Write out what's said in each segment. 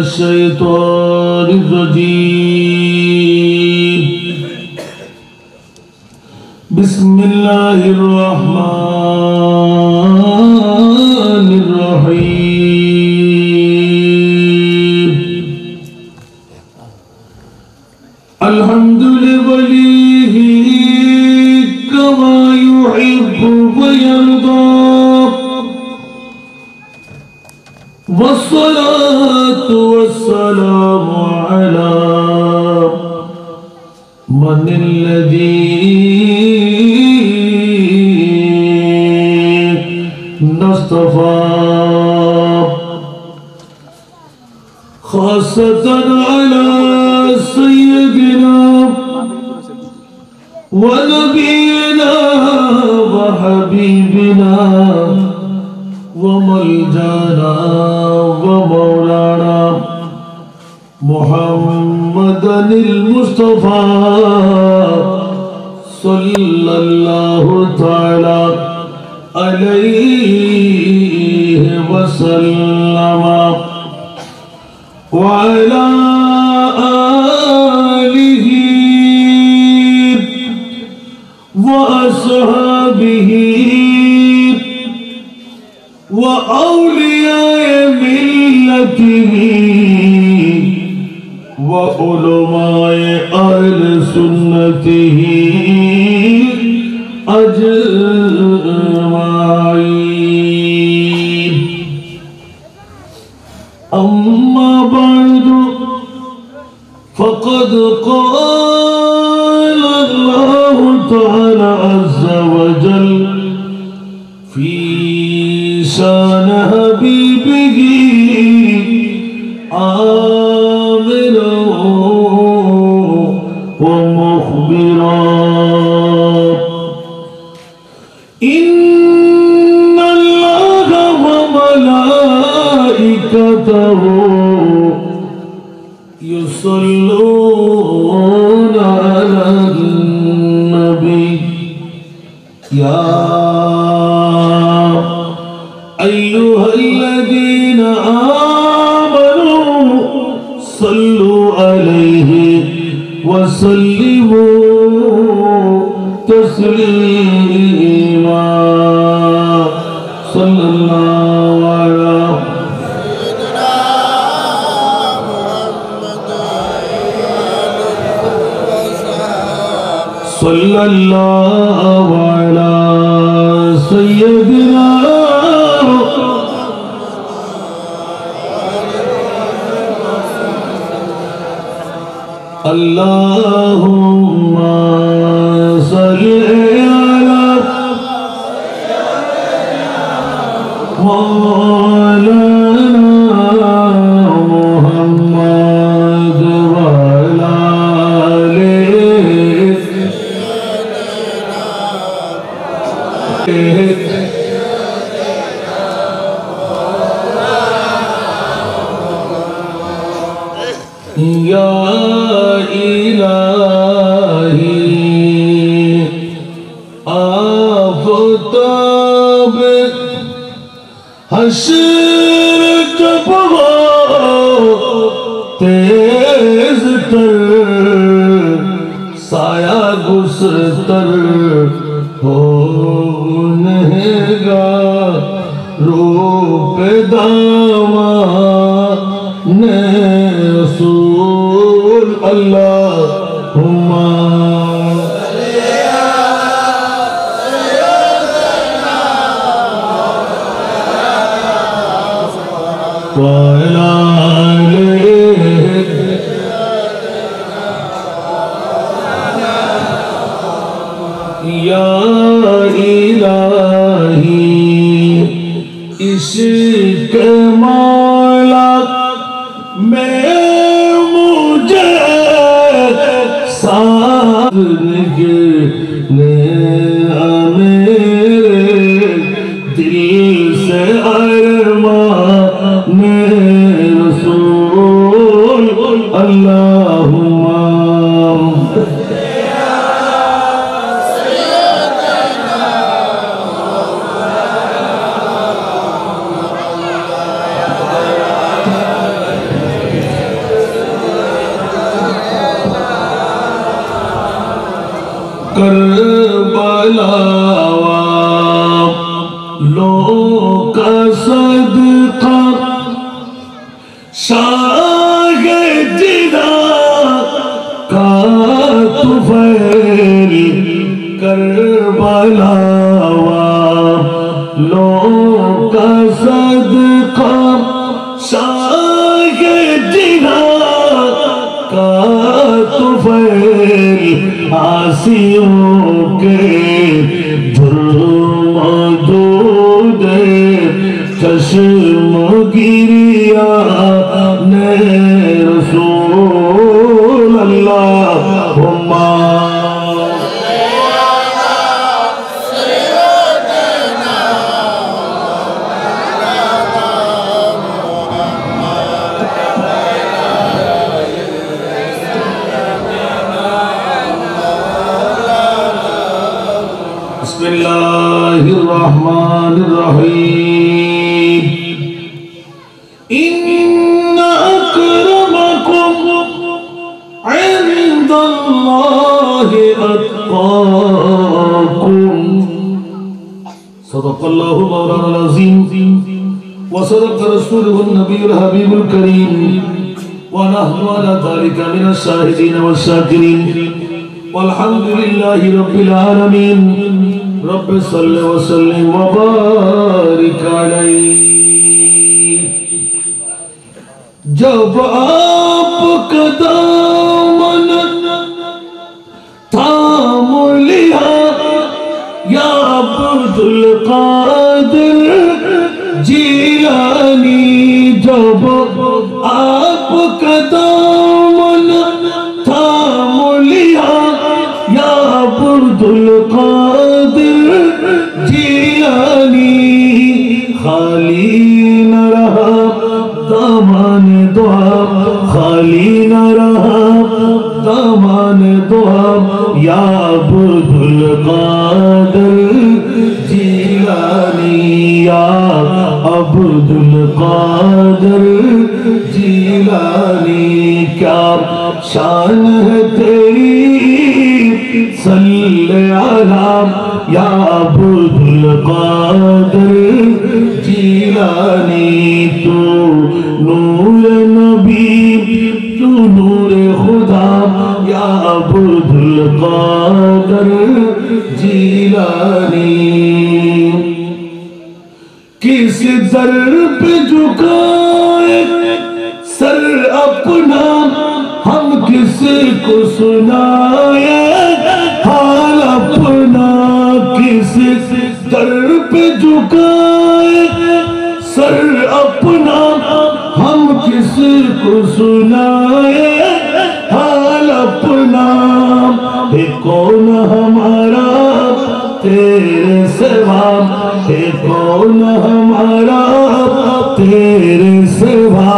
الشيطان الرجيم بسم الله الرحمن الرحيم الحمد لوليه كما يحب ويرضى والصلاة والسلام على من الذي نصطفى خاصة على سيدنا ونبينا وحبيبنا وملجانا ومولانا محمد المصطفى صلى الله تعالى عليه وسلم وعلى آله وأصحابه وأولياء ملته وعلماء أهل سنته أجمعين أما بعد فقد قال الله تعالى عز وجل في شان حبيبه آمرا ومخبرا إن الله وملائكته يصلون على النبي يا أيها الذين آمنوا صلوا عليه وسلموا تسليما صلى الله على سيدنا محمد صلى الله على سيدنا اللهم صل على مولانا محمد وعلى آله या इलाही आफ़ताब हश्र जब हो तेज तर साया गुस्तर होनेगा रूप दामा ने रसूल अल्लाहुम्मा वाला या इलाही इश्क़ मौला में मुझे साथ मेरे दिल से अरमान रसूल अल्लाहुम्मा शागिर्दा का तुफैल करबला वालों का सदका शागिर्दा का तुफैल आसियों के जुर्म चश्म गिरिया ने रसूल अल्लाहुम्मा बिस्मिल्लाहिर्रहमानिर्रहीम इन्ना अक्रमकुम इंदल्लाहि अत्क़ाकुम सदक़ल्लाहु मौलाना अज़ीम व सदक़ रसूलुहुन नबियुल हबीबुल करीम व नहनु अला ज़ालिका मिनश शाहिदीन वश-शाकिरीन वल्हम्दुलिल्लाहि रब्बिल आलमीन रब्बि सल्लि व सल्लिम व बारिक अलैहि। जब आपका दामन थाम लिया या अब्दुल कादिर जीलानी, जब आपका दामन थाम लिया या अब्दुल कादिर जीलानी, खाली न रहा दामन दुआ, खाली न रहा दामन दुआ या अब्दुल कादिर जीलानी, या अब्दुल कादिर जीलानी। क्या शान है तेरी सल्ले अला या अब्दुल कादिर जीलानी, तू नूर नबी तू नूर खुदा या अब्दुल कादिर जीलानी। किस दर पे झुकाए सर अपना, हम किसको सुनाए हाल अपना, किस दर पे झुकाए सर अपना, हम किसको सुनाए हाल अपना। है कौन हमारा तेरे सिवा, है कौन हमारा तेरे सिवा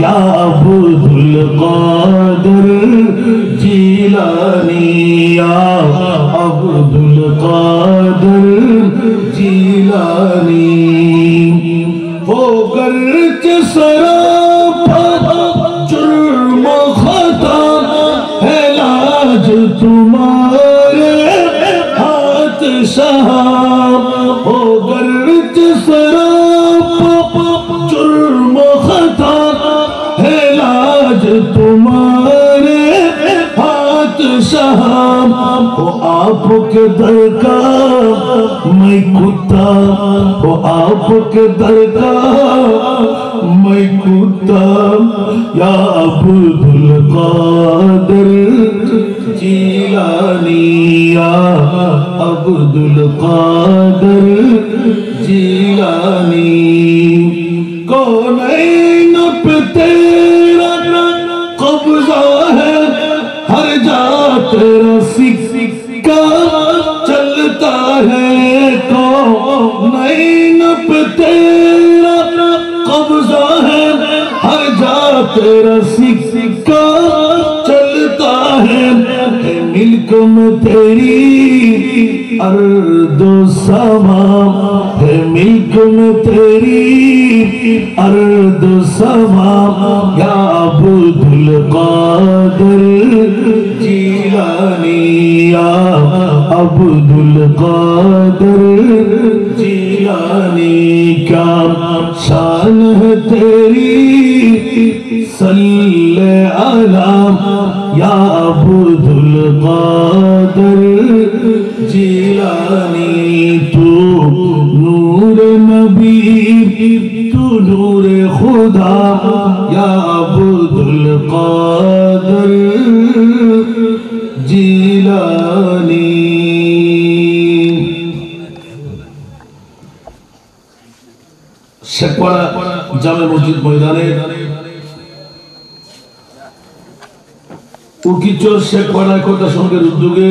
या अब्दुल कादिर जीलानी, या अब्दुल कादिर जीलानी। वो गर्ज सरापा जुर्म खता है लाज तुम्हारे हाथ शहाब, वो गर्ज सरापा जुर्म खता है लाज तुम्हारे हाथ शहाब। वो आपके दर का मैं कुत्ता, वो आपके दर का मैं कुत्ता या अब्दुल कादिर जीलानी, या अब्दुल कादिर जीलानी। कौनैन पे तेरा कब्जा है, हर जा तेरा सिक्का चलता है। कौनैन पे तेरा कब्जा है, हर जा तेरा सिक्का चलता है। मिल्क में तेरी अर्दो समा, है मिल्क में तेरी अर्दो समा या अब्दुल कादिर जीलानी, या अब्दुल कादिर जीलानी। क्या शान है तेरी सल्ले अला या अब्दुल कादिर जिलानी तू नूर नबी तू नूर खुदा या अब्दुल कादिर जिलानी। शेखपाड़ा जामे मस्जिद मैदाने উকিচর শেখপাড়া একতা সংঘের উদ্যোগে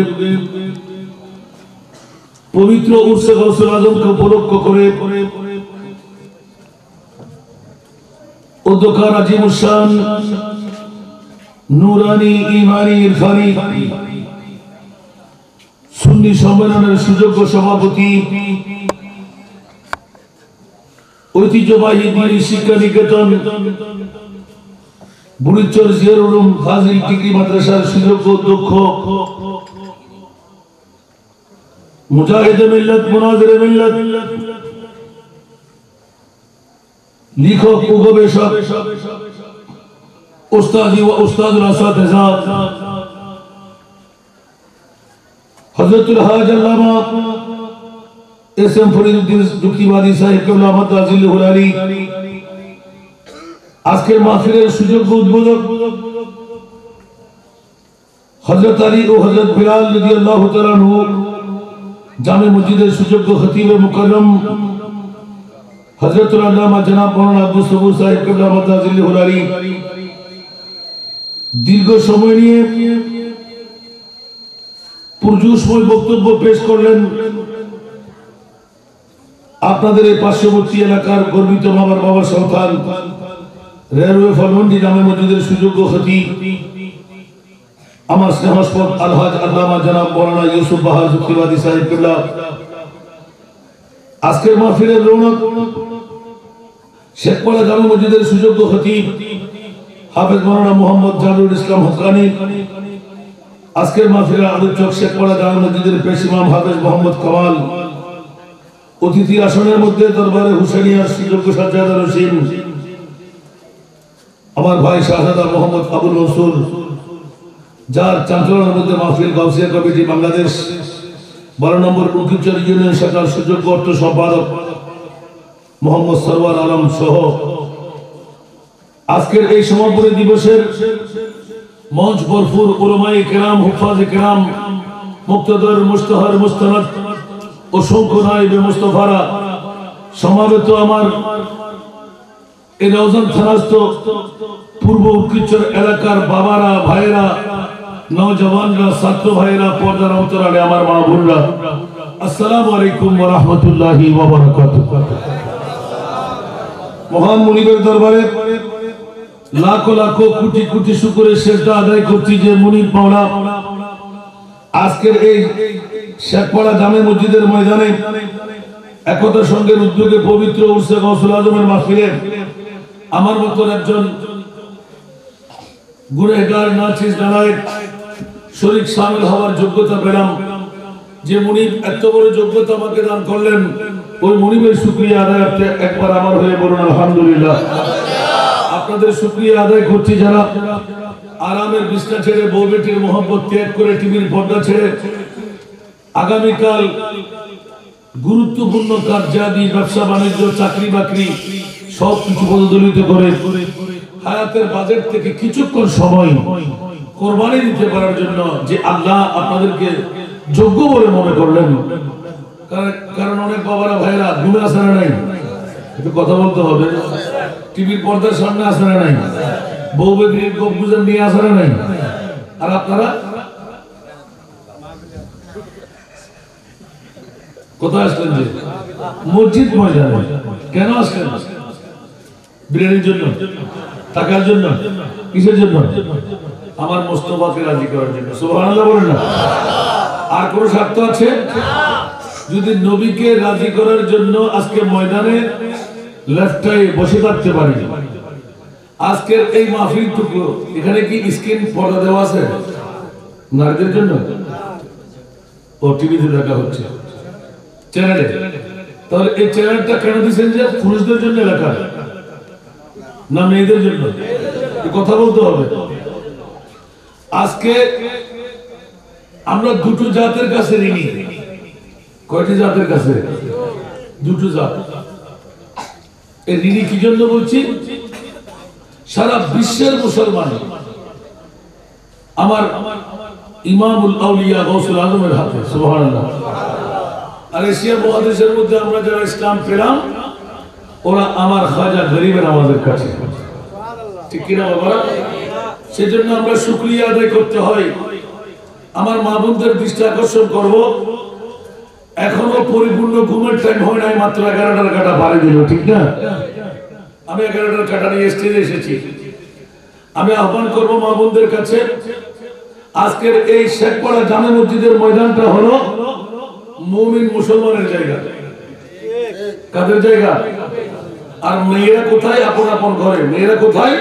পবিত্র উরসে গৌসুল আজমকে উপলক্ষ করে উদ্যোক্তা আজিমুস শান নুরানি ইমানি ইরফানি সুন্নি সম্মেলনের সুযোগ্য সভাপতি ঐতিহ্যবাহী দিনী শিক্ষা নিকেতন বুড়িচর জিয়ারুল উলুম ফাজিল ডিগ্রি মাদ্রাসার সুযোগ্য অধ্যক্ষ মুজাহিদে মিল্লাত মুনাজিরে মিল্লাত লেখক ও গবেষক উস্তাদি ও উস্তাদুল আসাতিজা হযরতুল হাজ আল্লামা এস এম ফরিদউদ্দিন যুক্তিবাদী সাহেব কেবলা আহমদ আজিলুল আলী আজকের মাহফিলের সুযোগ্য উদ্বোধক হযরত আলী ও হযরত বিলাল রাদিয়াল্লাহু তাআলা আনহু জামে মসজিদের সুযোগ্য খতিবে মুকাররম হযরতুল আল্লামা জনাব মাওলানা আব্দুল সবুর সাহেব কেবলা আহমদ আজিলুল আলী দীর্ঘ সময় নিয়ে পুরজোশময় বক্তব্য পেশ করলেন। আপনাদের এই পার্শ্ববর্তী এলাকার গর্বিত বাবার সন্তান রেলওয়ে ফলমন্ডি জামে মসজিদের সুযোগ্য খতিব আমার স্নেহস্পদ আলহাজ আল্লামা জনাব মাওলানা ইউসুফ বাহার যুক্তিবাদী সাহেব কেবলা আজকের মাহফিলের রৌনক শেখপাড়া জামে মসজিদের সুযোগ্য খতিব হাফেজ মাওলানা মোহাম্মদ জামিউল ইসলাম হক্কানি আজকের মাহফিলের আলোচক শেখপাড়া জামে মসজিদের পেশ ইমাম হাফেজ মোহাম্মদ কামাল অতিথি আসনের মধ্যে দরবারে হুসেনিয়ার সুযোগ্য সাজ্জাদা রশিদ আমার ভাই শাহজাদা মোহাম্মদ আবুল মনসুর যার চাঞ্চল্যের মধ্যে মাহফিল গাউসিয়া কমিটি বাংলাদেশ 12 নম্বর উকিচর ইউনিয়ন শাখার সুযোগ্য অর্থ সম্পাদক মোহাম্মদ সরওয়ার আলম সহ আজকের এই সমাপনী দিবসের মঞ্চ ভরপুর উলামায়ে কেরাম হুফাজে কেরাম মুক্তাদর মুস্তাহার মুস্তানাদ অসংখ্য নায়েবে মুস্তাফারা সমাবেত আমার এই রওজান থানাস্থ পূর্ব উকিচর এলাকার বাবারা ভাইরা নওজওয়ানরা ছাত্র ভাইরা পর্দার অন্তরালে আমার মা বোনরা আসসালামু আলাইকুম ওয়া রাহমাতুল্লাহি ওয়া বারাকাতুহু। মহান মুনিবের দরবারে লাখো লাখো কোটি কোটি শুকরের সেজদা আদায় করছি যে মুনিব মাওলা আজকের এই শেখপাড়া জামে মসজিদের ময়দানে একতা সংঘের উদ্যোগে পবিত্র উরসে গৌসুল আজমের মাহফিলে আমার মতন একজন গুনাহগার নাচিস নালায়েক শরীক শামিল হওয়ার যোগ্যতা পেলাম। যে মুনিব এত বড় যোগ্যতা আমাকে দান করলেন ওই মুনিবের শুকরিয়া আদায় করতে একবার আমার হয়ে বলুন আলহামদুলিল্লাহ। আপনাদের শুকরিয়া আদায় করছি যারা আরামের বিছনা ছেড়ে বউ বেটির মোহব্বত ত্যাগ করে টিভির পর্দা ছেড়ে আগামীকাল গুরুত্বপূর্ণ কার্যাদি ব্যবসা বাণিজ্য চাকরি বাকরি সবকিছু বদলিত করে হায়াতের বাজেট থেকে কিছুক্ষণ সময় কোরবানি দিতে পারার জন্য যে আল্লাহ আপনাদেরকে যোগ্য বলে মনে করলেন। কারণ অনেক বাবারা ভাইরা ঘুমে আসে না নাই, একটু কথা বলতে হবে, টিভির পর্দার সামনে আসে না নাই, বউ বেটির গপ গুজব নিয়ে আসে না নাই, আর আপনারা কোথায় আসলেন? যে মসজিদ ময়দানে কেন আসলেন? বিরিয়ানির জন্য, টাকার জন্য, কিসের জন্য? আমার মোস্তফাকে রাজি করার জন্য। সুবহানাল্লাহ বলেন না? আর কোন স্বার্থ আছে? যদি নবীকে রাজি করার জন্য আজকে ময়দানে লেফটায় বসে থাকতে পারি, আজকের এই মাহফিলটুকু এখানে কি স্ক্রিন পর্দা দেওয়া আছে নারীদের জন্য? ও টিভিতে দেখা হচ্ছে চ্যানেলে। তাহলে এই চ্যানেলটা কেন দিচ্ছেন? যে পুরুষদের জন্য লেখা, না মেয়েদের জন্য? কথা বলতে হবে। আজকে আমরা দুটো জাতের কাছে ঋণী। কয়টি জাতের কাছে? দুটো জাত। এই ঋণী কি জন্য বলছি? সারা বিশ্বের মুসলমান আমার ইমামুল আউলিয়া গাউসুল আজমের হাতে, সুবহানাল্লাহ। আর এশিয়া মহাদেশের মধ্যে আমরা যারা ইসলাম পেলাম, ওরা আমার খাজা গরিবের আমাদের কাছে, ঠিক কিনা বাবা? সেজন্য আমরা শুকরিয়া আদায় করতে হয়। আমার মা বোনদের দৃষ্টি আকর্ষণ করব, এখনো পরিপূর্ণ ঘুমের টাইম হয় নাই, মাত্র 11টার কাটা পারে দিল, ঠিক না? আমি 11টার কাটা নিয়ে স্টেজে এসেছি। আমি আহ্বান করব মা বোনদের কাছে, আজকের এই শেখপাড়া জামে মসজিদের ময়দানটা হলো মুমিন মুসলমানের জায়গা। কাদের জায়গা? আর মেয়েরা কোথায়? আপন আপন ঘরে। মেয়েরা কোথায়?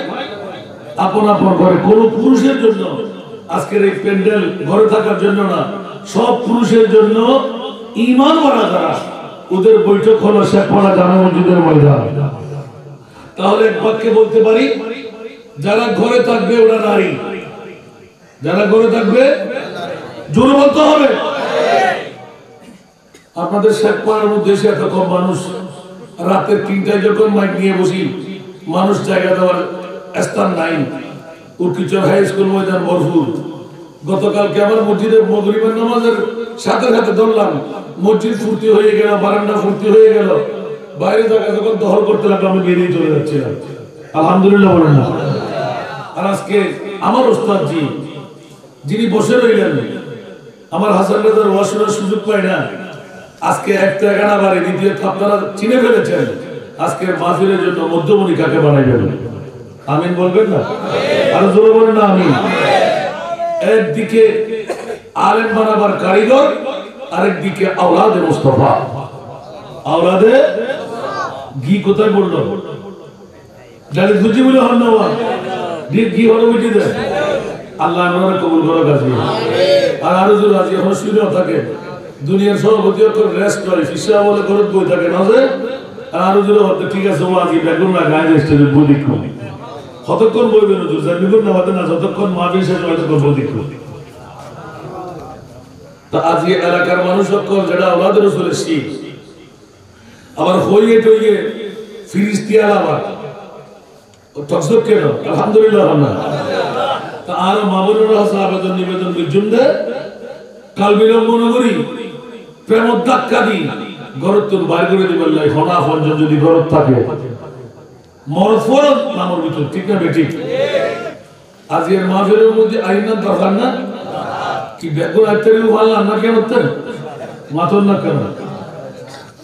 আপন আপন ঘরে। কোন পুরুষের জন্য আজকের এই প্যান্ডেল ঘরে থাকার জন্য না, সব পুরুষের জন্য ঈমান ওয়ালা যারা, ওদের বৈঠক হলো শেখপাড়া জামে মসজিদের ময়দান। তাহলে এক বাক্যে বলতে পারি, যারা ঘরে থাকবে ওরা নারী, যারা ঘরে থাকবে জোরে বলতে হবে। আপনাদের শেখপাড়ার মধ্যে এসে এত কম মানুষ, রাতের 3টায় যখন মাইক নিয়ে বসি, মানুষ জায়গা দেওয়ার স্থান নাই। উর্কিচর হাই স্কুল ময়দান ভরপুর। গতকালকে আমার মসজিদের মাগরিবের নামাজের সাথে সাথে ধরলাম, মসজিদ ফুর্তি হয়ে গেল, বারান্দা ফুর্তি হয়ে গেল, বাইরে জায়গা যখন দখল করতে লাগলো আমি বেরিয়ে চলে যাচ্ছিলাম। আলহামদুলিল্লাহ বলেন না? আর আজকে আমার ওস্তাদ জি, যিনি বসে রইলেন, আমার হাসান রাজার ওয়াজ শোনার সুযোগ পায় না, আজকে একটা এগানা বারে দ্বিতীয় আপনারা চিনে ফেলেছেন। আজকের মাহফিলের জন্য মধ্যমণি কাকে বানাইবেন? আমিন বলবেন না? আরো জোরে বলেন না আমিন। একদিকে আলেম বানাবার কারিগর, আরেকদিকে আওলাদে মুস্তাফা। আওলাদে ঘি কোথায় বললো? জানি বুঝি বলে হন না ঘি হলো বুঝি দেয়। আল্লাহ আমরা কবুল করো কাজী। আর আরো জোরে আজকে এখন শুনেও থাকে, দুনিয়ার সভাপতি রেস্ট করে, ফিসা বলে করে বই থাকে না যে, আর আরো জোরে হতে ঠিক আছে ও আজকে বেগুন না গায়ে স্টেজে বই দেখুন। কতক্ষণ বইবেন হুজুর? বেগুন না হতে না, যতক্ষণ মাহফিল শেষ হয় ততক্ষণ বই দেখুন। তা আজকে এলাকার মানুষ সকল যেটা আওলাদের রাসূলের শিখ, আবার হইয়ে টইয়ে ফিরিস্তিয়াল আবার তকসব কেন? আলহামদুলিল্লাহ না। তা আর মামুনুর হাসান আবেদন নিবেদন বিজুন্দ কাল বিলম্ব নগরী প্রেম ধাক্কা দি গরতুন বাইর করে দিবেন লাই হনা ফঞ্জন যদি গরত থাকে মরদ ফরদ নামর ভিতর, ঠিক না বেঠিক? আজকের মাহফিলের মধ্যে আইনার দরকার না কি? বেগুন আইতেও ভালো না কেন? মাতন না কেন?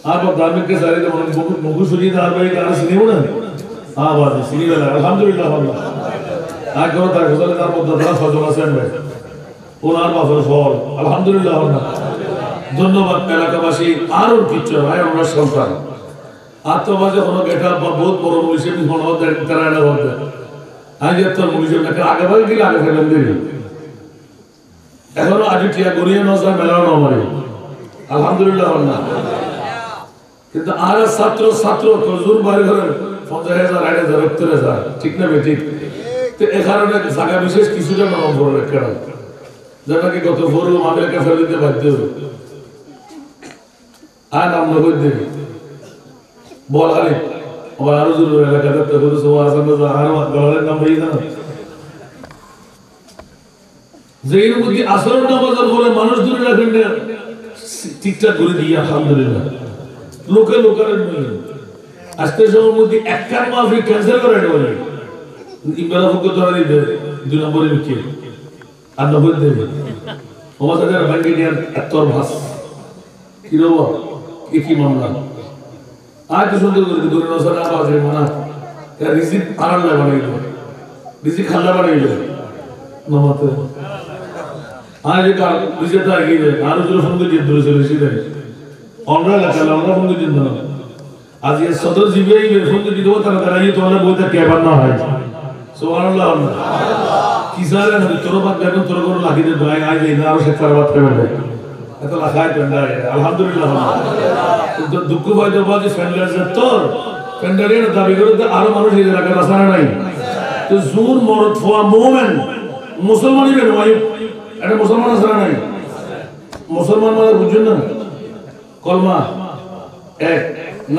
আর ধার্মিককে সারিতে মুখু সুরিয়ে আর ভাই তারা শুনিব না? হ্যাঁ বাজে শুনিবে না। আলহামদুলিল্লাহ ভালো। আর কেন তার ঘোষালে তার মধ্যে তারা সজন আছেন ভাই, ওনার বাপের ফল আলহামদুলিল্লাহ না। ধন্যবাদ এলাকাবাসী। আর ওর কিচ্ছু ভাই, আমরা সন্তান আত্মবাজে কোনো গেটা বা বহুত বড় মনীষে মনে হতে তারা এটা বলতে আগে তোর মনীষের নাকি আগে ভাগে গেলে আগে ফেলেন দেরি। এখনো আজ টিয়া গড়িয়ে নজর মেলাও না মারে আলহামদুলিল্লাহ না। কিন্তু আর ছাত্র ছাত্র জোর বাইরে ঘরের 50,000 60,000 70,000, ঠিক না বে ঠিক? তো এ কারণে জায়গা বিশেষ কিছুটা নাম বড় একটা যেটাকে গত বড় আমাদেরকে ফেলে দিতে বাধ্য হবে। আর নাম নগর দেবে বল আরে আমার আরো জোর এলাকাতে তো কত সব আসান আর গলার নাম বই না যেই মধ্যে আসরের নামাজের পরে মানুষ দূরে রাখেন না, ঠিকঠাক করে দিয়ে আলহামদুলিল্লাহ লোকে লোকের নয়। আজকে সময়ের মধ্যে একটা মাহফিল ক্যান্সেল করে দেবে, ইমরান ফুকে ধরা দিবে 2 নম্বরে বিকে আর নগর দেবে ওমাতে যারা ভাঙ্গি নিয়ে এতর ভাস কি রব কি মামলা আজ সুন্দর করে দূরে নজর আওয়াজ রে মনা রিজিক আরাম না বানাইলো, রিজিক খাল্লা বানাইলো নমাতে আজ কাল বিজেতা গিয়ে আরো জোর ফোন করে দূরে চলে এসে আমরা লাগাল আমরা ফোন করে দিন না। আজ এই সদর জিবিআই ফোন করে দিও তারা দাঁড়িয়ে তোমরা বইতে কেবান না হয়। সুবহানাল্লাহ কি সারে না তোর বাদ বেগুন তোর কোন লাগি দে ভাই আজ এই না আর সে তার বাদ করে দেয় এত লাখায় পেন্ডা আলহামদুলিল্লাহ। কিন্তু দুঃখ ভাই দেব যে ফ্যামিলির তোর প্যান্ডেলের দাবি করে আরো মানুষ এই এলাকার আসা নাই তো জোর মরদ ফোয়া মোমেন মুসলমানই বের হয় এটা মুসলমান আসা নাই মুসলমান মানে বুঝছেন না কলমা এক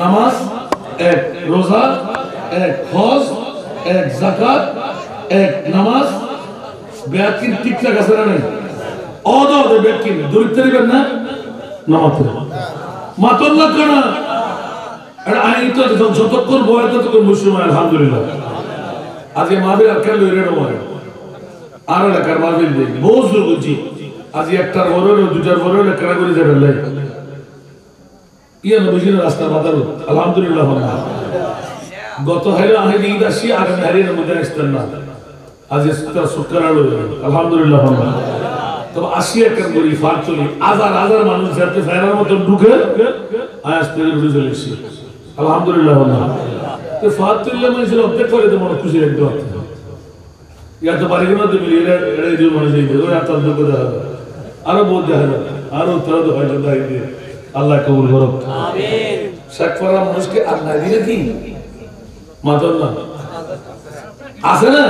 নামাজ এক রোজা এক হজ এক যাকাত এক নামাজ ব্যাকির টিকটা কাছে নাই অদর ব্যাকির দরিদ্রের না নামাজ মাতন না কেন এটা আইন তো যতক্ষণ বয় ততক্ষণ মুসলমান আলহামদুলিল্লাহ আজকে মাহবিল আকার লইরে নয় আর এলাকার মাহবিল দেই বহু বুঝি আজকে একটার বড় দুটার বড় এলাকা করে যাবে লাই ইয়া নবীজির রাস্তা বাদাল আলহামদুলিল্লাহ গত হাইরা আহেদ ঈদ আসি আগামী হারির মধ্যে আসতেন না আজকে তার শুকর আলো আলহামদুলিল্লাহ তবে আসি একটা করি ফার চলি হাজার হাজার মানুষ যাতে ফেরার মতো ঢুকে আয়াস থেকে ঢুকে চলে এসেছি আলহামদুলিল্লাহ তো ফার চললে মানুষের অর্ধেক করে তো মনে খুশি একদম ইয়া তো পারি না তো মিলিয়ে এড়াই দিয়ে মনে যাই ওই আর তার দুঃখ দেখা যাবে আরো বহুত দেখা যাবে আরো তারা তো হয়তো দায়ী দিয়ে আল্লাহ কবুল করুক আমিন শেখ ফরা মানুষকে আর না দিলে কি মাতন না আছে না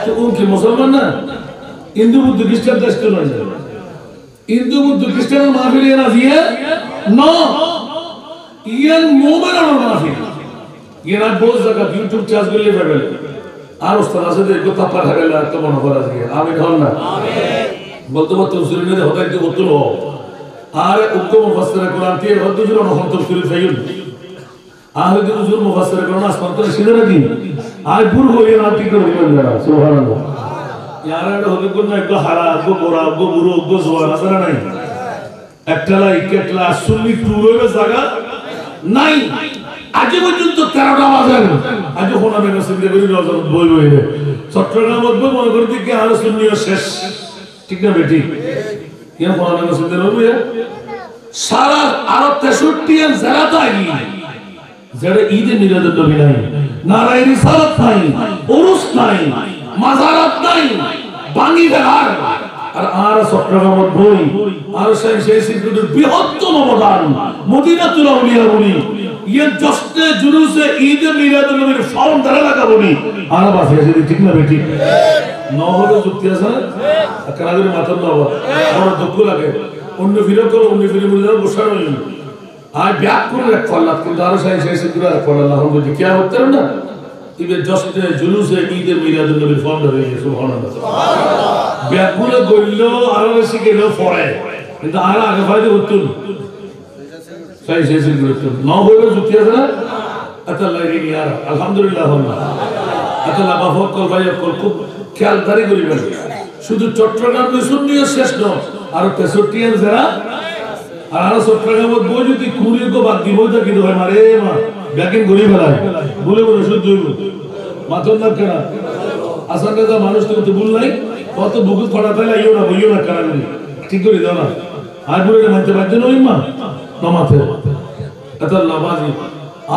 তো উনকি মুসলমান না হিন্দু বুদ্ধ খ্রিস্টান দেশ তো নয় হিন্দু বুদ্ধ খ্রিস্টানের মাহফিল এরা দিয়ে না ইয়ান মোমেনের মাহফিল ইয়ানা বহুত জায়গা ইউটিউব চার্জ করলে পাবেন আর ওস্তাদ আছে যে কথা পার হয়ে গেল একটা মনে করা যায় আমিন হন না আমিন বলতে বলতে মুসলিমদের হতাই তো উত্তর হও আর উত্তম মুফাসসির কোরআন দিয়ে হদ্দুজুর নহন তাফসীর ফাইল আহলে দুজুর মুফাসসির কোরআন আসমান তো সিধা নাকি আর ভুল হয়ে না ঠিক করে দিবেন যারা সুবহানাল্লাহ ইয়ারা হলে কোন একটু হারা গো গোরা গো বুড়ো গো জোয়ান আছে না নাই একটালা ইকেটলা সুন্নি টুরের জায়গা নাই আজ পর্যন্ত 13টা বাজার আজ কোনাবে নসিবে করি নজর বই বই চট্টগ্রামত বই মনে করি কি আর সুন্নিও শেষ ঠিক না বেটি কেন কোনাবে নসিবে রবি সারা আরো 63 এর যারা তো আগি যারা ঈদে মিলাদুন নবী নাই নারায়ে রিসালাত নাই উরুস নাই মাজারাত নাই বাঙ্গি বেলার আর চট্টগ্রামত বই আর সেই সিলেটের বৃহত্তম ময়দান মদিনাতুল আউলিয়া বলি ইয়ে জশ্নে জুলুসে ঈদে মিলাদুন নবীর ফাউন্ড ধরে লাগা বলি আর বাসে যদি ঠিক না বেটি নহলে যুক্তি আছে না কানাদের মাথার না বড় দুঃখ লাগে অন্য ফিরে করো অন্য ফিরে বলে বসার হইল আর ব্যাক করে এক ফল্লাত কিন্তু আর সেই সিলেটের এক ফল্লাত আল্লাহ বলি কি হতে না ইবে জশ্নে জুলুসে ঈদে মিলাদুন নবীর ফাউন্ড ধরে সুবহানাল্লাহ সুবহানাল্লাহ ব্যাকুলে গইল আর শিখে লো পড়ে কিন্তু আর আগে ফাইদে হতো সেই সিলেটের নহলে যুক্তি আছে না আল্লাহ রে ইয়ার আলহামদুলিল্লাহ আল্লাহ বাফকল ভাই খুব খেয়াল দাঁড়ি করিবেন শুধু চট্টগ্রাম সুন্নিও শেষ নয় আর 63 এর যারা আর চট্টগ্রামত বই যদি কুড়িয়ে তো বাদ দিব তো কিন্তু হয় মারে মা ব্যাকিং ঘুরি ফেলায় বলে বলে শুদ্ধ হইব মাতন না কেনা আসলে তো মানুষ তো ভুল নাই কত বুকুত ফটা ফেলা ইও না বইও না কারা করি ঠিক করে দাও না আর বলে মানতে পারছে না ওই মা নমাতে এত লাভাজি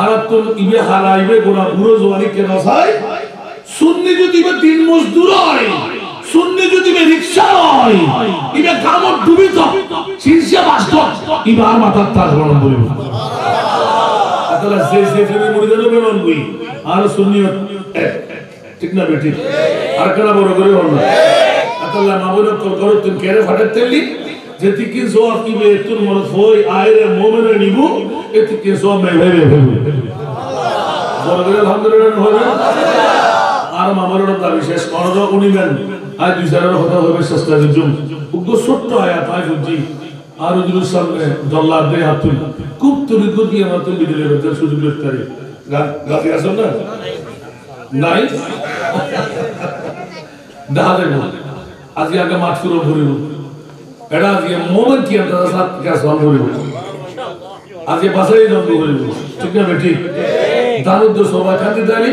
আর তো ইবে হারাইবে গোনা বুড়ো জওয়ানি কেন চাই সুন্নি যদি বে দিন মজদুর হয় সুন্নি যদি বে রিকশা হয় ইবে কামত ডুবি তো শীর্ষে বাস্তব ইবে আর মাথার তাজ বলন বলিব আতলা সে ফেরে মরি দেন বেরন বই আর সুন্নি ঠিক না বেটি আর কেন বড় করে হল না আতলা মাবুল কল করো তুমি কেরে ফাটাতেলি যেতি কি জবাব দিবে তোর মন হই আইরে মোমেনে নিবু এতি কি জবাব নাই ভাই বড় করে আলহামদুলিল্লাহ হবে আর মামার দাবি শেষ করো উনিবেন আজ দুই চারের কথা হবে চেষ্টা করুন উগ্র ছোট্ট আয়াত আয় বুঝি আর ওদের সামনে দল্লা দেয় হাত তুলি খুব তরিক দিয়ে আমার তো বিদলে বেতার সুযোগ করতে গাছে আসো না নাই দেখা দেব আজকে আগে মাঠ করে ভরিব এটা আজকে মোমেন্ট কি আমরা সাত গ্যাস অন ভরিব আজকে বাসাই জন্ম ভরিব ঠিক না বেটি দারুদ্র সবাই খান্তি দাঁড়ি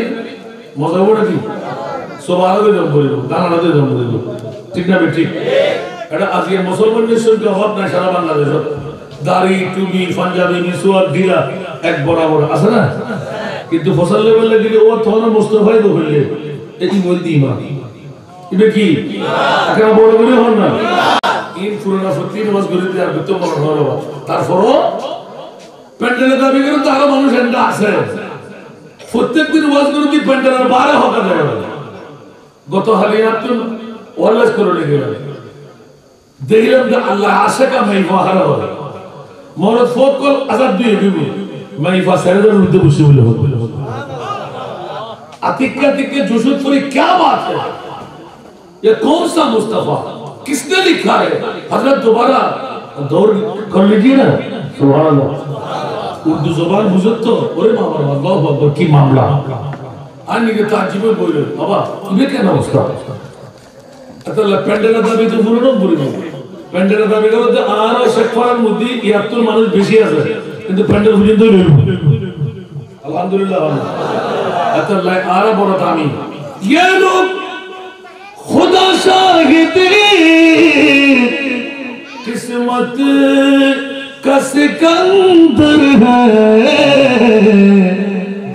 মজা বড় কি সবাই আলাদা জন্ম ভরিব দান আলাদা জন্ম ভরিব ঠিক না বেটি এটা আজকে মুসলমানদের সঙ্গে অভাব নাই সারা বাংলাদেশ দাড়ি টুপি পাঞ্জাবি মিসওয়াক ঢিলা এক বরাবর আছে না কিন্তু ফসল লেভেল দিলে ও তখন মুস্তাফাই তো হইলে এটি বল দি মা এটা কি একটা বড় করে হন না ইন পুরোনা সত্যি নামাজ গরিতে আর বিত্ত মনে হলো তারপরও প্যান্ডেলে দাবি করে তো আরো মানুষ এন্ডা আছে প্রত্যেকদিন ওয়াজ করে কি প্যান্ডেলের বাইরে হকা যায় গত হালিয়াতুন ওয়াজ করে লেগে গেল দেখলাম যে আল্লাহ আশাকা মাইফা হারা হয় মরদ ফোট কল আজাদ দিয়ে দিব মাইফা সারাদের মধ্যে বসে বলে হবে अतिक्का तिक्के जोशुदपुरी क्या बात है ये कौन सा मुस्तफा किसने लिखा है हजरत दोबारा दौर कर लीजिए ना सुभान अल्लाह उर्दू जुबान बुझत तो ओरे बाबा अल्लाह अकबर की मामला आने के ताजीबे बोले बाबा तुम्हें क्या नाम उसका अतला पेंडेला दाबी तो পুরো বলি পেন্ডেলা দাবি করে যে আর শেখফার মধ্যে ৭১ মানুষ বেশি আছে কিন্তু পেন্ডেল পর্যন্ত লইল আলহামদুলিল্লাহ अतल्ला आरा बड़ा दामी ये लोग खुदा शाहिद किस्मत का सिकंदर है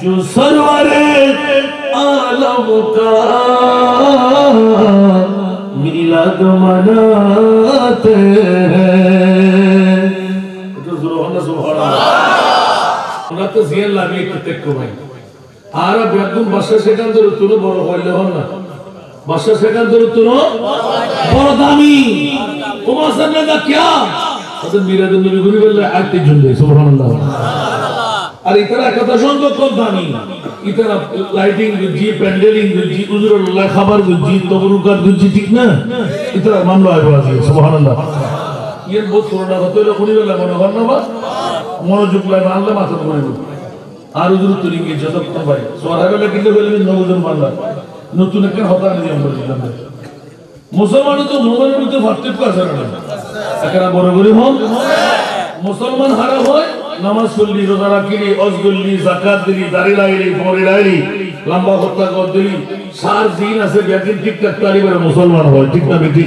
जो सरवरे आलम का मिलाद मनाते हैं तो सुभान अल्लाह আমরা তো জিয়াল লাগে কিতে কমাই আর একদম বাসা সেখান ধরে তুলো বড় হইলে হন না বাসা সেখান ধরে তুলো বড় দামি তোমার সামনে না কি আচ্ছা মিরাদুল নবী গুলি বললে আইতে ঝুলবে সুবহানাল্লাহ আর ইতারা কথা শুনতো কত দামি ইতারা লাইটিং জি প্যান্ডেলিং জি উজুরুল্লাহ খাবার জি তবরুকাত জি ঠিক না ইতারা মামলা আইবো আছে সুবহানাল্লাহ ইয়ে বহুত করোনা হতো কোনি বলে মনে হন না বা মনোযোগ লাই মানলে মাথা করে আর উজুর তরিকে যতক্ষণ ভাই সোহাবেলা কিন্তু বলবেন নবজন মানলা নতুন একটা হতা নিয়ে আমরা দিলাম মুসলমান তো মুমিনের মধ্যে পার্থক্য আছে না একরা বড় করে হন মুসলমান হারা হয় নামাজ পড়লি রোজা রাখলি হজ করলি যাকাত দিলি দাড়ি লাইলি পরে লাইলি লম্বা হত্যা কর দিলি সার দিন আছে ব্যাকিন ঠিকঠাক তালিবের মুসলমান হয় ঠিক না বেটি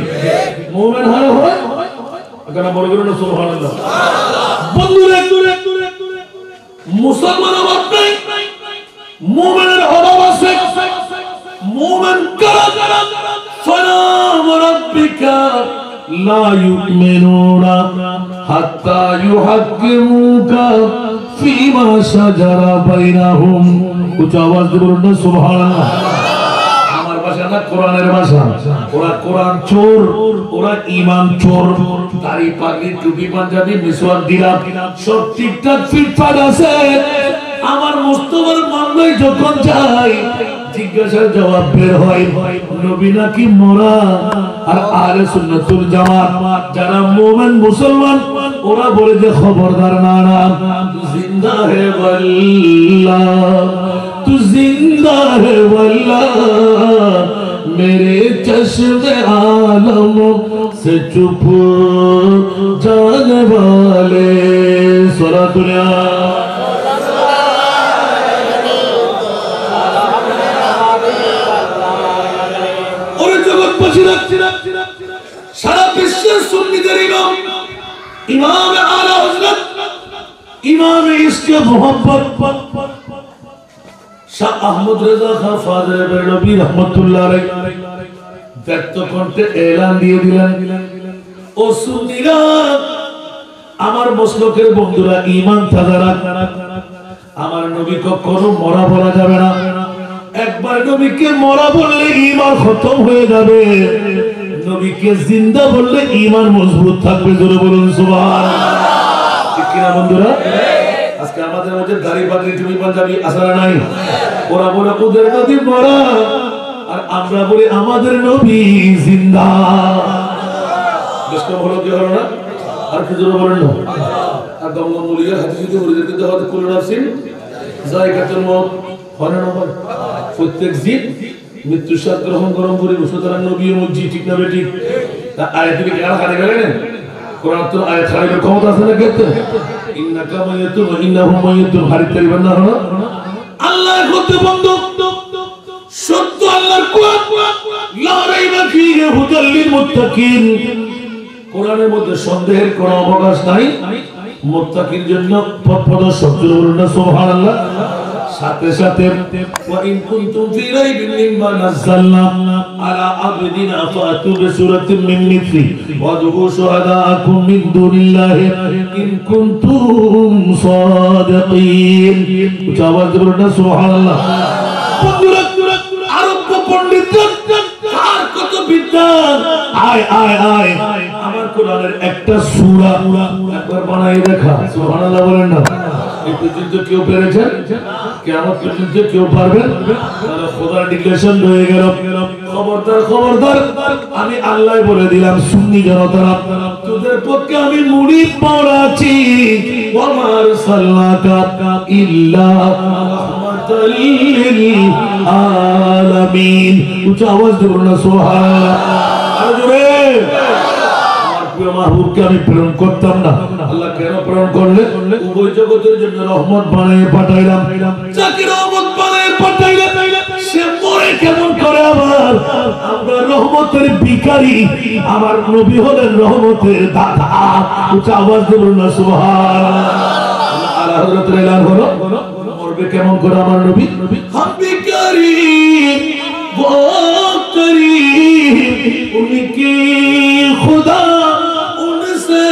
মুমিন হারা হয় একরা বড় করে না সুবহানাল্লাহ বন্ধুরা মুসলমান অভাব নাই মুমিনের অভাব আছে মুমিন কারা ফালাম রাব্বিকা লা ইউমিনুনা হাত্তা ইউহাক্কিমুকা ফীমা শাজারা বাইনাহুম উচ্চ আওয়াজ দিয়ে বলুন না সুবহানাল্লাহ আমার ভাষা না কোরআনের ভাষা ওরা কোরআন চোর ওরা ঈমান চোর দাড়ি পাগড়ি টুপি পাঞ্জাবি মিসওয়াক দিলাম সব ঠিকঠাক ফিটফাট আছে আমার মুস্তাফার মামলায় যখন যাই জিজ্ঞাসার জবাব বের হয় নবী নাকি মোরা আর আহলে সুন্নাতুল জামাত যারা মুমিন মুসলমান ওরা বলে যে খবরদার না না জিন্দা হে ওয়াল্লাহ तू जिंदा है वल्लाह मेरे चश्मे आलम से चुप जाने वाले सोरा दुनिया और जगत बचिरा सारा विश्व सुन्नीদের इमाम इमाम आला हजरत इमाम इसके मोहब्बत শাহ আহমদ রেজা খান ফাদরে বেরলভী রহমাতুল্লাহ আলাইহি ব্যক্ত কণ্ঠে এলান দিয়ে দিলেন ও সুন্নিরা আমার মুসলকের বন্ধুরা ঈমান তাজা রাখ আমার নবী কখনো মরা বলা যাবে না একবার নবীকে মরা বললে ঈমান খতম হয়ে যাবে নবীকে জিন্দা বললে ঈমান মজবুত থাকবে জোরে বলুন সুবহানাল্লাহ ঠিক কি না বন্ধুরা আজকে আমাদের মধ্যে দাড়ি পাগড়ি টুপি পাঞ্জাবি আসারা নাই ওরা বলে ওদের নবী মরা আর আমরা বলি আমাদের নবী জিন্দা বেশ কম হলো কি হলো না আর কি জোরে বলেন না আর দমদম মুলিয়ার হাদিসে বলে কিন্তু হয়তো কুল নাফসিন জায়গাতুল মউত হয় না হয় প্রত্যেক জীব মৃত্যু স্বাদ গ্রহণ করে সুতরাং নবী ও মজি ঠিক না বেটি তা আয়াতে কি আর হারে গেলেন কোরআন তো আয়াত হারিয়ে ক্ষমতা আছে না কেতে ইন্নাকা মাইয়াতুন ওয়া ইন্নাহুম মাইয়াতুন হারিত করিবেন না হলো আল্লাহ কত বন্ধু সত্য আল্লাহর কোরআন লা রাইবা ফীহি হুদাল লিল মুত্তাকিন কোরআনের মধ্যে সন্দেহের কোনো অবকাশ নাই মুত্তাকির জন্য পথ প্রদর্শক বলুন না সুবহানাল্লাহ সাথে সাথে ওয়া ইন কুনতুম ফি রাইবিন মিম্মা নাযালনা আলা আবদিনা ফাতু বিসূরাতিন মিন মিথলি ওয়াদউ শুহাদাআকুম মিন দুনিল্লাহি ইন কুনতুম সাদিকিন। আওয়াজ বলুন না সুবহানাল্লাহ। আরব্য পণ্ডিত কার কত বিদ্যা, আয় আয় আয় আমার কোরআনের একটা সূরা একবার বানাই দেখা। সুবহানাল্লাহ বলেন না। এই পর্যন্ত কেউ পেরেছেন? কিয়ামত পর্যন্ত কেউ পারবেন? তাহলে খোদার ডিক্লেরেশন হয়ে গেল, খবরদার খবরদার, আমি আল্লাহ বলে দিলাম সুন্নি জনতারা, তোদের পক্ষে আমি মুড়ি পড়াচ্ছি। ওয়া মা আরসালনাকা ইল্লা রাহমাতাল লিল আলামিন। উচ্চ আওয়াজ দিয়ে বলুন সুবহানাল্লাহ। আর জোরে। মাহবুবকে আমি প্রেরণ করতাম না, আল্লাহ কেন প্রেরণ করলে? উভয় জগতের জন্য রহমত বানিয়ে পাঠাইলাম। যাকে রহমত বানিয়ে পাঠাইলাম সে মরে কেমন করে? আবার আমরা রহমতের ভিখারি, আমার নবী হলেন রহমতের দাতা। উচ্চ আওয়াজ দিয়ে বলুন না সুবহানাল্লাহ। আলা হযরতের এলান হলো, মরবে কেমন করে আমার নবী? হাম ভিখারি वो करीम उनकी खुदा उनसे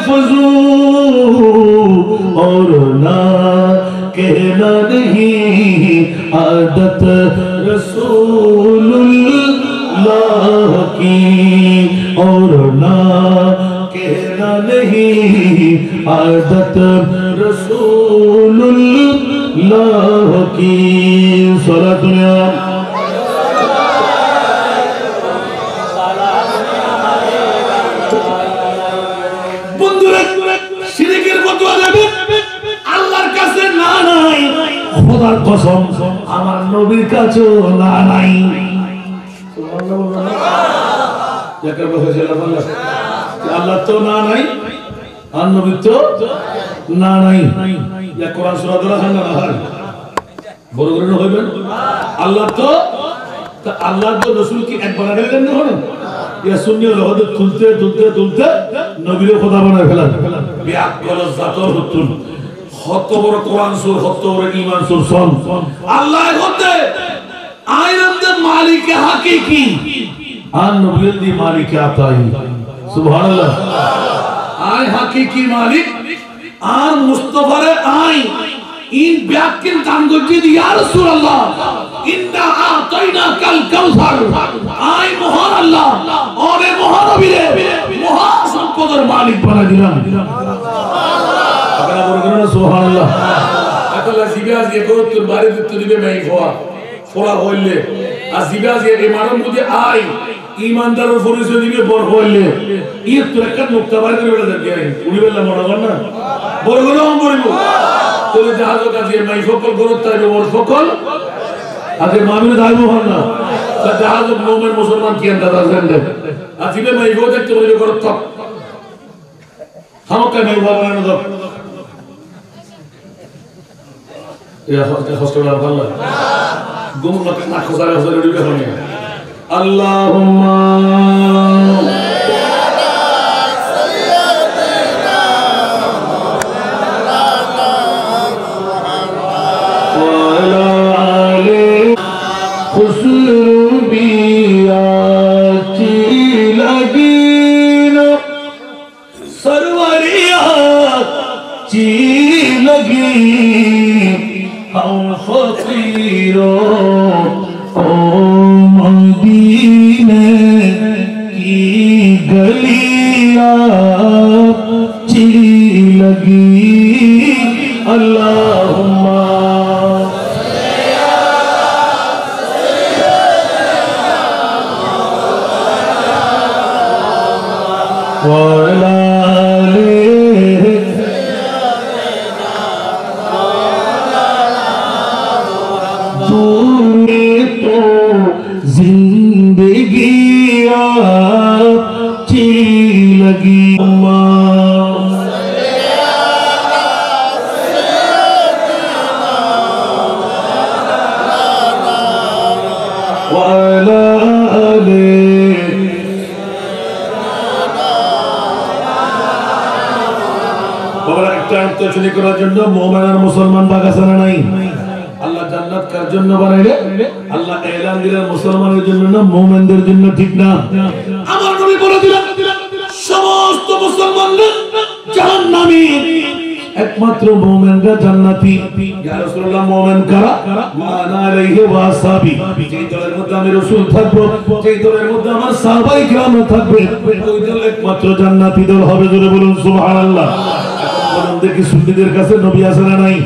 फजूल और ना कहना नहीं आदत रसूलुल्लाह की और ना कहना नहीं आदत रसूलुल्लाह की। सारा दुनिया আল্লাহর কাছে না নাই, খোদার কসম আমার নবীর কাছেও না নাই। আল্লাহ তো না নাই, আর নবীর তো না নাই। কোরআন সূরা আল-আনআম না হয় বড় করে হইবেন। আল্লাহ তো আল্লাহ তো রাসূল কি একবার গেলেন না হলো ইয়া সুন্নি হলো তুলতে তুলতে তুলতে নবীর খোদা বানায় ফেলেন। বিআকল জাতর হুতুন কত বড় কোরআন সূরা, কত বড় ঈমান সূরা। শুন আল্লাহ হতে আইনাম দে মালিক হাকিকি আর নবীর দি মালিক আতাই। সুবহানাল্লাহ। আই হাকিকি মালিক আর মুস্তাফারে আই ইন ব্যাকিন তানগজি দি ইয়া রাসূলুল্লাহ ইন্না আতাইনা কাল কাউসার। আই মহান আল্লাহ ওরে মহান নবীরে মহা সম্পদের মালিক বানাই দিলাম। আপনারা বলবেন না সুবহানাল্লাহ। আল্লাহ জিবাজ এ করত তোর বাড়ি দিতে দিবে নাই খোয়া ফোড়া হইলে আর জিবাজ এ মারম বুঝে আই ইমানদারের পরিচয় দিবে বড় হইলে ই তো একটা মুক্তা বাইরে করে বেলা দেয় উনি বললা মনে কর না বড় করে আমি বলবো তোরে জাহাজ কাজে মাই সকল করত তাই ওর সকল আগে মামির দাইবো হন না তা জাহাজ মুমিন মুসলমান কি আন্দাজ আছেন আজিবে মাই গো দেখতে বলে করত হামকা মাই বাবা না দাও ইয়া হসপিটাল ভালো গুম না খোদারে হজরে দিবে হনি। আল্লাহুম্মা করার জন্য মুমিন আর মুসলমান বাগাছানা নাই। কার জন্য বানাইলে? আল্লাহ এলান দিলেন মুসলমানের জন্য না মুমিনদের জন্য, ঠিক না? আমার নবী বলে দিলেন সমস্ত মুসলমানরা জাহান্নামী, একমাত্র মুমিনরা জান্নাতি। ইয়া রাসূলুল্লাহ, মুমিন কারা? মান আলাইহি ওয়া আসহাবি, যেই দলের মধ্যে আমি রাসূল থাকব, যেই দলের মধ্যে আমার সাহাবায়ে কিরাম থাকবে, ওই দল একমাত্র জান্নাতি দল হবে। জোরে বলুন সুবহানাল্লাহ। বলুন দেখি, সুন্নিদের কাছে নবী আছে না নাই?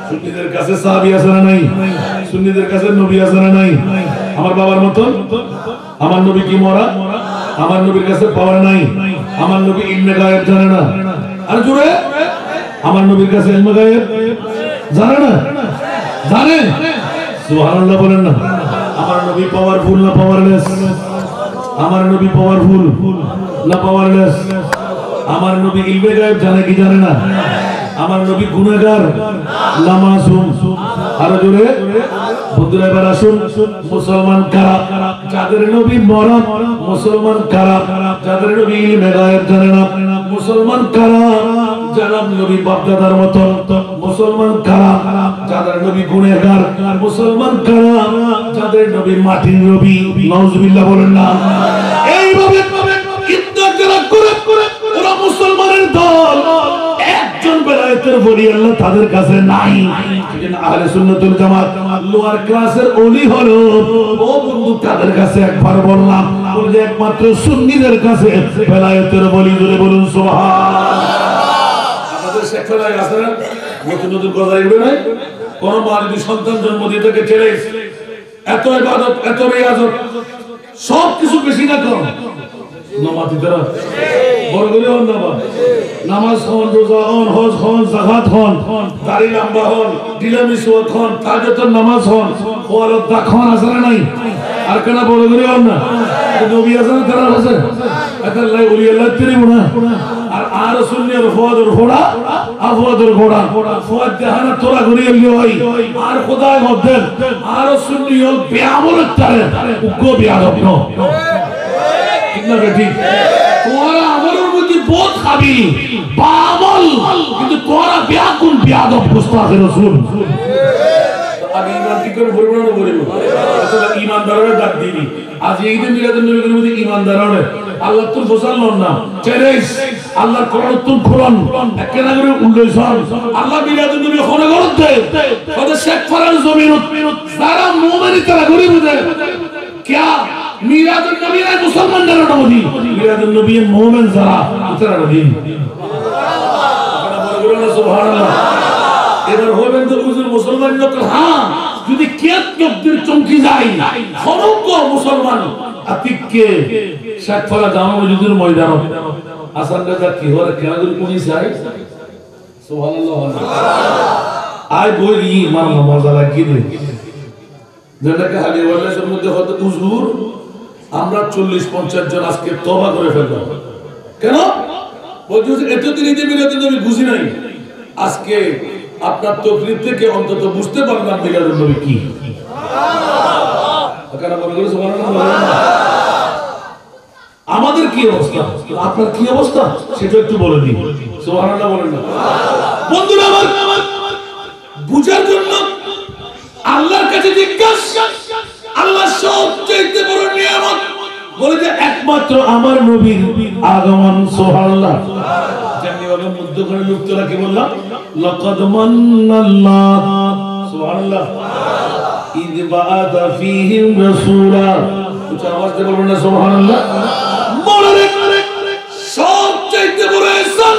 সুন্নিদের কাছে সাহাবী আছে না নাই? সুন্নিদের কাছে নবী আছে না নাই? আমার বাবার মতন আমার নবী কি মরা? আমার নবীর কাছে পাওয়ার নাই। আমার নবী ইলমে গায়েব জানে না। আর জোরে, আমার নবীর কাছে ইলমে গায়েব জানে না? জানে? সুবহানাল্লাহ বলেন না। আমার নবী পাওয়ারফুল না পাওয়ারলেস? আমার নবী পাওয়ারফুল না পাওয়ারলেস? আমার নবী ইলমে গায়েব জানে কি জানে না? আমার নবী গুনাহগার না মাসুম? আর জোরে বন্ধুরা এবার আসুন, মুসলমান কারা? যাদের নবী মরা। মুসলমান কারা? যাদের নবী ইলমে গায়েব জানে না। মুসলমান কারা? যারা নবী বাপদাদার মত। মুসলমান কারা? যাদের নবী গুনাহগার। মুসলমান কারা? যাদের নবী মাটির নবী। নাউজুবিল্লাহ বলেন না। এইভাবে ইত্যাদ যারা করে ওরা মুসলমানের দল। একজন বেলায়েতের ওলি আল্লাহ তাদের কাছে নাই। সেজন্য আহলে সুন্নাত ওয়াল জামাত লোয়ার ক্লাসের ওলি হলো ও বন্ধু, তাদের কাছে একবার বললাম যে একমাত্র সুন্নিদের কাছে বেলায়েতের ওলি। জোরে বলুন সুবহানাল্লাহ। আমাদের শেখরাই আছে না, নতুন নতুন কথা এগুলো নাই। কোন মা যদি সন্তান জন্ম দিয়ে তাকে ছেড়ে এত ইবাদত এত রিয়াজত সব কিছু বেশি না কম নমাতি তারা বড় করে হন না, নামাজ হন, রোজা হন, হজ হন, যাকাত হন, দাড়ি লম্বা হন, দিলামি সুয়াত হন, তাহাজ্জুদের নামাজ হন, ওয়ালাদ দাখন আসলে নাই। আর কেন বড় করে হন না? নবী আছেন তারা আছে আল্লাহ ওলি আল্লাহ তেরি মুনা। আর সুন্নির ফুয়াদের ঘোড়া আফওয়াদের ঘোড়া ফুয়াদ দেহানা তোরা ঘুরিয়ে লই। আর খোদায় মধ্যে আর সুন্নি হল বেআমল তারে উগ্র বেয়াদব ন। ঠিক না ঠিক? তোরা আমলের মধ্যে বহুত খাবি বামল, কিন্তু তোরা বেয়াকুন বেয়াদব গোস্তাখের রাসূল। আগে ঈমান ঠিক করে বলবো না বলবো আসলে ঈমানদাররা ডাক দিবি। আজ এই দিন মিলাদুন নবীর মধ্যে ঈমানদাররা আল্লাহ তোর ফসল লন না চেরেস আল্লাহর কোরআন তুল কোরআন কেন করে উল্লেখন আল্লাহ মিলাদুন নবী কোনে করতে ওদের শেখ ফরাজ জমিন সারা মুমিন তারা গরিব দে क्या মিলাদুন নবী না মুসলমান যারা নবী মিলাদুন নবী মুমিন যারা তারা নবী। সুবহানাল্লাহ। এবার হবেন তো হুজুর মুসলমান লোক। হ্যাঁ, যদি কিয়াত নবীর চমকি যায় সমগ্র মুসলমান আতিককে শেখ ফরাজ জামা মসজিদের ময়দান আসান রাজা কি হরে কেনাদের পুলিশ যায়। সুবহানাল্লাহ। আই বলি মারলা মজা লাগিয়ে দে যেটাকে হালি ওয়ালের মধ্যে হয়তো হুজুর আমরা 40-50 জন আজকে তওবা করে ফেললাম। কেন বলছি এতদিন এই যে মিলাদুন নবী বুঝি নাই, আজকে আপনার তকরির থেকে অন্তত বুঝতে পারলাম মিলাদুন নবী কি। আমাদের কি অবস্থা, আপনার কি অবস্থা সেটা একটু বলে দিন। সুবহানাল্লাহ বলেন না বন্ধুরা আমার। বুঝার জন্য আল্লাহর কাছে জিজ্ঞাসা, আল্লাহ সবচেয়ে বড় নিয়ামত বলে যে একমাত্র আমার নবীর আগমন। সুবহানাল্লাহ। যেমনি ভাবে মধ্যখানে লোকরা কি বললাম লাকাদ মান্নাল্লাহ সুবহানাল্লাহ ইদ বাআদা ফীহিম রাসূলা। উচ্চ আওয়াজ দিয়ে বলুন না সুবহানাল্লাহ। মনে সবচেয়ে বড় ihsan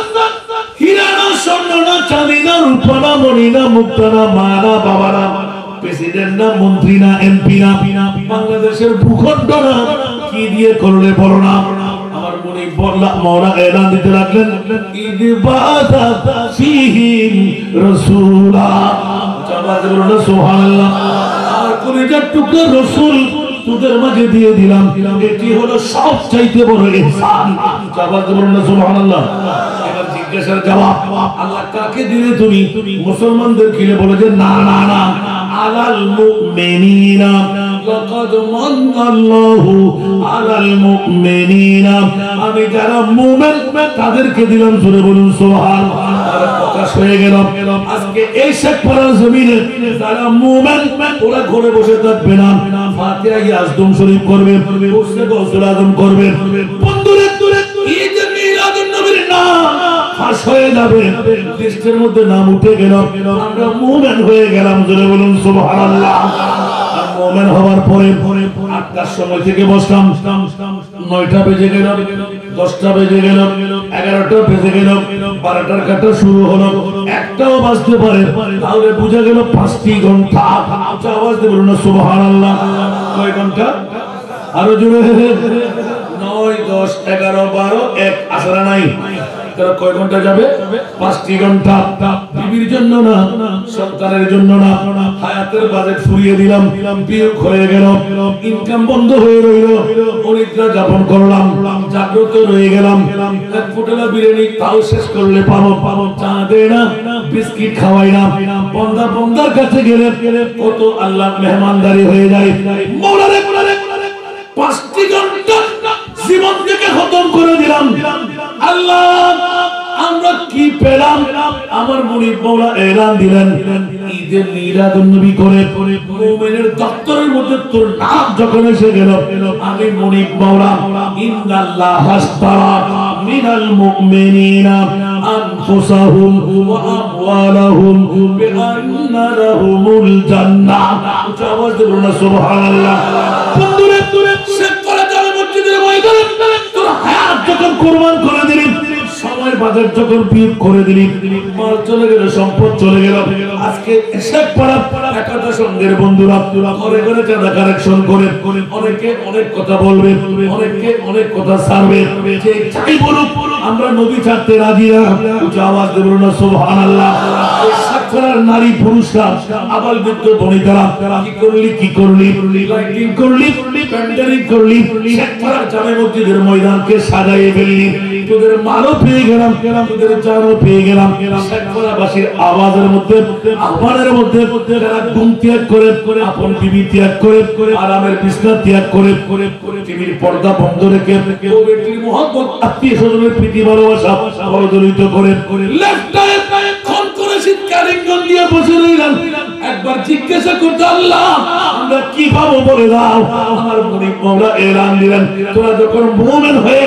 হীরা না স্বর্ণ না চাঁদি না রূপা না মণি না মুক্তা না মা না বাবা না প্রেসিডেন্ট না মন্ত্রী না এমপি না বাংলাদেশের ভূখণ্ড না কি দিয়ে করলে বলো না। আমার মনে বললা মওলা এলান দিতে লাগলেন ইদ বাআদা ফীহিম রাসূলা। জামাতে বলুন না সুবহানাল্লাহ। আর কলিজার টুকরা রাসূল তোদের মাঝে দিয়ে দিলাম, এটি হলো সবচাইতে বড় ihsan। জামাতে বলুন না সুবহানাল্লাহ। এবার জিজ্ঞাসার জবাব আল্লাহ কাকে দিলে তুমি মুসলমানদের কিলে বলে যে না না না আলাল মুমিনিনা লাকাদ মান্নাল্লাহু আলাল মুমিনিনা, আমি যারা মুমিন তাদেরকে দিলাম, জোরে বলুন সুবহানাল্লাহ। প্রকাশ হয়ে গেল আজকে এই শেখপাড়ার জমিনে যারা মুমিন ওরা ঘরে বসে থাকবে না, ফাতিহা ইয়াজদুম শরীফ করবে, বসে গসল আযম করবে। বন্ধুরা ঈদ মিলাদুন নবীর নাম ফাঁস হয়ে যাবে, লিস্টের মধ্যে নাম উঠে গেল, আমরা মুমিন হয়ে গেলাম, জোরে বলুন সুবহানাল্লাহ। মুমিন হওয়ার পরে 8টার সময় থেকে বসলাম, 9টা বেজে গেল, 10টা বেজে গেল, 11টা বেজে গেল, 12টার কাটা শুরু হলো, 1টাও বাজতে পারে, তাহলে বুঝা গেল 5টি ঘন্টা। আওয়াজ দিয়ে বলুন না সুবহানাল্লাহ। কয় ঘন্টা? আরো জোরে। 9, 10, 11, 12, 1 আসরা নাই। কয় ঘন্টা যাবে? 5টি ঘন্টা। বিবির জন্য না, সন্তানের জন্য না, হায়াতের বাজেট ফুরিয়ে দিলাম, বিয়োগ হয়ে গেল, ইনকাম বন্ধ হয়ে রইল, অনিদ্রা যাপন করলাম, জাগ্রত রয়ে গেলাম। এক ফুটলা বিরিয়ানি তাও শেষ করলে পাবো চা দেয় না, বিস্কিট খাওয়াই না। বন্দার কাছে গেলে কত আল্লাহ মেহমানদারি হয়ে যায়। মৌলারে 5টি ঘন্টা জীবন থেকে খতম করে দিলাম। আল্লাহ আমরা কি পেলাম? আমার মুনিব মাওলা এলান দিলেন, ঈদে মিলাদুন নবী করে মুমিনের দপ্তরের মধ্যে তোর নাম যখন এসে গেল, আমি মুনিব মাওলা ইন্নাল্লাহা আশতারা মিনাল মুমিনিনা আনফুসাহুম ওয়া আমওয়ালাহুম বিআন্না লাহুমুল জান্নাহ। আওয়াজ দিয়ে বলুন সুবহানাল্লাহ। বন্ধুরা শেখ করে যাবে মসজিদের ময়দানে, তোর হায়াত যখন কুরবান করে দিলি, সময়ের বাজার যখন বিয়োগ করে দিলি, মাল চলে গেল, সম্পদ চলে গেল। আজকে শেখ পাড়া একাদা সঙ্গের বন্ধুরা ঘরে ঘরে চাঁদা কালেকশন করে অনেকে অনেক কথা বলবে, অনেকে অনেক কথা ছাড়বে, যে যাই বলুক আমরা নবী ছাড়তে রাজি না। উচ্চ আওয়াজ দিয়ে বলুন না সুবহানাল্লাহ। এই শেখ পাড়ার নারী পুরুষরা, আবাল বৃদ্ধ বনিতারা কি করলি লাইটিং করলি, প্যান্ডেলিং করলি, শেখ পাড়ার জামে মসজিদের ময়দানকে সাজাইয়ে ফেললি। তোদের মালও পেয়ে গেলাম, তোদের জানও পেয়ে গেলাম। শেখপাড়াবাসীর আওয়াজের মধ্যে, আহ্বানের মধ্যে যারা ঘুম ত্যাগ করে, আপন টিভি ত্যাগ করে, আরামের বিছনা ত্যাগ করে, টিভির পর্দা বন্ধ রেখে বেটির মহব্বত, আত্মীয় স্বজনের প্রীতি ভালোবাসা প্রজ্বলিত করে লেফটায় খন করে শীতকাল ইঙ্গন দিয়ে বসে রইলেন। একবার জিজ্ঞাসা করতে, আল্লাহ আমরা কি পাবো বলে দাও। আমার মুনিব মাওলা এলান দিলেন, তোরা যখন মুমিন হয়ে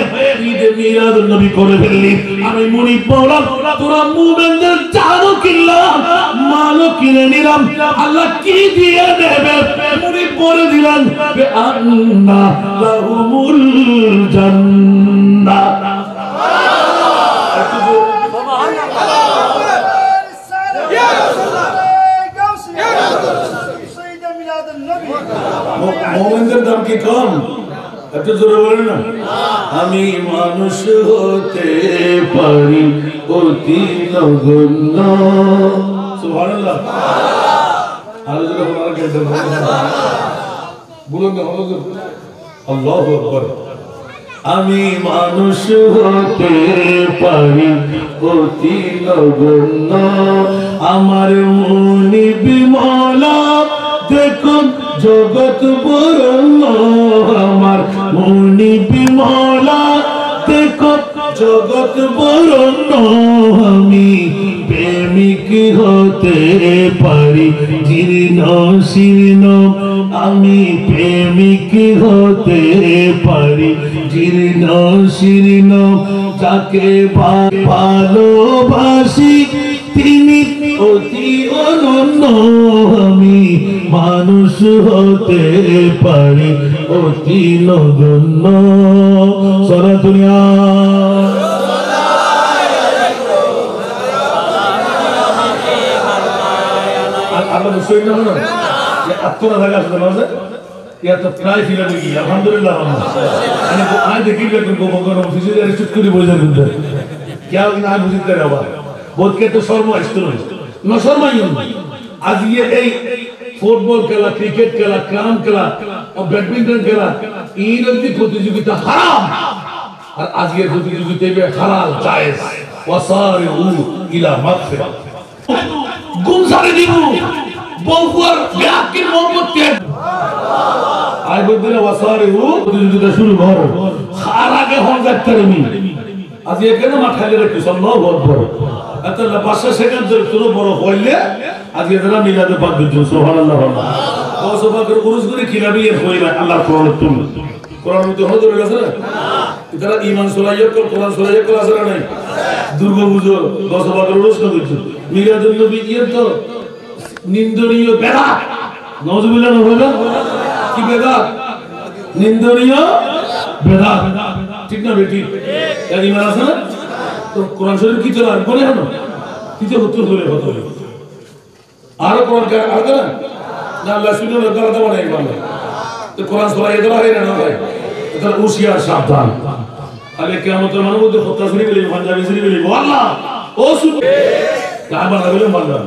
ঈদে মিলাদুন নবী করে ফেললি, আমি মুনিব মাওলা তোরা মুমিনদের জানও কিনলাম, মালও কিনে নিলাম। আল্লাহ কি দিয়ে নেবে? মুনিব বলে দিলেন বিআন্না লাহুমুল জান্নাহ। মুমিনদের দাম কি কম? একটু জোরে বলেন না। আমি মানুষ হতে পারি অতি নগণ্য। সুবহানাল্লাহ। আরো জোরে বলেন, বলুন না, আল্লাহু আকবার। আমি মানুষ হতে পারি অতি নগণ্য, আমার মুনিব মাওলা দেখুন জগৎ বরণ্য। আমার মুনিব মাওলা দেখুন জগৎ বরণ্য, আমি প্রেমিক হতে পারি জীর্ণ শীর্ণ, আমি প্রেমিক হতে পারি জীর্ণ শীর্ণ। যাকে ভালোবাসি তিনি অতি অনন্য, আমি মানুষ হতে পারি অতি নগণ্য। সারা দুনিয়া আমরা মুসলিম না হলো যে আত্মরা জায়গা আসতে পারছে ইয়া তো প্রায় ফিরে দেখি আলহামদুলিল্লাহ। আমি আজ দেখি লেকিন গোবগণ অফিসে রিসিট করে বলে যাবেন क्या ना बुझित करे बाबा बोध के तो शर्मा আসতো না শর্মাই আজ এই ফুটবল খেলা, ক্রিকেট খেলা, ক্যারাম খেলা ও ব্যাডমিন্টন খেলা এই রকম প্রতিযোগিতা হারাম, আর আজকের প্রতিযোগিতায় হালাল জায়েজ ওয়াসারিউ ইলা মাগফিরাত। গুম সারে দিব বহুয়ার ব্যাকি মোহাম্মদকে আই বদিনা ওয়াসারিহু প্রতিযোগিতা শুরু করো আর আগে হন যাত্রামি আজ এখানে মাথায় রেখে আল্লাহু আকবার আল্লাহ 5 সেকেন্ড ধরে তোর বড় হইলে আজ এরা মিলাদে পাক দিন সুবহানাল্লাহ ওসবাকের উরুস করে কিলাবি এর হইলা আল্লাহর কোরআন তুল কোরআন মধ্যে হজর আছে না এরা ঈমান সুরাইয়া কোরআন সুরাইয়া কোরআন আছে না দুর্গা পূজা ওসবাকের উরুস করে মিলাদুন নবী এর তো নিন্দনীয় বেদাত নাউজুবিল্লাহ না হইলা কি বেদাত নিন্দনীয় বেদাত ঠিক না বেটি এর ঈমান আছে না তো কোরআন শরীফ কি চলে আর বলে হলো কিতে উত্তর হলে হতো আর কোরআন কে আর না না আল্লাহ সুবহানাহু ওয়া তাআলা বানাই বলে তো কোরআন সূরা এদরা হয় না ভাই এটা হুশিয়ার সাবধান আলে কিয়ামতের মানের মধ্যে হত্যা শুরু বলি পাঞ্জাবি শুরু বলি আল্লাহ ও শুন তা বানাবে আল্লাহ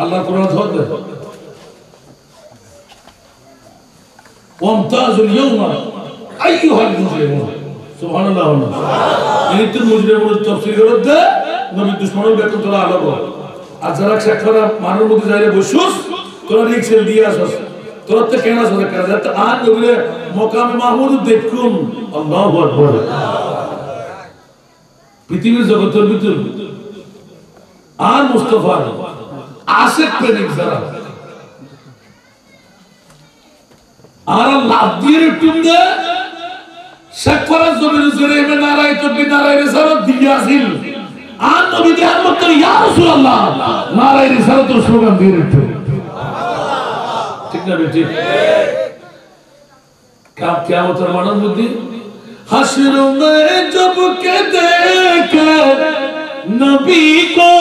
আল্লাহ কোরআন ধরবে ওয়ামতাজুল ইয়াওমা আইয়ুহাল মুজরিমুন সুবহানাল্লাহ এই তো মুজরিমুন তাফসীর করতে নবী দুশমনের বেতন তোরা আলাদা আর যারা শেখরা মানুষ মধ্যে যাইরে বসুস তোরা রিক্সেল দিয়ে আসস তোরা তো কেন আসস কাজে তো আর নবীরে মাকামে মাহমুদ দেখুন আল্লাহু আকবার পৃথিবীর জগতের ভিতর আর মুস্তাফা আশিক প্রেমিক যারা আর লাভ দিয়ে টুমদে শেখরা জমির জুরে মে নারায়ে তকবীর নারায়ে রিসালাত দিয়াছিল আর নবী দে আহমদ ইয়া রাসূলুল্লাহ নারায়ে রিসালাতের স্লোগান দিয়ে রেখে ঠিক না বেটি কিয়ামতের মানব বুদ্ধি হাশর মে জব কে দেখে নবী কো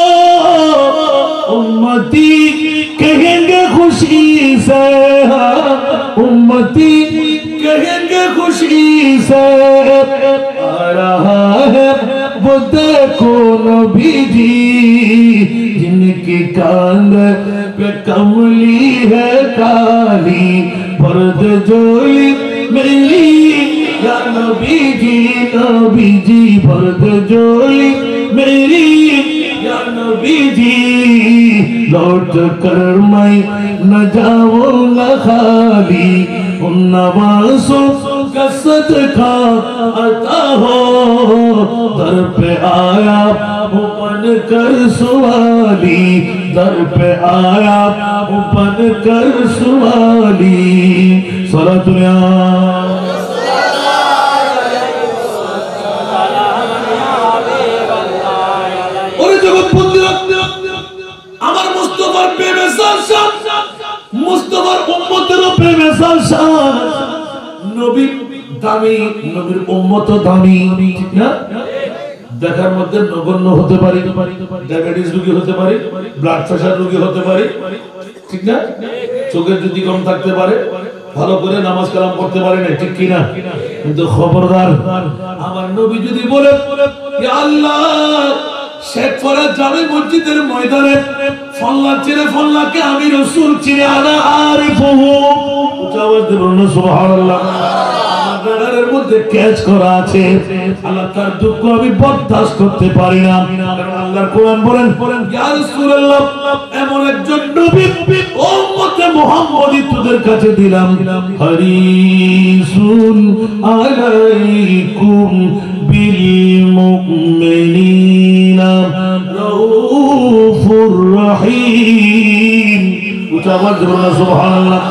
উম্মতি कहेंगे खुशी से उम्मती कहेंगे खुशी से आ रहा है वो देखो नबी जी जिनकी कांध पे कमली है काली पर्द जोली मेरी या नबी जी पर्द जोली मेरी या नबी जी लौट कर मैं न जाऊंगा खाली उन नवासों का सदका अता हो दर पे आया बन कर सवाली दर पे आया बन कर सवाली सलातुल्लाह আমার মুস্তাফার প্রেমে সালসাল মুস্তাফার উম্মতের প্রেমে সালসাল নবী দামি নবীর উম্মত দামি ঠিক না দেখার মধ্যে নগণ্য হতে পারে ডায়াবেটিস রোগী হতে পারে ব্লাড প্রেসার রোগী হতে পারে ঠিক না চোখের যদি কম থাকতে পারে ভালো করে নামাজ কালাম পড়তে পারে না ঠিক কি না কিন্তু খবরদার আমার নবী যদি বলে ইয়া আল্লাহ শেখ ফরাজ জামে মসজিদের ময়দানে ফল্লা চিরে ফল্লাকে আমি রাসূল চিনে আনা আরিফুহু উচ্চারণ দেবেন সুবহানাল্লাহ গাড়ারের মধ্যে ক্যাচ করা আছে আল্লাহ তার দুঃখ আমি বরদাস্ত করতে পারি না কারণ আল্লাহর কোরআন বলেন ইয়া রাসূলুল্লাহ এমন একজন নবী উম্মতে মুহাম্মদী তোদের কাছে দিলাম হারিসুন আলাইকুম বিল মুমিনিনা রাউফুর রহিম উচ্চারণ দেবেন সুবহানাল্লাহ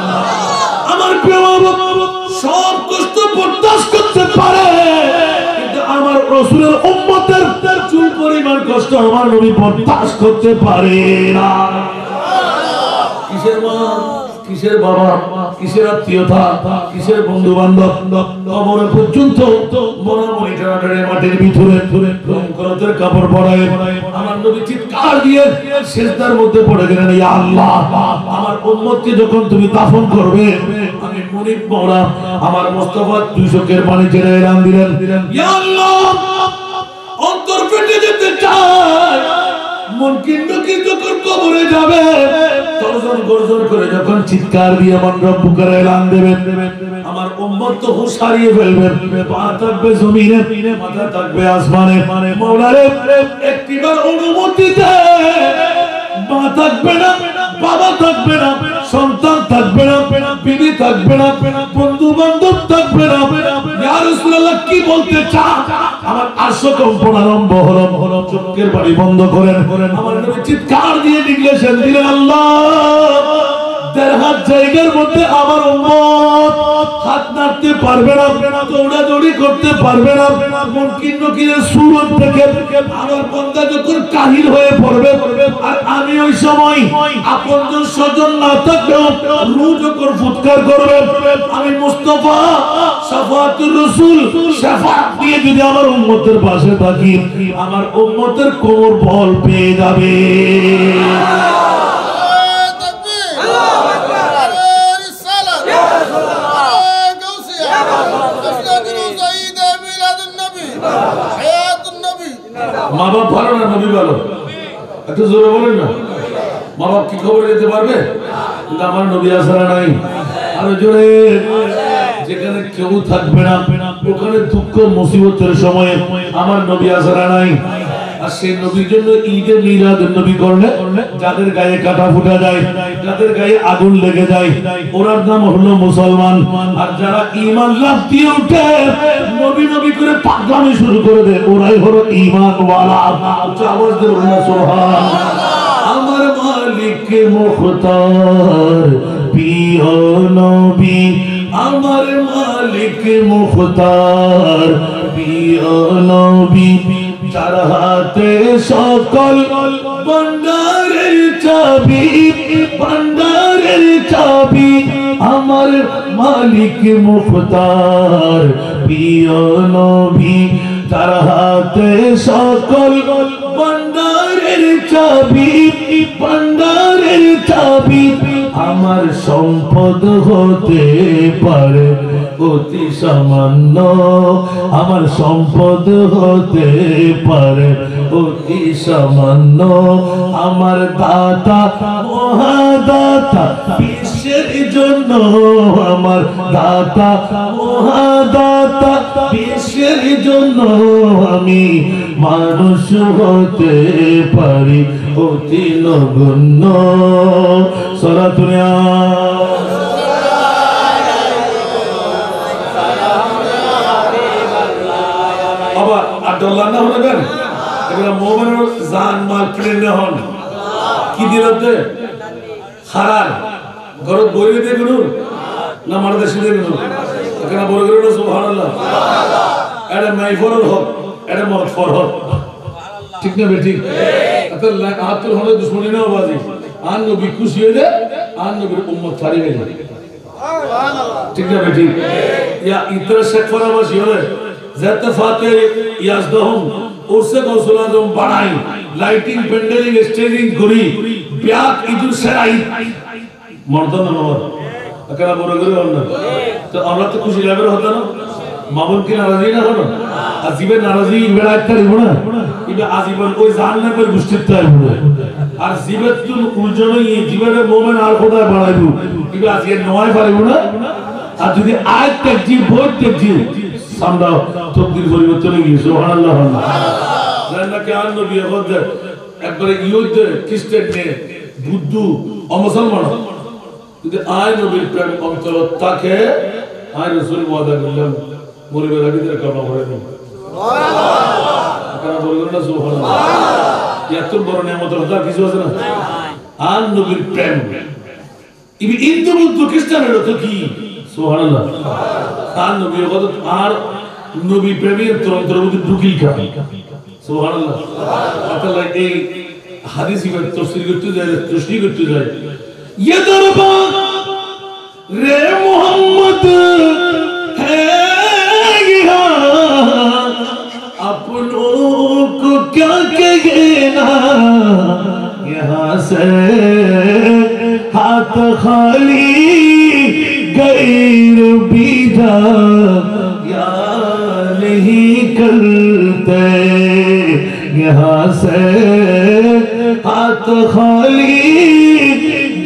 আমার প্রিয় সব কষ্ট বরদাস্ত করতে পারে কিন্তু আমার রাসূলের উম্মতের চুল পরিমাণ কষ্ট আমার নবী বরদাস্ত করতে পারে না কিসের মা কিসের বাবা কিসের আত্মীয়তা কিসের বন্ধু বান্ধব কবর পর্যন্ত মরামরি টানাটানি মাটির ভিতরে রংকরতের কাপড় পরায় আমার নবী চিৎকার দিয়ে সিজদার মধ্যে পড়ে গেলেন ইয়া আল্লাহ আমার উম্মতকে যখন তুমি দাফন করবে আমি মুনিব মওলা আমার মুস্তাফা 200 এর পানি ছেড়ে এলান দিলেন ইয়া আল্লাহ অন্তর ফেটে যেতে চায় মন কিন্নকি যখন কবরে যাবে তরজন গর্জন করে যখন চিৎকার দিয়ে মন রব করে এলান দেবে আমার উম্মত তো হুঁশ হারিয়ে ফেলবে পা থাকবে জমিনে মাথা থাকবে আসমানে মওলা রে একটিবার অনুমতি দে পা থাকবে না বাবা থাকবে না, সন্তান থাকবে না, বিবি থাকবে না, বন্ধু বান্ধব থাকবে না। ইয়া রাসূলুল্লাহ কি বলতে চান? আমার আশ্চর্যকম্পন আরম্ভ হলো, চোখের বাড়ি বন্ধ করেন। আমার নবী চিৎকার দিয়ে ডিক্লেরেশন দিলেন, আল্লাহ ১.৫ হাত জায়গার মধ্যে আমার উম্মত হাত নাড়তে পারবে না, দৌড়াদৌড়ি করতে পারবে না। মুনকির নকিরের সুরত থেকে আমার বান্দা যখন কাহিল হয়ে পড়বে, আর আমি ওই সময় আপনজন স্বজন না থাকলেও রূহ যখন ফুৎকার করবে, আমি মুস্তাফা শাফাআতুর রাসূল শাফাআত দিয়ে যদি আমার উম্মতের পাশে থাকি, আমার উম্মতের কোমর বল পেয়ে যাবে। মা বাপ ভালো না নবী ভালো? একটু জোরে বলেন না। মা বাপ কি খবর দিতে পারবে? কিন্তু আমার নবী আসরা নাই। আরো জোরে। যেখানে কেউ থাকবে না, ওখানে দুঃখ মুসিবতের সময়ে আমার নবী আসরা নাই। আর সেই নবীর জন্য ঈদে মিলাদুন নবী করলে যাদের গায়ে কাটা ফুটা যায়, যাদের গায়ে আগুন লেগে যায়, ওরার নাম হলো মুসলমান। আর যারা ঈমান লাভ দিয়ে উঠে নবী নবী করে পাগলামি শুরু করে দেয়, ওরাই হলো ঈমানওয়ালা। আওয়াজ দিয়ে বলুন সুবহানাল্লাহ। আমার মালিক মুখতার প্রিয় নবী, আমার মালিক মুখতার প্রিয় নবী, যার হাতে সকল ভান্ডারের চাবি, ভান্ডারের চাবি, আমার মালিক মুখতার প্রিয় নবী, যার হাতে সকল ভান্ডারের চাবি, ভান্ডারের চাবি, আমার সম্পদ হতে পারে অতি সামান্য, আমার সম্পদ হতে পারে অতি সামান্য, আমার দাতা মহাদাতা বিশ্বের জন্য, আমার দাতা মহাদাতা বিশ্বের জন্য, আমি মানুষ হতে পারি অতি নগণ্য। সরাতুনিয়া আবার আব্দুল্লাহ না হলেন, এবার মুমিনের জান মাল কিনে হন কি দিলতে হারার ঘর বইরে দিয়ে গুনুন না মারদে শুনে গুনুন, এখানে বড় করে সুবহানাল্লাহ। এটা মাইফরল হোক, এটা মরফর হোক, ঠিক না বেটি? আল্লাহ আতুল হলে দুশমনী না বাজি, আন নবী খুশি হয়ে যায়, আন নবীর উম্মত ফারি হয়ে যায়, ঠিক না বেটি? ইয়া ইতরা শেখ ফরাবাসী হলে যাতে ফাতে ইয়াজদহুম উরসে গৌসুল আজম বানাই, লাইটিং প্যান্ডেলিং স্টেজিং করি, ব্যাক ইদুল সেরাই মর্দন নমর একালা বড় করে হল না। তো আমরা তো খুশি লাগবে হতো না, মামুন কি নারাজি না হলো, আজীবের নারাজি বেড়া একটা দিব না, এটা আজীবন ওই জাহান্নাম করে গুষ্টিতে আইব। আর জীবের তুল উলজনই জীবের মোমেন আর খোদায় বাড়াইব, এটা আজকে নয় পারিব না। আর যদি আয় তেজি ভোট তেজি সামদাও তকদির পরিবর্তন হয়ে গিয়ে সুবহানাল্লাহ। জান্নাত কে আন নবী হদ একবারে ইহুদ খ্রিস্টান নে বুদ্ধ অমুসলমান, যদি আয় নবীর প্রেম অন্তর তাকে আয় রাসূল ওয়াদা করলাম মরিবে রাবিদের কামনা করে দেব। সুবহানাল্লাহ। কারণ বলবেন না সুবহানাল্লাহ, এত বড় নিয়ামত আল্লাহ কিছু আছে না? আন নবীর প্রেম ইবি হিন্দু বুদ্ধ খ্রিস্টানের তো কি সুবহানাল্লাহ। আন নবীর কথা আর নবী প্রেমের তন্ত্রের মধ্যে ঢুকিল খায় সুবহানাল্লাহ। আল্লাহ এই হাদিস কি তাফসীর করতে যায়, তশরী করতে যায়, ये दरबार रे मोहम्मद है यहाँ, अपनों को क्या कहना, यहाँ से हाथ खाली गैर बीजा या नहीं करते, यहाँ से हाथ खाली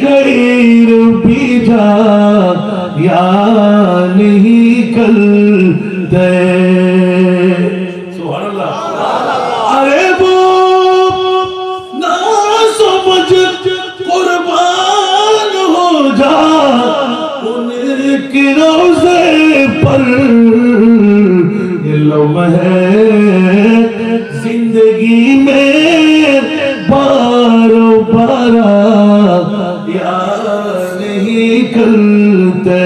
गैर बीजा या नहीं करते। सुभानअल्लाह। अरे वो ना समझ कुर्बान लम्हे जिंदगी में बारो बारा याद नहीं करते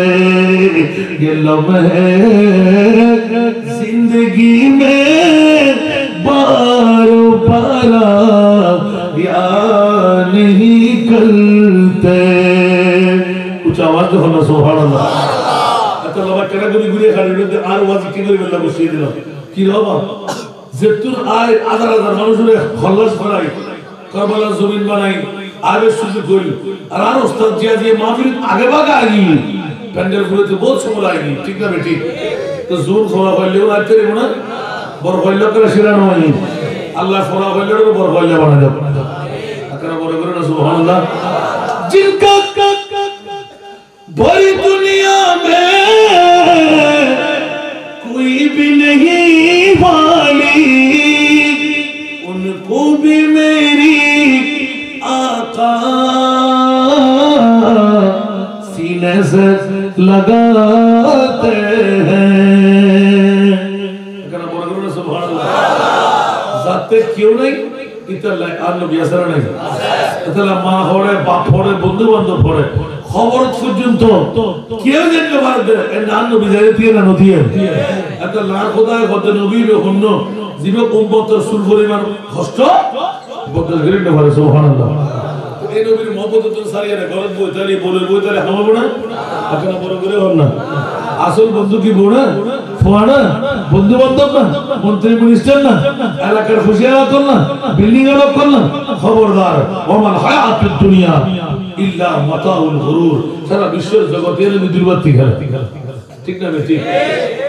ये लम्हे जिंदगी में बारो बारा याद नहीं करते कुछ आवाज तो होना सुभान अल्लाह अच्छा बाबा केना करी घुरे खाली মধ্যে আর ওয়াজ কি করে বললা বসিয়ে দিল কি বাবা যেতুন আয় হাজার হাজার মানুষের খল্লাস করাই কারবালার জমিন বানাই আবে সুযোগ করি আর ওস্তাদ জিয়া দিয়ে মাহফিল আগে ভাগে আগি প্যান্ডেল গুলোতে বহুত সময় লাগি ঠিক না বেটি তো জোর খোলা পাইলেও আইতে রে না বড় হইল করে শিরানো হয় আল্লাহ খোলা পাইলেও বড় হইল বানা যাবে আকরা বড় করে না সুবহানাল্লাহ जिनका बड़ी दुनिया में कोई भी नहीं वाली उनको भी मेरी आका सीने से लगाते हैं सुभान अल्लाह जाते क्यों नहीं इतना आलो बियासरा नहीं इतना माँ होरे बाप होरे बंधु बांधव होरे খবর পর্যন্ত কেউ জানতে পারবে এর নাম নবী জানে দিয়ে না নদী এত না খোদায় কত নবী হন্য জীব উম্মতের সুর পরিমাণ কষ্ট বদল করে না পারে সুবহানাল্লাহ এই নবীর মহব্বত তো সারিয়ারে গলত বইতালি বলে হামাবো না আপনি বড় করে হন না আসল বন্ধু কি বোনা ফোয়ানা বন্ধু বান্ধব না মন্ত্রী মিনিস্টার না এলাকার খুশিয়াত না বিল্ডিং এর লোক না খবরদার ওমান হায়াতুদ দুনিয়া ইল্লা মাতাউল গুরুর সারা বিশ্বের জগতের দুর্গতি খেলা ঠিক না বেটি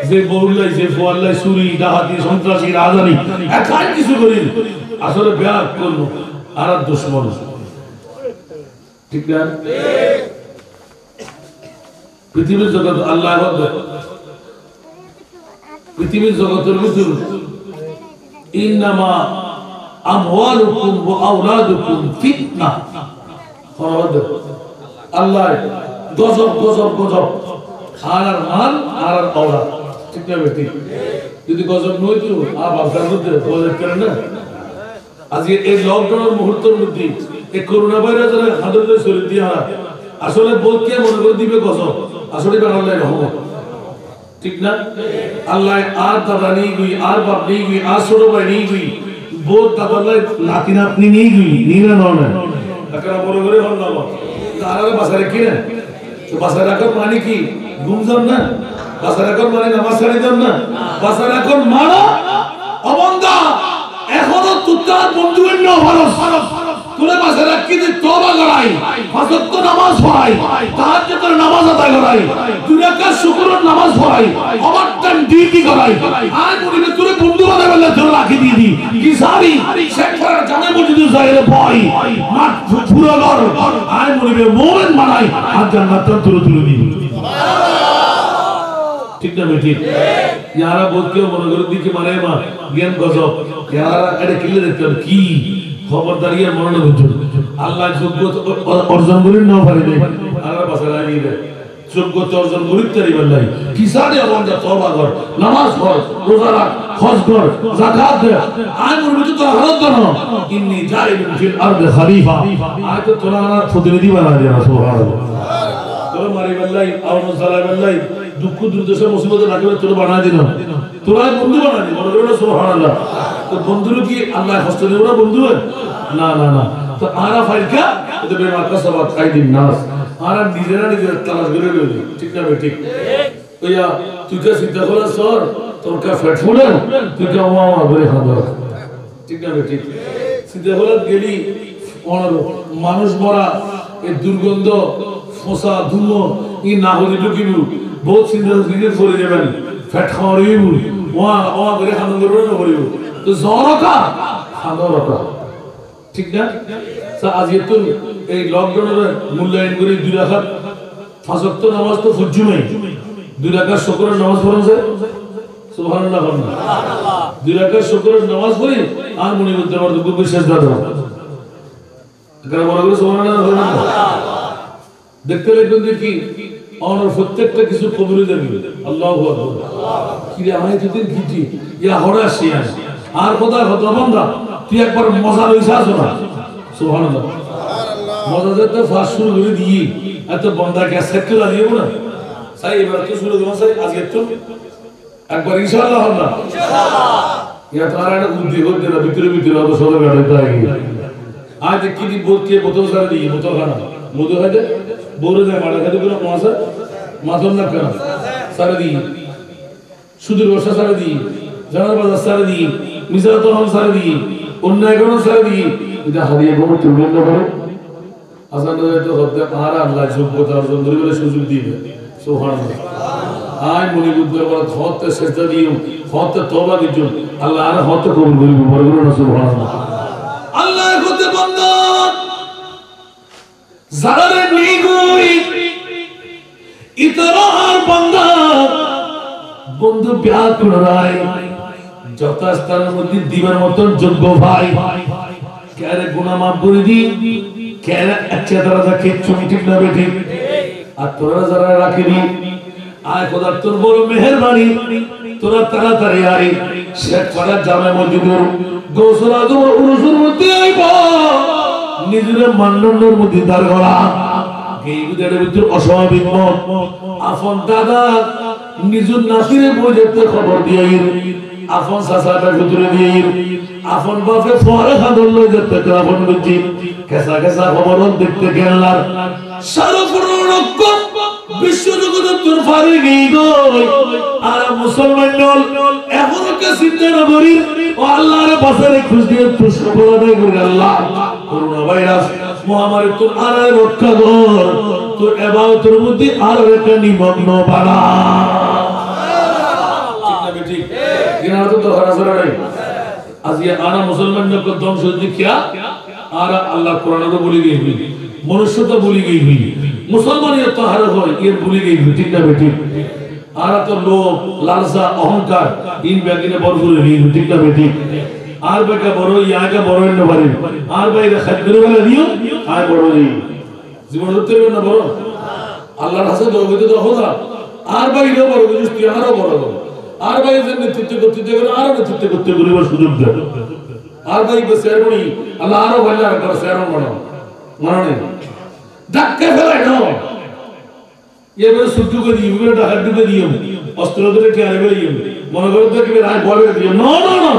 যে বউলাই যে ফোয়ালাই চুরি ডাকাতি সন্ত্রাসী রাজধানী একাই কিছু করি আসলে ব্যাগ করলো আর দুশ্মন ঠিক না পৃথিবীর জগৎ আল্লাহ পৃথিবীর জগতের ভিতর ইন্নামা আমওয়ালুকুম ওয়া আওলাদুকুম ফিতনা আল্লাহ গজব গজব গজব আর মাল আর আওলাদ ঠিক না বেটি যদি গজব নয় তো আর বাপদার মধ্যে গজব করে না আজকে এই লকডাউনের মুহূর্তের মধ্যে এই করোনা ভাইরাসের হাতে শরীর দিয়া আসলে বলকে মনে করে দিবে গজব আসলে আল্লাহ রহমত ঠিক না আল্লাহ আর দাদা নেই গই আর বাপ নেই গই আর ছোট ভাই নেই গই বহুত দাদা নাতি নাতনি নেই গই নিনা নয় একটা বড় করে হল না তারা বাসারে কি না তো বাসায় রাখার মানে কি ঘুমজাম না বাসায় রাখার মানে নামাজ ছাড়ি দাম না বাসায় রাখার মানো অবন্দা এখনো তুতার বন্ধুর না ভালো তোরে বাসায় রাখি যে তওবা করাই পাঁচ ওয়াক্ত নামাজ পড়াই তাহাজ্জুদের নামাজ আদায় করাই দুই রাকাত শুকরের নামাজ পড়াই ওভারটাইম ডিউটি করাই আর বলিবে তোরে বন্ধু বানাবে না তোরে রাখি দিয়ে দি কি সারি শেখ ফরার জামে মসজিদে যাইরে বই মাঠ পুরো ঘর আর বলিবে মুমিন বানাই আর জান্নাত তুলে তুলে দিবি ঠিক না বেটি यारा बोल के मनोगरदी के मारे मा ज्ञान गजब यारा এটা কিলে দেখতে কি খবরদারি আর মরণ বুঝুন আল্লাহ যোগ্যতা অর্জন করেন না পারে আল্লাহ পাশে লাগিয়ে দেয় যোগ্যতা অর্জন করিতে পারি আল্লাহ কি সাথে আমরা তওবা কর নামাজ পড় রোজা রাখ হজ কর যাকাত দে আই বলবি তো হালত না ইন্নী জাইলুন ফিল আরদি খলিফা আয় তো তোরা প্রতিনিধি বানা দিয়া সুবহানাল্লাহ তোরা মারি আল্লাহ আউন সালাম আল্লাহ দুঃখ দুর্দশা মুসিবত রাখবে তোরা বানা দিন তোরা বন্ধু বানা দিন বড় বড় সুবহানাল্লাহ তো বন্ধুর কি আল্লাহ কষ্ট দেব না বন্ধু না না না তো আরা ফাইলকা তো বেমার কাসাবাত খাইদিন নাস আরা নিজেরা নিজের তালাশ করে লই ঠিক না ঠিক ওয়া তুই কা সিদ্ধা করা সর তোর কা ফেট ফুলে তুই কা ওয়া করে খাদা ঠিক না ঠিক সিদ্ধা করা গেলি অনর মানুষ মরা এই দুর্গন্ধ ফসা ধুমো ই না হলে ঢুকিবু বহুত সিদ্ধা সিদ্ধা করে যাবেন ফেট খাওয়ারিবু ওয়া ওয়া করে খাদা করে না করিবু তো জরকা খাদা রকা ঠিক না সা আজ এত এই লকডাউনের মূল্যায়ন করে দুই রাকাত পাঁচ ওয়াক্ত নামাজ তো ফরজুমাই দুই রাকাত শুকরের নামাজ পড়ুন স্যার সুবহানাল্লাহ সুবহানাল্লাহ দুই রাকাত শুকরের নামাজ পড়ি আর মনে করতে আমার দুঃখ বিশ্বাস দাদা এখানে বড় করে সুবহানাল্লাহ সুবহানাল্লাহ দেখতে লাগবেন যে কি और प्रत्येकটা কিছু কবুল যাবে আল্লাহু আকবার কি রে আমি যদি কিছু ইয়া হরাসিয়া আর খোদা খোদা বান্দা তুই একবার মজা লইছাস না সুবহানাল্লাহ মজা যেতে ফাস শুরু করে দিই এত বান্দা কে সেট করে দিও না সাই এবার তো শুরু করব সাই আজকে তো একবার ইনশাআল্লাহ হবে ইনশাআল্লাহ ইয়া তারা একটা বুদ্ধি হতে না ভিতরে ভিতরে অত সব গাড়ি তাই আজ কি দি বলতে বোতল সারা দিই বোতল খানা মধু খাইতে বড় যায় মারা খাইতে কোনো মাসা মাথন না কেন সারা দিই সুদূর বর্ষা সারা দিই জানার বাজার সারা দিই মিজাত হল সারা দিই অন্যায় কোন সারা দিই এটা হারিয়ে কোনো তুলন না করে আসলে তো হতে আর আল্লাহ যোগ্যতা অর্জন করে বলে সুযোগ দিবে সুবহানাল্লাহ আয় মনি বুদ্ধের বড় হতে সেজদা দিও হতে তওবা দিও আল্লাহ আর হতে কবুল করবে বড় বড় সুবহানাল্লাহ আল্লাহ হতে বন্ধ জালালে নিগুই ইতরার বান্দা বন্ধু প্যার করায় যথাস্থানের মধ্যে দিবার মত যোগ্য ভাই কেরে গুনাহ মাফ করে দি কেরে আচ্ছা দরজা কিচ্ছু ঠিক না বেটি আর তোরা যারা রাখিনি আয় খোদা তোর বড় মেহেরবানি তোরা তাড়াতাড়ি আই শেখ পাড়া জামে মসজিদের গোসল আজম উরুসের মধ্যে আইব নিজের মান্ননের মধ্যে দাঁড় করা গেইগুদের ভিতর অস্বাভাবিক মত আপন দাদা নিজের নাতিরে বই যেতে খবর দিয়ে আপন চাচাটা ভিতরে দিয়ে আপন বাপে ফরে খাদল লই যেতে আপন বুঝি কেসা কেসা খবর দেখতে গেলার সর্বপ্রণক বিশ্ব জগতের তোর ফারে গই গই আর মুসলমান দল এখনো কে চিন্তা না করি ও আল্লাহর বাসারে খুশ দিয়ে পুষ্প বলাদাই করে আল্লাহ করোনা ভাইরাস মহামারী তোর আড়াই রক্ষা কর তোর ইবাদতের মধ্যে আর একটা নিমগ্ন বাড়া ঠিক না বেটি কিনা তো হারাসরা নাই আজ ये आना मुसलमानों को ध्वंस होने क्या আর আল্লাহ কোরআনে তো বলে গই মনুষ্য তো বলে গই মুসলমানিয়ত তো হার হয় এর বলে গই ঠিক না বেটি আর তো লোভ লালসা অহংকার ইন ব্যাগিনে ভরপুর হই ঠিক না বেটি আর বেকা বড় ইয়াকে বড় হইতে পারে আর বাইরে খাদ করে বলে দিও আর বড় নেই জীবন হতে না বড় আল্লাহর কাছে দরগতে তো খোদা আর বাইরে বড় বুঝতি আরো বড় আর বাইরে নেতৃত্ব করতে দেবে আর নেতৃত্ব করতে গরিবের সুযোগ দেয় আর ভাই সেরমনি আল্লাহ আরো ভালো করে সেরম বানাও মানে ধাক্কা ফেলাই না এবারে সুট্টু করে দিই এবারে ঢাকা ঢুকে দিই অস্ত্র ধরে কে আইবে মনে করো তো কি রায় বলে দিও না না না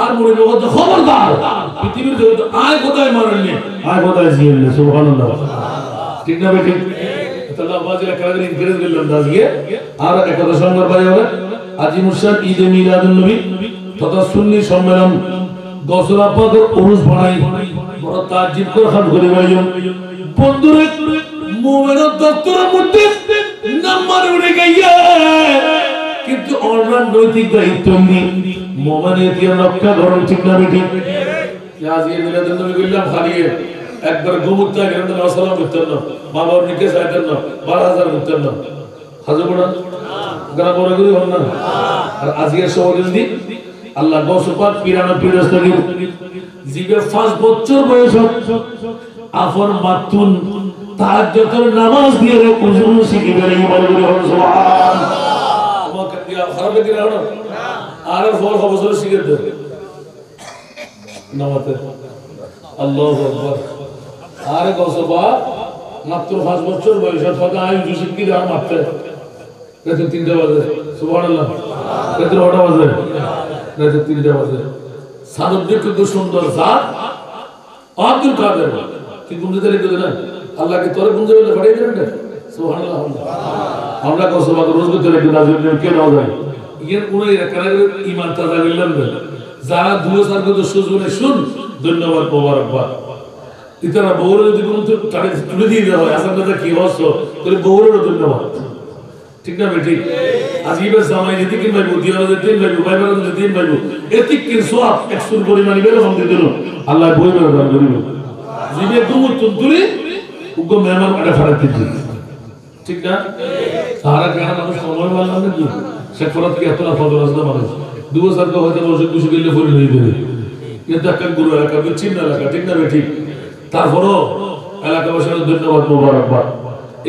আর মনে করো তো খবরদার পৃথিবীর জগতে আয় কোথায় মারলে আয় কোথায় জিয়েলে সুবহানাল্লাহ ঠিক না বেটি আল্লাহ বাজিরা কাদের ইনকারেজ করলেন দাজিয়ে আর একদা সংবার ভাই হবে আজি মুশাদ ঈদ মিলাদুন নবী তথা সুন্নি সম্মেলন গসলা পাকের উরুস বানাই বড় তাজিব করে খান করে ভাইও বন্ধুরে মুমিনের দপ্তরের মধ্যে নাম্বার উড়ে গিয়ে কিন্তু অনলাইন নৈতিক দায়িত্ব নিয়ে মুমিনিয়ত রক্ষা করেন ঠিক না বেটি আজ এই মিলাদুন নবী বললাম খালিয়ে একবার গোমুক্তা গ্রন্থ সালাম করতেন না বাবার নিকে চাইতেন না 12000 করতেন না হাজার বড় গানা বড় করে হন না আর আজকের সওয়াল দি আল্লাহ গৌসপাক পিরানা পিরস্তগির জিবে 5 বছর বয়স আফর মাতুন তাহাজ্জুদের নামাজ দিয়ে উযু শিখে বেরিয়ে বলে সুবহান আমাকে দিয়া খারাপ দিরা না আর 4 বছর শিখে দে নামাতে আল্লাহু আকবার আর গৌসপাক মাত্র 5 বছর বয়স কথা আই উযু শিখে দেওয়া মাত্র কত 3টা বাজে সুবহানাল্লাহ কত 8টা বাজে রাতে 3টা বাজে সাদব দেখতে তো সুন্দর জাত আব্দুল কাদের কি গুণে ধরে দিল না আল্লাহ কে তোরে গুণে বলে ফাটাই দেন না সুবহানাল্লাহ আমরা কসবা রোজ করতে একটু নাজির কে নাও যায় ইয়ের কোনে কারা ঈমান তাজা করলেন যারা দুই সার কত সুজনে শুন ধন্যবাদ মোবারকবাদ ইতারা বউরে যদি কোন তারে তুলে দিয়ে দেওয়া হয় আসলে কি হচ্ছে তোরে বউরেরও ধন্যবাদ ঠিক না বেটি আজিবের জামাই যদি কিন ভাইবো দিয়ারে দিন ভাইবো ভাইবার যদি দিন ভাইবো এতিক কি সওয়াব 100 পরিমাণই বের হম দিল আল্লাহ বই বের দান করিব জিবে দুমু তুলতুলি উগো মেহমান আড়ে ফারাতে দি ঠিক না সারা গানা মানুষ সময় বললাম না কি সে ফরত কি এত না ফজর আসলে মানুষ দুবো সারকে হয়তো বসে দুশো গেলে পড়ে নিয়ে দেবে এটা একটা গুরু এলাকা বিচ্ছিন্ন এলাকা ঠিক না বেটি তারপরও এলাকাবাসীর ধন্যবাদ মোবারকবাদ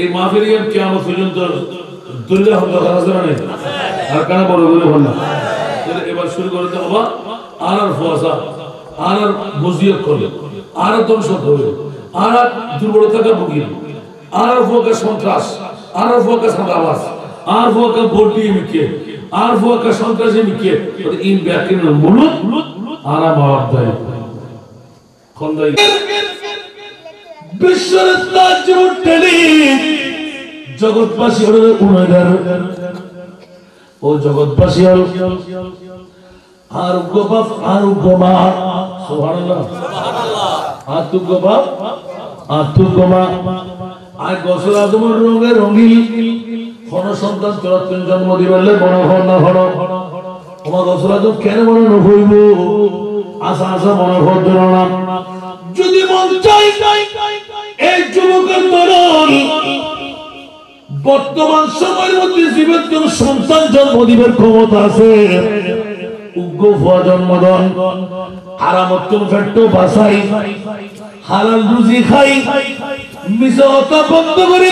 এই মাহফিলিয়াম কিয়ামত পর্যন্ত দুনিয়া হল আছে না নেই আর কানা বড় বড় হল না এবার শুরু করে দাও বাবা আর ফুয়াসা আর বজিয়ত করে আর দমশত হবে আর দুর্বলতাকে ভুগি আর ফুয়াকে সন্ত্রাস আর ফুয়াকে সাদাবাস আর ফুয়াকে বডি মিকে আর ফুয়াকে সন্ত্রাসী মিকে ইন ব্যাকিন মুলুক আর মাওয়াত দেয় খন্দাই বিশ্বের তাজ উঠলি জগৎবাসী হল গুণাগার ও জগৎবাসী হল আর গোবাপ আর গোমা সুবহানাল্লাহ আর তু গোবাপ আর তু গোমা আর গোসল আদমের রঙে রঙিল কোন সন্তান চলাচল জন্ম দিবেলে বড় হন না হন তোমার গোসল আদম কেন মনে নহইব আশা আশা মনে হতো না যদি মন চাই এই যুবকের তরুণ বর্তমান সময়ের মধ্যে জীবের জন্য সন্তান জন্ম দিবের ক্ষমতা আছে উগ্র ভুয়া জন্মদান হারামত্তম ফেট্ট বাসাই হালাল রুজি খাই মিশতা বন্ধ করে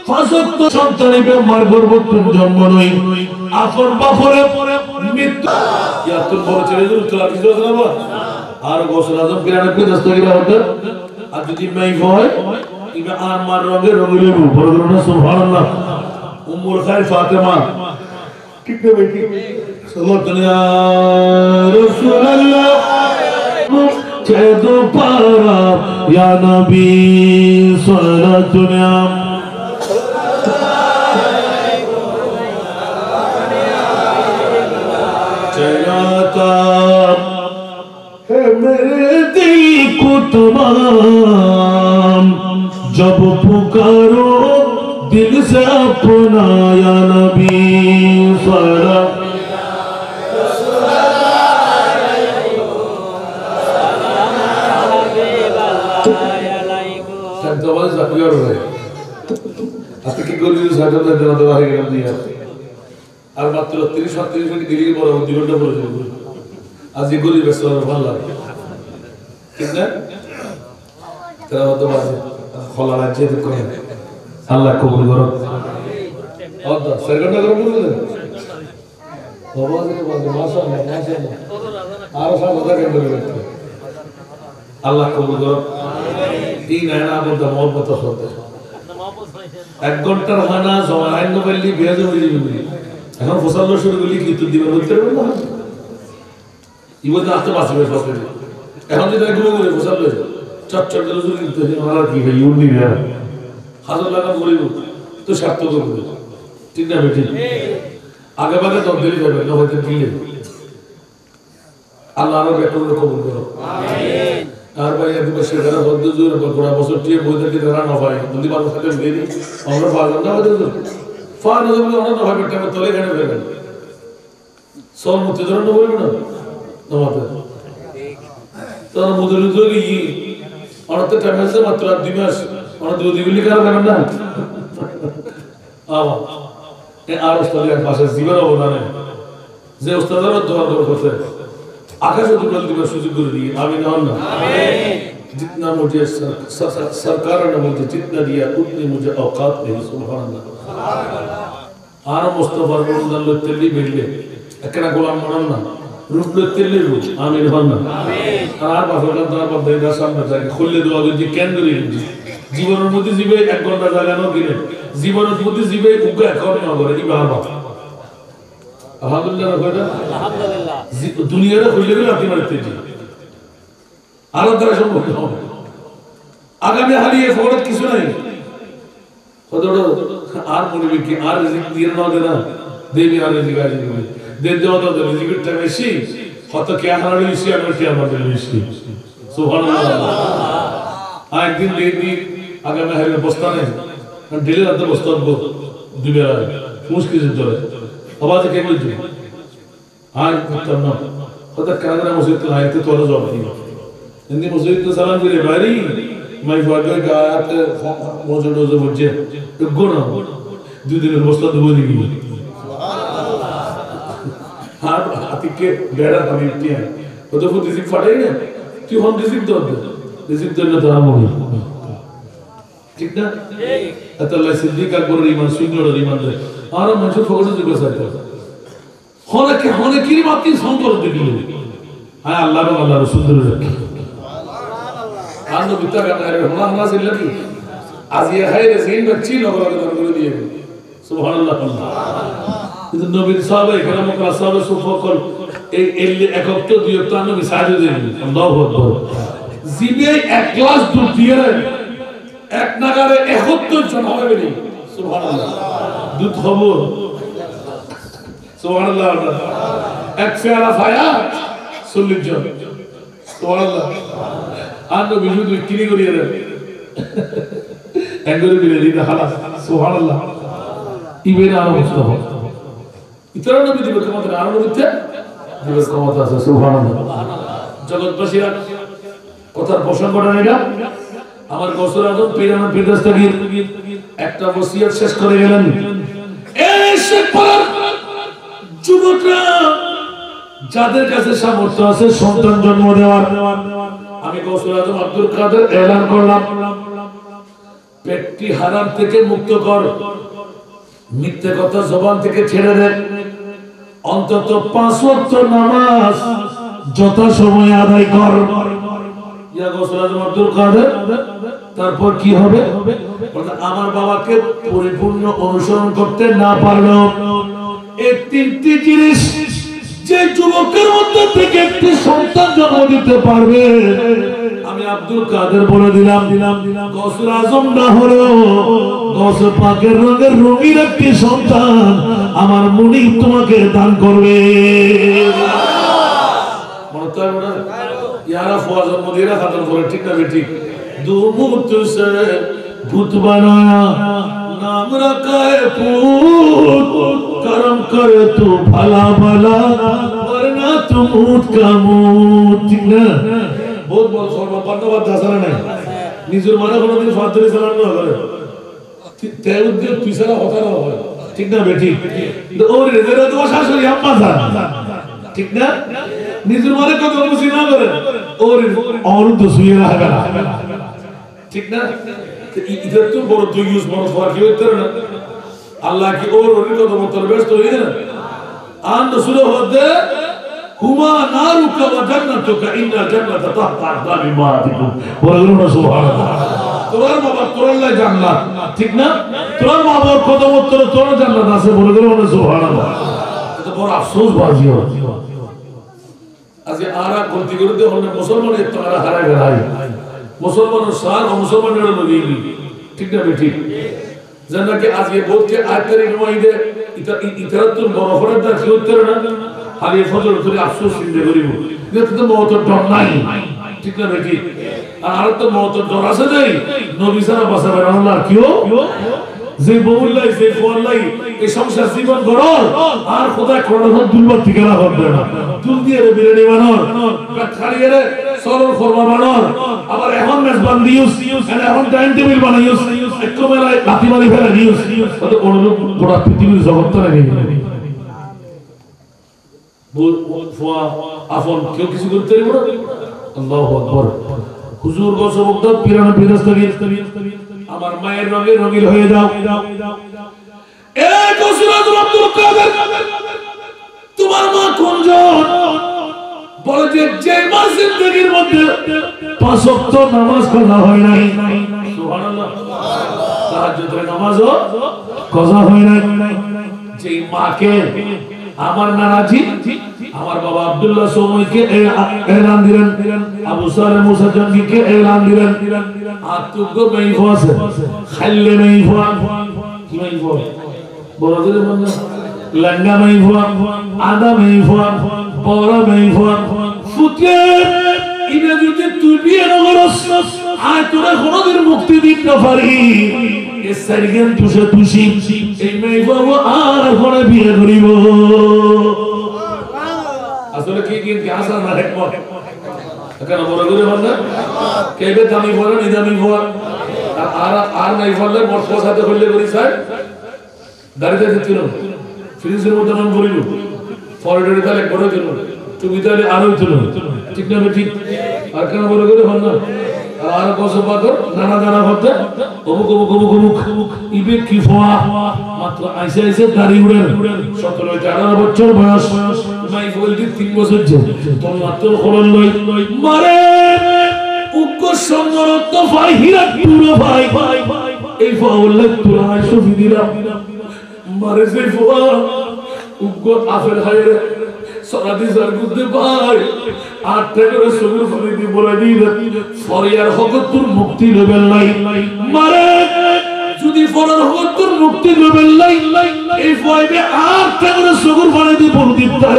ফাসক্ত সন্তান বেমার গর্ভত্তম জন্ম নই আপন বাপরে মৃত্যু ইয়াতুল বড় ছেলে দূর চলা কিছু আছে না আর গোসল আজম কিরানকে দস্তগিরা হতে আর যদি মাই হয় ইবা আর মার রঙে রঙিলে উপর করুন সুবহানাল্লাহ উম্মুল খায়র ফাতেমা ঠিক না বেটি সাল্লাল্লাহু ইয়া রাসূলুল্লাহ চেদো পারা ইয়া নবী সাল্লাল্লাহু चलाता है मेरे दिल को तमाम जब पुकारो दिल से अपना या नबी सलाम আজকে কি করবি সাজাতে জানাতে পারি কেন দিয়া আর মাত্র 30-37 মিনিট দিলেই বড় 2 ঘন্টা পরে যাব আজ এই গরিব ব্যস্ত ভালো লাগে ঠিক না তারা তো বাজে খোলা রাজ্যে তো করে আল্লাহ কবুল করো আমিন আল্লাহ সরকারটা করে বললেন বাবা যে বাজে মাশাআল্লাহ মাশাআল্লাহ আর সব কথা কেন বলবেন আল্লাহ কবুল করো আমিন এই না আমাদের মহব্বত হতে 1 ঘন্টার খানা জমানায় নবলি বেজে হয়ে যাবে এখন ফসল শুরু করলি কি তুই দিবেন বলতে পারবেন না ইবত আসতে পারবে ফসল এখন যদি এগুলো করে ফসল লই চটচট করে শুরু করতে আমরা কি ভাই ইউনি না হাজার লাগাম করিব তো সার্থক করবে ঠিক না বেটি আগে ভাগে তো দেরি যাবে না হয়তো দিলে আল্লাহ আর বেতন কবুল করো আমিন আর ভাই একটু বেশি করে বদ্ধ জোর গোড়া বছর দিয়ে বইদেরকে ধরা না হয় যদি বারো সাথে দেরি আমরা পারলাম না হয়তো ফান হলো আমরা না ভাবে টাকা তলে কেন ফেলেন সব মুতে ধরন বলবে না তোমাদের তোর মুদুল যোগী অনতে টাইমে মাত্র 2 মাস অন 2 দিবলি কার করেন না আবা এ আর ওস্তাদের পাশে জীবন অবদানে যে ওস্তাদের দোয়া করতে আকাশে দুটো দিবে সুযোগ করে দিয়ে আমিন আল্লাহ আমিন जितना मुझे सरकार ने मुझे जितना दिया उतनी मुझे औकात नहीं सुभान अल्लाह आर मुस्तफा रमजान लो तेली बेले एकना गोलाम बनन ना रूप लो तेली रूप आमीन আল্লাহ आमीन আর বাফাটা তার মধ্যে দা সামনে থাকে খুললে দোয়া যদি কেন্দ্রে জীবনের মধ্যে জীবে 1 ঘন্টা জাগানো কিনে জীবনের মধ্যে জীবে উগা এখন না করে কি বাবা আলহামদুলিল্লাহ আলহামদুলিল্লাহ দুনিয়ারে খুললে গেলে আপনি মারতে জি আর দ্বারা সম্ভব হবে আগামী হারিয়ে ফরত কিছু নাই কতড়ো আর মনে কি আর রিজিক দিয়ে না দেনা দেবী আর রিজিক আজ দিবে দেন দেওয়া তো রিজিকটা বেশি কত কে হারালে বেশি আর কি আমাদের বেশি সুবহানাল্লাহ একদিন দেবী আগামী হারিয়ে বস্তানে দিলে রাতে বস্তান গো দিবে আর মুশকিল চলে আওয়াজ কে বলছি আর করতাম না কত কাগরা মসজিদ আইতে তোরা জবাব দিও इनके मुझे तो सलाम करे भाई मैं वादे का आते मौजूद हो जो मुझे तो गुना 2 दिन बस्ता दुबई की सुभान अल्लाह हां आती के बेड़ा कमिटी है वो तो खुद रिजिक फटे ना तू हम रिजिक दो रिजिक तो ना हम ঠিক না ঠিক আল্লাহ সিদ্দিক আকবরের ঈমান সুন্দরের ঈমান দেয় আর মানুষ ফকরে যোগ্য সাইতে হনেকেরই মাত্র সম্পর্ক দিল হ্যাঁ আল্লাহ এবং আল্লাহ রাসূল ধরে রাখে আর নবী তা গায় হোনা হোনা ছিল কি আজ এই হায়রে জিন বাচ্চি লগা করে দিয়ে সুবহানাল্লাহ কিন্তু নবীর সাহাবা একরাম ও সাহাবা সুফকল এই একক তো দুই তো নবী সাহায্য দেন আল্লাহু আকবার জিবে এক গ্লাস দুধ দিয়ে এক নাগারে 71 জন হবে বলি সুবহানাল্লাহ দুধ খবর সুবহানাল্লাহ এক ফেরা ফায়া 40 জন সুবহানাল্লাহ আর নবী শুধু কিনি করিয়ে দেন একবারে বিলে দিতে খালাস সুবহানাল্লাহ ইবের আর মুস্তাফা ইতরা নবী দিবে ক্ষমতা আর নবীতে দিবে ক্ষমতা আছে সুবহানাল্লাহ জগৎবাসীরা কথার প্রসঙ্গটা এটা আমার গৌসুল আজম পীরানা পীরদাস্তাগীর একটা ওসিয়ত শেষ করে গেলেন এই শেখপাড়ার যুবকরা যাদের কাছে সামর্থ্য আছে সন্তান জন্ম দেওয়ার আমি গৌসুল আজম আব্দুল কাদের এলান করলাম পেটটি হারাম থেকে মুক্ত কর মিথ্যে কথা জবান থেকে ছেড়ে দে অন্তত 5 ওয়াক্ত নামাজ যথাসময়ে আদায় কর ইয়া গৌসুল আজম আব্দুল কাদের তারপর কি হবে আমার বাবাকে পরিপূর্ণ অনুসরণ করতে না পারলো এই তিনটি জিনিস যে যুবকের মধ্যে থেকে একটি সন্তান জন্ম দিতে পারবে আমি আব্দুল কাদের বলে দিলাম গৌসুল আজম না হলেও গৌসে পাকের রঙের রঙিন একটি সন্তান আমার মুনিব তোমাকে দান করবে यारा फौज और मुदीरा खत्म करे ठीक ना बेटी दो मुक्त से भूत बनाया नाम रखा है पूत कर्म करे तो भला भला वरना तो मूत का मूत ठीक ना बहुत बहुत फॉर्मा पढ़ना बात दासरा नहीं निजुर माना कोनो दिन फादरी सलाम ना करे ते उद्देश्य पिछला होता ना हो ठीक ना बेटी तो और रेजरा तो शाশুড়ি আম্মা জান ঠিক না নিজের মারে কত খুশি না করে और तो सुई रहा है ठीक ना इधर तो बड़ा तो यूज बड़ा फर्क है इधर ना अल्लाह की और को तो मतलब तो है ना आन रसूल होते हुमा नारुका व जन्नतुका इन्ना जन्नत तहता अक़दामी मातिकुम बोलो ना सुभान अल्लाह তোর বাবা তোর আল্লাহ জান্নাত ঠিক না তোর মা বাবার কদম তোর তোর জান্নাত আছে বলে না সুবহানাল্লাহ এটা বড় আফসোস বাজি হয় আজকে আরা গলতি করতে হলে মুসলমানের তারা হারায় গেলাই মুসলমানের সার ও মুসলমানের লগেই ঠিক না ঠিক জানাকে আজকে বলতে আয়াতের নমাইদে ইতারাতুল বরফরের দা কি উত্তর না হারিয়ে ফজর ধরে আফসোস চিন্তা করিব যেতে তো মওত ডর নাই ঠিক না ঠিক আর তো মওত ডর আছে নাই নবী সারা বাসাবে আল্লাহ কিও যে বউলাই যে ফোয়ালাই এই সংসার জীবন গড়র আর খোদা কোরআন দুলবার ঠিকানা হবে না দুল দিয়ে বিরিয়ানি বানার খালিয়ে রে সরল ফরমা বানার আবার এখন মেজবান দিউস এখন টাইম টেবিল বানাইউস একটু মেলায় লাঠি মারি ফেলে দিউস তো কোন লোক গোটা পৃথিবীর জগৎটা নেই বল ফোয়া আপন কেউ কিছু করতে পারবে না আল্লাহু আকবার হুজুর গোসবক্ত পিরানা পিরাস্তাগীর আমার মায়ের রঙে রঙিন হয়ে যাও এ গৌসুল আজম আব্দুল কাদের তোমার মা কোনজন বলে যে মা জিন্দেগীর মধ্যে 5 ওয়াক্ত নামাজ কাজা হয় নাই সুবহানাল্লাহ তাহাজ্জুদের নামাজও কাজা হয় নাই যে মাকে আমার নানাজি আমার বাবা আব্দুল্লাহ সময়কে এলান দিলেন আবু সালে মুসা জঙ্গিকে এলান দিলেন আতুগো মেইফো আছে খাইলে মেইফো কি মেইফো বড়দের মনে লঙ্গা মেইফো আদা মেইফো বড় মেইফো ফুটে ইনা যদি তুই বিয়ে নগরস আয় তোরা কোনদিন মুক্তি দিতে পারি এ সাইগেন তুসে তুসি এই মেইফো আর ঘরে বিয়ে করিব আসলে কি কি হাসান না হেকমত এখানে বড় করে বলনা কেবে দামি বড় নিদামি বড় আর নাই বললে মোট সাথে বললে করি স্যার দাঁড়িয়ে দিছিল ফ্রিজের মধ্যে নাম করিল ফরওয়ার্ডে তাহলে বড় দিল তুমি তাহলে আরো দিল ঠিক না ঠিক আর কেন বড় করে বলনা আর কসবা কর নানা নানা হতে ইবে কি ফোয়া মাত্র আইসে আইসে দাড়ি উড়েন 17-18 বছর বয়স মাই বলতে 3 বছর যে তোর মাত্র খোলন লই মারে উগ্র সুন্দরত্ব ভাই হীরা পুরো ভাই এই ফওয়াল্লা তোরা শফি দিলাম মারে সেই ফোয়া উগ্র আফেল হায়রে সরাদি জারগুদে ভাই 8 টাকা করে সগর ফরিদি বলে দিলে ফরিয়ার হকত তোর মুক্তি লেভেল নাই মারে যদি ফরার হকত তোর মুক্তি লেভেল নাই এই ফয়বে 8 টাকা করে সগর ফরিদি বলে দিতে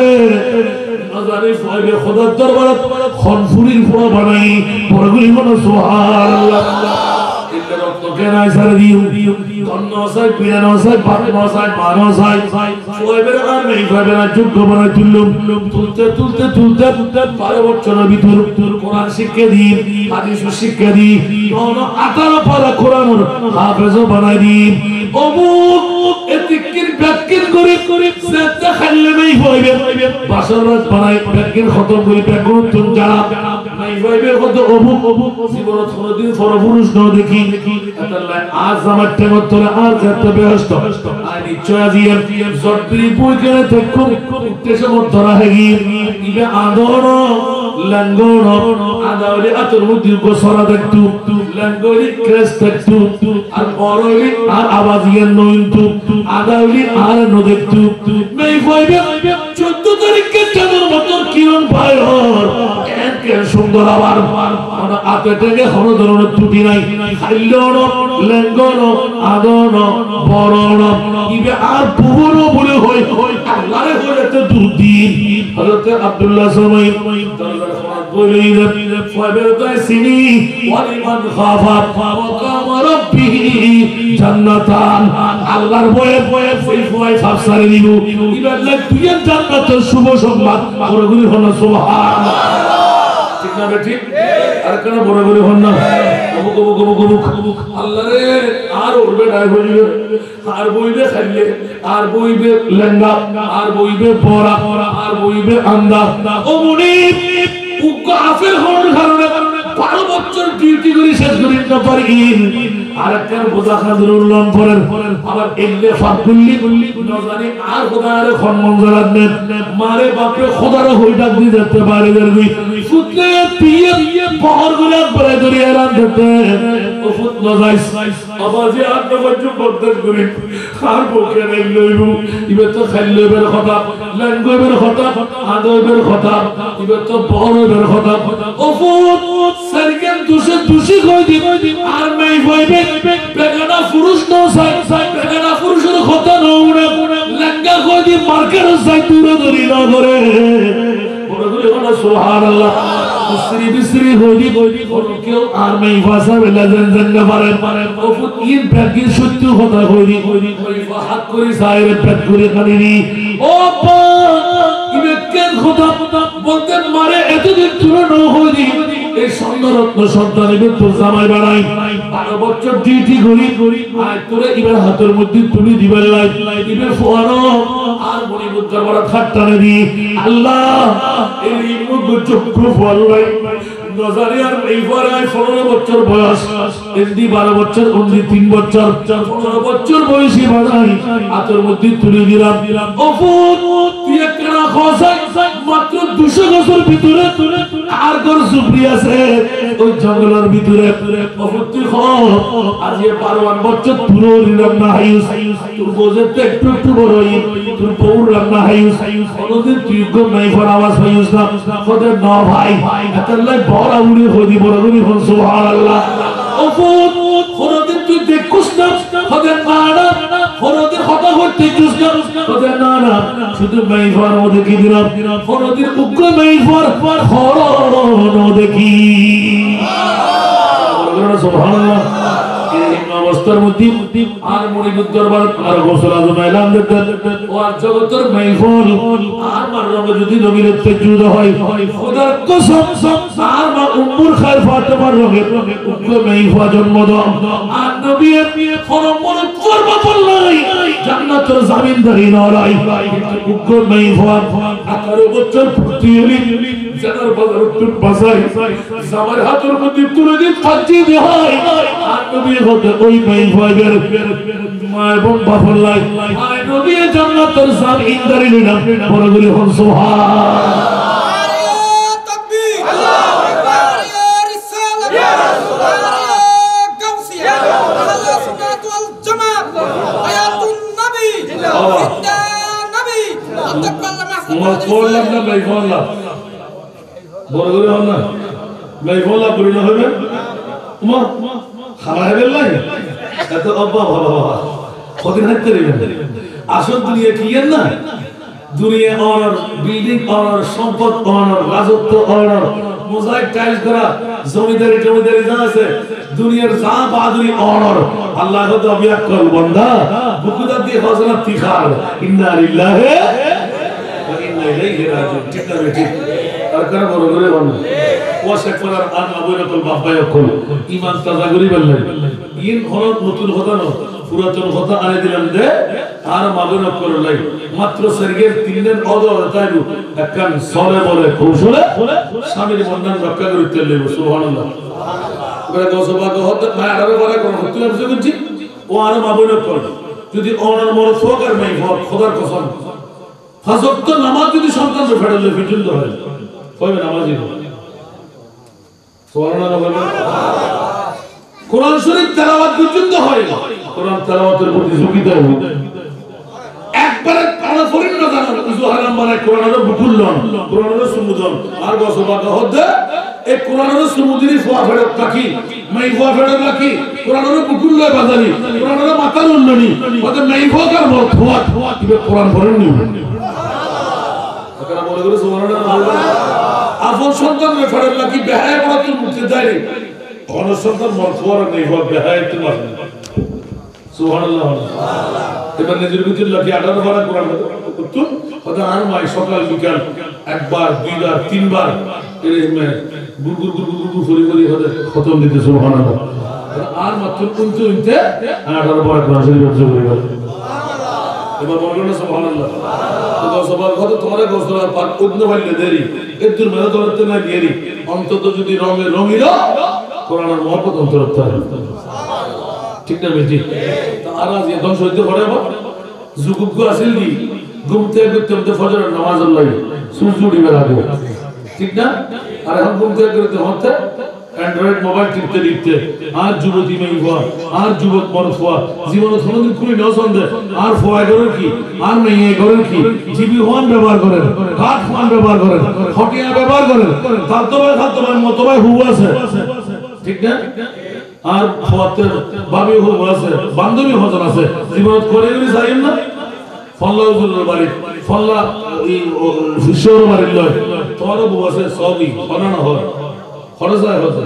নাজারে ফয়বে খোদার দরবারে খনফুরির ফোয়া বানাই পরগুলি মনে সুবহানাল্লাহ ইল্লা রক্ত কেনাই সারা দিও ধন্যসাই পিরানসাই পাতনসাই মানসাই ফয়বের আমি ফয়বের যোগ্য বানাই তুললাম তুলতে 12 বছরের ভিতর কোরআন শিক্ষা দি হাদিস শিক্ষা দি 18 পারা কোরআনের হাফেজ বানাই দি অমুক এতিকির ব্যাকির করে সেটা খাইলে নাই ফয়বে বাসরাত বানাই ব্যাকির খতম করে ব্যাকুর তুন জানা নাই ফয়বে কত অমুক জীবনত কোনদিন ফরপুরুষ ন দেখি আল্লাহ আজ আমার টেমত তোরা আর যেতে ব্যস্ত আর নিশ্চয় দিয়ে জটরি বই করে দেখো উদ্দেশ্য ধরা হেগি ইবে আদর লঙ্গন আদাওলি আতর মধ্যে গোসরা দেখতু লঙ্গলি ক্রেস দেখতু আর অরলি আর আওয়াজিয়ে নইন্তু আদাওলি আর ন দেখতু মেই ফয়বে 14 তারিখে চাঁদের মতো কিরণ ভাই হর কেন সুন্দর আবার মানে আতে থেকে কোন ধরনের ত্রুটি নাই খাইলন লঙ্গন আদর বরণ ইবে আর পুরো বলে হই আল্লাহরে হইতে দুদিন হযরত আব্দুল্লাহ সামাই দরবার খানাত বলিলে ফয়বের তাইসিনি ওয়ালিমান খাফা ওয়াকাম রাব্বিহি জান্নাতান আল্লাহর ভয়ে সেই ভয় ফাফসারে দিব ইবে লাগ দুইয়ের জান্নাতের শুভ সংবাদ বড়গুলি হলো সুবহানাল্লাহ ঠিক না ঠিক আর কেন বড়গুলি হল না অমুক আল্লাহ রে আর উড়বে ডাই হইবে আর বইবে খাইলে আর বইবে লেঙ্গা আর বইবে পরা আর বইবে আন্দা ও মুনিব উগ্র আফেল হওয়ার কারণে 12 বছর ডিউটি করে শেষ করি না পারি আর একটা বোঝা খাজুর উল্লম করেন আবার এলে ফাকুল্লি নজানি আর খোদার সম্মান জানাবেন মারে বাপরে খোদার হই ডাক দি যেতে পারে দরবি ফুটলে পিয়ে বহর গুলা পরে ধরে এরান দিতে ও ফুট নজাইস আবাজে আর নবজ বদল করি আর বকে লইব ইবে তো খাইলেবের কথা ল্যাঙ্গুয়েজের কথা আদবের কথা ইবে তো বহরের কথা ও ফুট সারকেন দুষি কই দিব আর মেই হইবে বেগানা পুরুষ ন সাই বেগানা পুরুষের কথা ন উড়ে লেঙ্গা কই দি মার্কেট সাই দূরে ধরি না করে বড় করে বলা সুবহানাল্লাহ বিসরি হইদি কেউ আর মেই ভাষা বেলা জান পারে ও ফুট ইন প্যাকিং সত্য কথা হইদি হাত করে সাইরে পেট করে খালি ও পা ইবে কেন কথা বলতে মারে এতদিন তুলে ন হইদি এই সুন্দরত্ব সন্তানকে তোর জামাই বানাই 12 বছর ডিউটি করি আর তোরে ইবার হাতের মধ্যে তুলি দিবার দিবে ফোয়ানো আর মনিবুর দরবার খাটটানে দি আল্লাহ এই মুখ চক্ষু ফলাই নজারি আর এই ফরাই 15 বছর বয়স এন্দি 12 বছর ওন্দি 3 বছর 15 বছর বয়সী বানাই হাতের মধ্যে তুলি দিলাম ওফুত তুই একরা খোসাই মাত্র 200 বছর ভিতরে আর ঘর সুপ্রি আছে ওই জঙ্গলের ভিতরে ওফুত খ আজ এ 12 বছর পুরো নিলাম না হাইস তোর বোঝে একটু বড়ই তোর পৌর রান্না হাইস কোনদিন তুই গো নাই ফর আওয়াজ হইস না ওদের না ভাই আল্লাহ বড় উড়ে হদি বড় করে সুবহানাল্লাহ ওফুত কোনদিন তুই দেখুস না ওদের না ওদের কথা হতে চুস না ওদের না শুধু নাই ফর ওদের কি দিলাম ওদের উগ্র নাই ফর খরণ দেখি সুবহানাল্লাহ অবস্থার মধ্যে আর মনিবুর দরবার আর গোসল আজম এলান দিতেন ও আর জগতের মাইফল আর মাররঙ্গে যদি নবীর তেজুদ হয় খোদার কসম আর মা উম্মুর খায়র ফাতেমার রঙে উগ্র মাইফা জন্ম দাও আর নবী ফরমান করব বললাই জান্নাতের জামিনদারি নরাই উগ্র মাইফা 18 বছর পূর্তি জানার বাজার উত্তর বাসাই আমার হাতের মধ্যে তুলে দিয়ে ফাঁচি দিয়ে হয় আর নবী হতে ওই মাই ভাইবের মা এবং বাবার লাই আয় নবী জান্নাতের সাম ইনদারি নিলাম বড় করে হন সুবহান বললাম না ভাই বললাম বড় করে হন না ভাই বললাম বলি না হবে তোমার খাওয়া হবে নাই এত অব্বা বাবা কদিন হাঁটতে দেবেন আসল দুনিয়া কি না দুনিয়া অনার বিল্ডিং অনার সম্পদ অনার রাজত্ব অনার মোজাইক টাইলস করা জমিদারি যা আছে দুনিয়ার যা বাহাদুরি অনার আল্লাহ তো অবিয়াক কর বান্দা বুকুদা দিয়ে হজরত তিখার ইন্না লিল্লাহি ওয়া ইন্না ইলাইহি রাজিউন ঠিক না ঠিক আর কারা বড় করে বলেন ওয়াশাক করার আন আবুরাতুল বাবায়াকুল ঈমান তাজা করি বললেন ইন হলো নতুন কথা না পুরাতন কথা আনে দিলাম দে আর মাগুন করলাই মাত্র সরগের 3 দিন অদর তাইলু একখান সরে বলে কৌশলে স্বামীর বন্ধন রক্ষা করতে লইব সুবহানাল্লাহ সুবহানাল্লাহ গসবাগ হতে মায়ারে বলে কোন তুই বুঝে গেছি ও আর মাগুন কর যদি অনার মর ফকর নাই খোদার কসম ফজর তো নামাজ যদি সন্তান ফেড়লে ফিজুল হয় কইবে নামাজই সুবহানাল্লাহ কোরআন শরীফ তেলাওয়াত পর্যন্ত হয় না কোরআন তেলাওয়াতের প্রতি ঝুঁকিতে হয় একবারে কানা ফরিন না জানা জোহারাম মানে কোরআনের বুকুলন কোরআনের সুমুদন আর গসবাগ হতে এই কোরআনের সুমুদিনী ফোয়া ফেরত রাখি মাই ফোয়া ফেরত রাখি কোরআনের বুকুল লয় বাজারি কোরআনের মাথার উন্ননি ওতে মাই ফোয়া কার ফোয়া দিবে কোরআন ফরিন নি আপনারা বলে করে সুবহানাল্লাহ আপন সন্তানের ফেরত রাখি বেহায় বড় তুই মুক্তি দেয় কোন সন্তান মরফুয়ার নেই হয় বেহায় তোমার সুবহানাল্লাহ এবার নিজের ভিতর লাগি 18 বার কোরআন করতুম কথা আর মাই সকাল বিকাল একবার দুইবার তিনবার এরকম গুরগুর ফরি ফরি হতে খতম দিতে সুবহানাল্লাহ আর মাত্র 19 তে 18 বার কোরআন শরীফ পড়তে গেল এবার বলবেন না সুবহানাল্লাহ তো সবার কথা তোমারে গোসলার পাক উদ্ন ভাইলে দেরি এদুর মেলা ধরতে না গেরি অন্তত যদি রঙে রঙিল কোরআনের মহব্বত অন্তরতে হয় ঠিক না বেটি তো আর আজ ধ্বংস হইতে পারে বা যুগুগ্য আসিল কি ঘুমতে করতে ফজরের নামাজ আল্লাহ সূর্য উঠিবার আগে ঠিক না আর এখন ঘুমতে করতে হতে অ্যান্ড্রয়েড মোবাইল টিপতে টিপতে আর যুবতী মেয়ে হওয়া আর যুবক মরদ হওয়া জীবনে কোনোদিন খুবই নসন্দেহ আর ফোয়া করেন কি আর মেয়ে করেন কি জিবি ফোন ব্যবহার করেন কাঠ ফোন ব্যবহার করেন হটিয়া ব্যবহার করেন খাদ্যবাই মতবাই হু আছে ঠিক না আর ফোয়াতে ভাবি হু আছে বান্ধবী হজন আছে জীবনত করে গেলে যাইন না ফল্লা হুজুরের বাড়ি ফল্লা এই শিষ্যর বাড়ির লয় তোমারও বউ আছে সবই বানানো হয় খরচ হয় হতে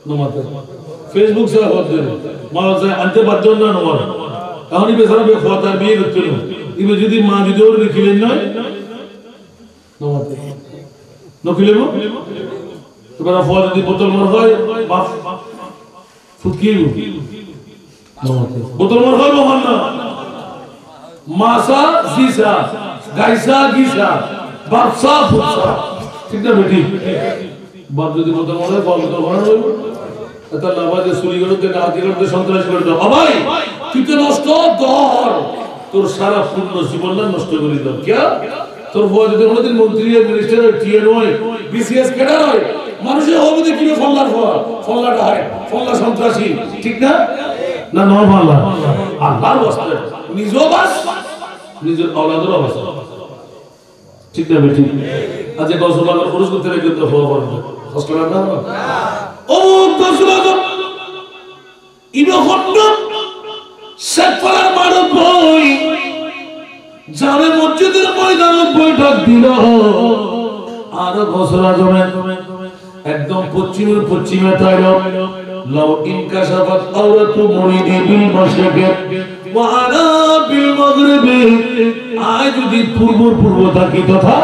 নমাতে ফেসবুক সে হতে মারা যায় আনতে বাধ্য না নমার এখনই বেচারা বেখোয়াতার বিয়ে করতে না ইবে যদি মা যদি ওর রেখিলেন নয় নমাতে নখিলেব এবার ফোয়া যদি বোতল মার হয় বাপ ফুটকিয়ে নমাতে বোতল মার হয় মহান না মাসা জিসা গাইসা গিসা বাপসা ফুটসা ঠিক না বেটি বাপ যদি বলতে মনে বাপ তো ভালো হইব এটা লাভাজে চুরি করতে ডাকাতি করতে সন্ত্রাস করে দাও ভাই তুই তো নষ্ট কর তোর সারা পূর্ণ জীবনটা নষ্ট করে দাও কে তোর বউ যদি কোনদিন মন্ত্রী মিনিস্টার টিএন হয় বিসিএস ক্যাডার হয় মানুষের হবে কি ফল্লার ফল্লাটা হয় ফল্লা সন্ত্রাসী ঠিক না না নরমাল আল্লাহর ওয়াস্তে নিজও বাস নিজের আওলাদের অবস্থা ঠিক না বেটি আজ গসবাগের পুরুষ করতে রেখে তো হওয়া পারবে কষ্ট লাগে না ও গসবাগ ইনহন্ন শেখপাড়ার মানব বই জামে মসজিদের ময়দানে বৈঠক দিল আর গসরা জমে একদম পশ্চিমে তাইল লাউ ইনকাশাফাত আওরাতু মুরিদি বিল মাশরিকি ওয়া আনা বিল মাগরিবি আয় যদি পূর্ব থাকি তথা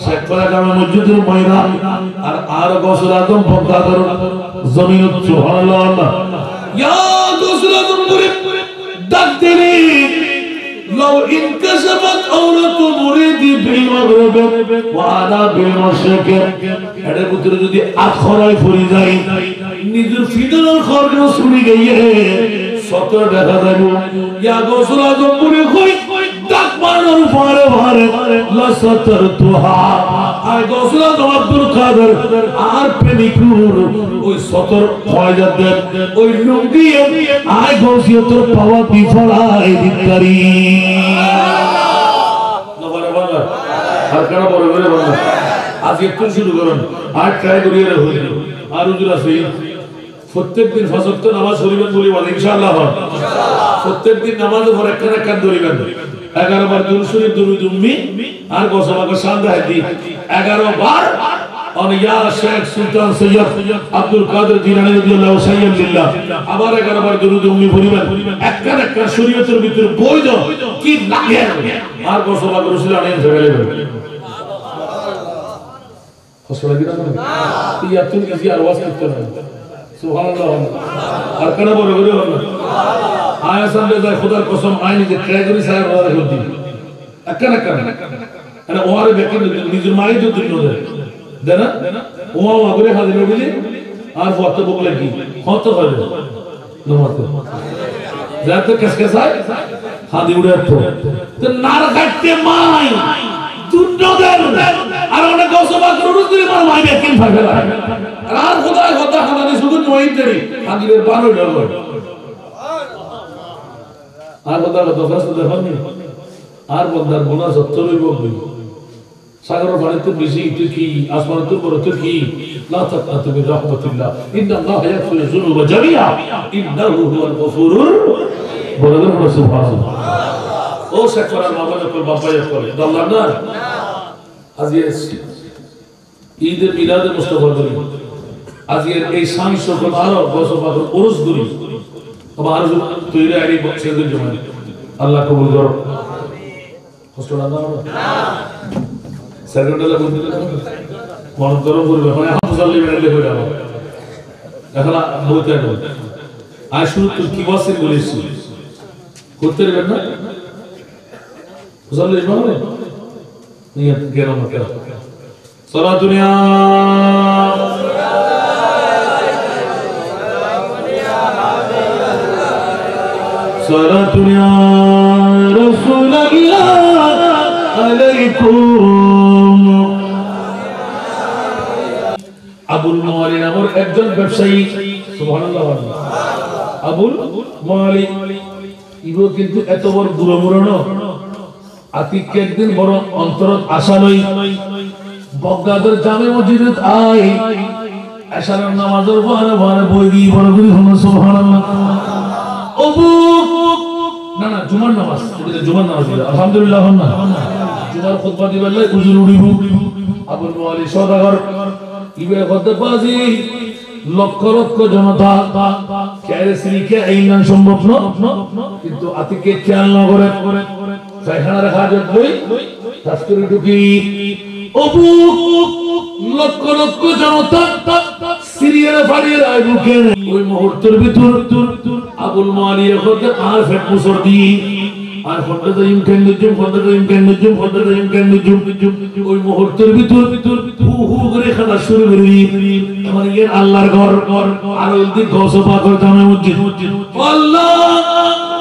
শেখপাড়া জামে মসজিদের ময়দান আর গসর আজম পর্দা করো জমিন সুবহানাল্লাহ ইয়া গসর আজম করে ডাক দিলি লাউ ইনকাশাফাত আওরাতু মুরিদি বিল মাগরিব ওয়া আনা বিল মাশরিক এর ভিতরে যদি আখরায় পড়ে যায় নিজের ফিদরার খরচ শুনি গিয়ে সত দেখা যাবে ইয়া গোসল আজম পুরে কই ডাক মারার পরে পরে লা সতর তুহা আই গোসল আজম আব্দুল কাদের আর প্রেমিকুর ওই সতর ফয়জা দেন ওই লুঙ্গি আই গোসিয়া তোর পাওয়া বিফলাই দিতারি না বলে বলা আর কেন বড় করে বলা আজ একটু শুরু করুন আর ট্রাই করিয়ে রাখুন আর হুজুর আছে প্রত্যেকদিন ফজর তো নামাজ পড়িবেন বলি বলেন ইনশাআল্লাহ প্রত্যেকদিন নামাজের পর একটা ধরিবেন 11 বার দুরূদ শরীফ দুরূদ উম্মি আর গোসবাকে শান্তি হাদি 11 বার আর ইয়া শেখ সুলতান সৈয়দ আব্দুল কাদের জিলানী রাদিয়াল্লাহু সাইয়্যিদুল্লাহ আবার 11 বার দুরূদ উম্মি পড়িবেন একটা শরীয়তের ভিতরে বৈধ কি লাগে আর গোসবাকে রাসূল আলাইহিস সাল্লাম ফসল দিনা না ইয়া তুমি কি আর ওয়াজ করতে না সুবহানাল্লাহ আর কেন বড় করে বললেন আয়া সামনে যায় খোদার কসম আইনি যে ট্রেজারি সাহেব রাজা করতে একটা ওয়ারে ব্যক্তি নিজের মাই তো দিন দেয় না ওয়া করে হাজির হইলে আর ফটো বলে কি কত হবে নমাতে যাতে কেসকেসায় হাদি উড়ে তো নার কাটতে মাই দুন্নদের আর অনেক গোসবা করে রুজি মার মাই ব্যক্তি থাকে আর খোদায় কথা খানানি শুধু নয় দেরি হাদির বারো ডল আর কথা দফাস দেখনি আর বন্দার গুনাহ সত্তরই বলবি সাগরের পানিতে বেশি তুই কি আসমানে তুই বড় তুই কি লা তাকনাতু মির রাহমাতিল্লাহ ইন্নাল্লাহা ইয়াগফিরু যুনুবা জামিআ ইন্নাহু হুয়াল গফুরুর বললেন সুবহানাল্লাহ ও শেখরার মামলা কর বাবায়ে করে আল্লাহ না আজকে ঈদে মিলাদে মুস্তাফা করি আজকের এই সাংস্য কথা আরো গোসবা করে ওরস করি আবার তৈরি আইনি বক্সের জন্য আল্লাহ কবুল করো কষ্ট না না সেকেন্ডালে বলতে মনোন্তর করবে মানে হাফজাল্লি বেরলে কই যাবে এখন বলতে হবে আর শুরু তুই কি বসে বলিস করতে পারবে না বুঝলে মানে নিয়ত কেন না কেন সারা দুনিয়া صلاة يا رسول الله عليكم আবুল মালি নামের একজন ব্যবসায়ী সুবহানাল্লাহ আবুল মালি ইগো কিন্তু এত বড় দুরমুরনো আতিককে একদিন বড় অন্তরত আশা লই বগদাদের জামে মসজিদে আই আশার নামাজের পরে পরে বই দি বড় করে সুবহানাল্লাহ ওবু না না জুমার নামাজ এটা জুমার নামাজ আলহামদুলিল্লাহ না জুমার খুতবা দিবাল্লাই হুজুর উড়িব আবুল মালি সওদাগর ইবে করতে পাজি লক্ষ লক্ষ জনতা কেরে শ্রীকে আইনা সম্ভব না কিন্তু আতিকে খেয়াল না করে সাইখানা রাখা যাবে তাস্করি ঢুকি ওবু লক্ষ লক্ষ জনতা সিরিয়ার ফাড়িয়ে আইবুকে ওই মুহূর্তের ভিতর আবুল মালি এখন আর ফেট মুসর দি আর ফন্ডা ইমকান নজুম ওই মুহূর্তের ভিতর হু করে খানা শুরু করি আমার ইয়ার আল্লাহর ঘর আর ওইদি গোসবা কর জামে মসজিদ আল্লাহ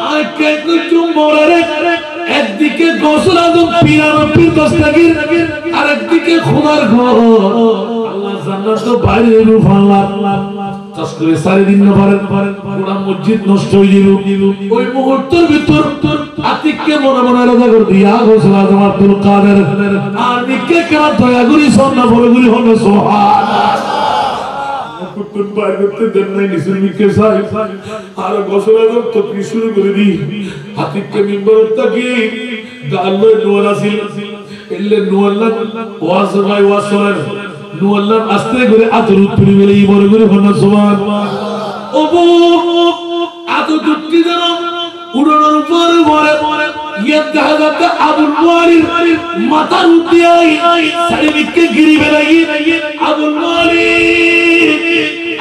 আর কে নজুম মোরে একদিকে গোসল আদম পীর দস্তগীর আর একদিকে খোদার ঘর আল্লাহ জান্নাত তো বাইরে রূপ আল্লাহ তাসকরে সারি দিন না পারেন পুরো মসজিদ নষ্ট হয়ে গেল ওই মুহূর্তের ভিতর আতিককে মনে মনে রাজা করে দিয়া গোসল আদম আব্দুল কাদের আর নিকে কেন দয়া করি সন্না বলে গুলি হলো সুবহানাল্লাহ কুতুন বাইরে করতে দেন নাই নিসুল মিকে সাই আর গোসল আদম তো কি শুরু করে দি আতিককে মিম্বর তাকি গাল্লো নোয়ালা ছিল এলে নোয়ালা ওয়াজ ভাই ওয়াজ করেন নোয়ালা আস্তে করে আতরুত পরি বলে এই বড় করে হলো সুবহানাল্লাহ ওবু আতো দুটি জানো উড়ানোর পরে ইয়া দাহাদাত আবুল মালির মাথার উঠিয়ে সাড়ে মিকে গিরি বেলাই আবুল মালি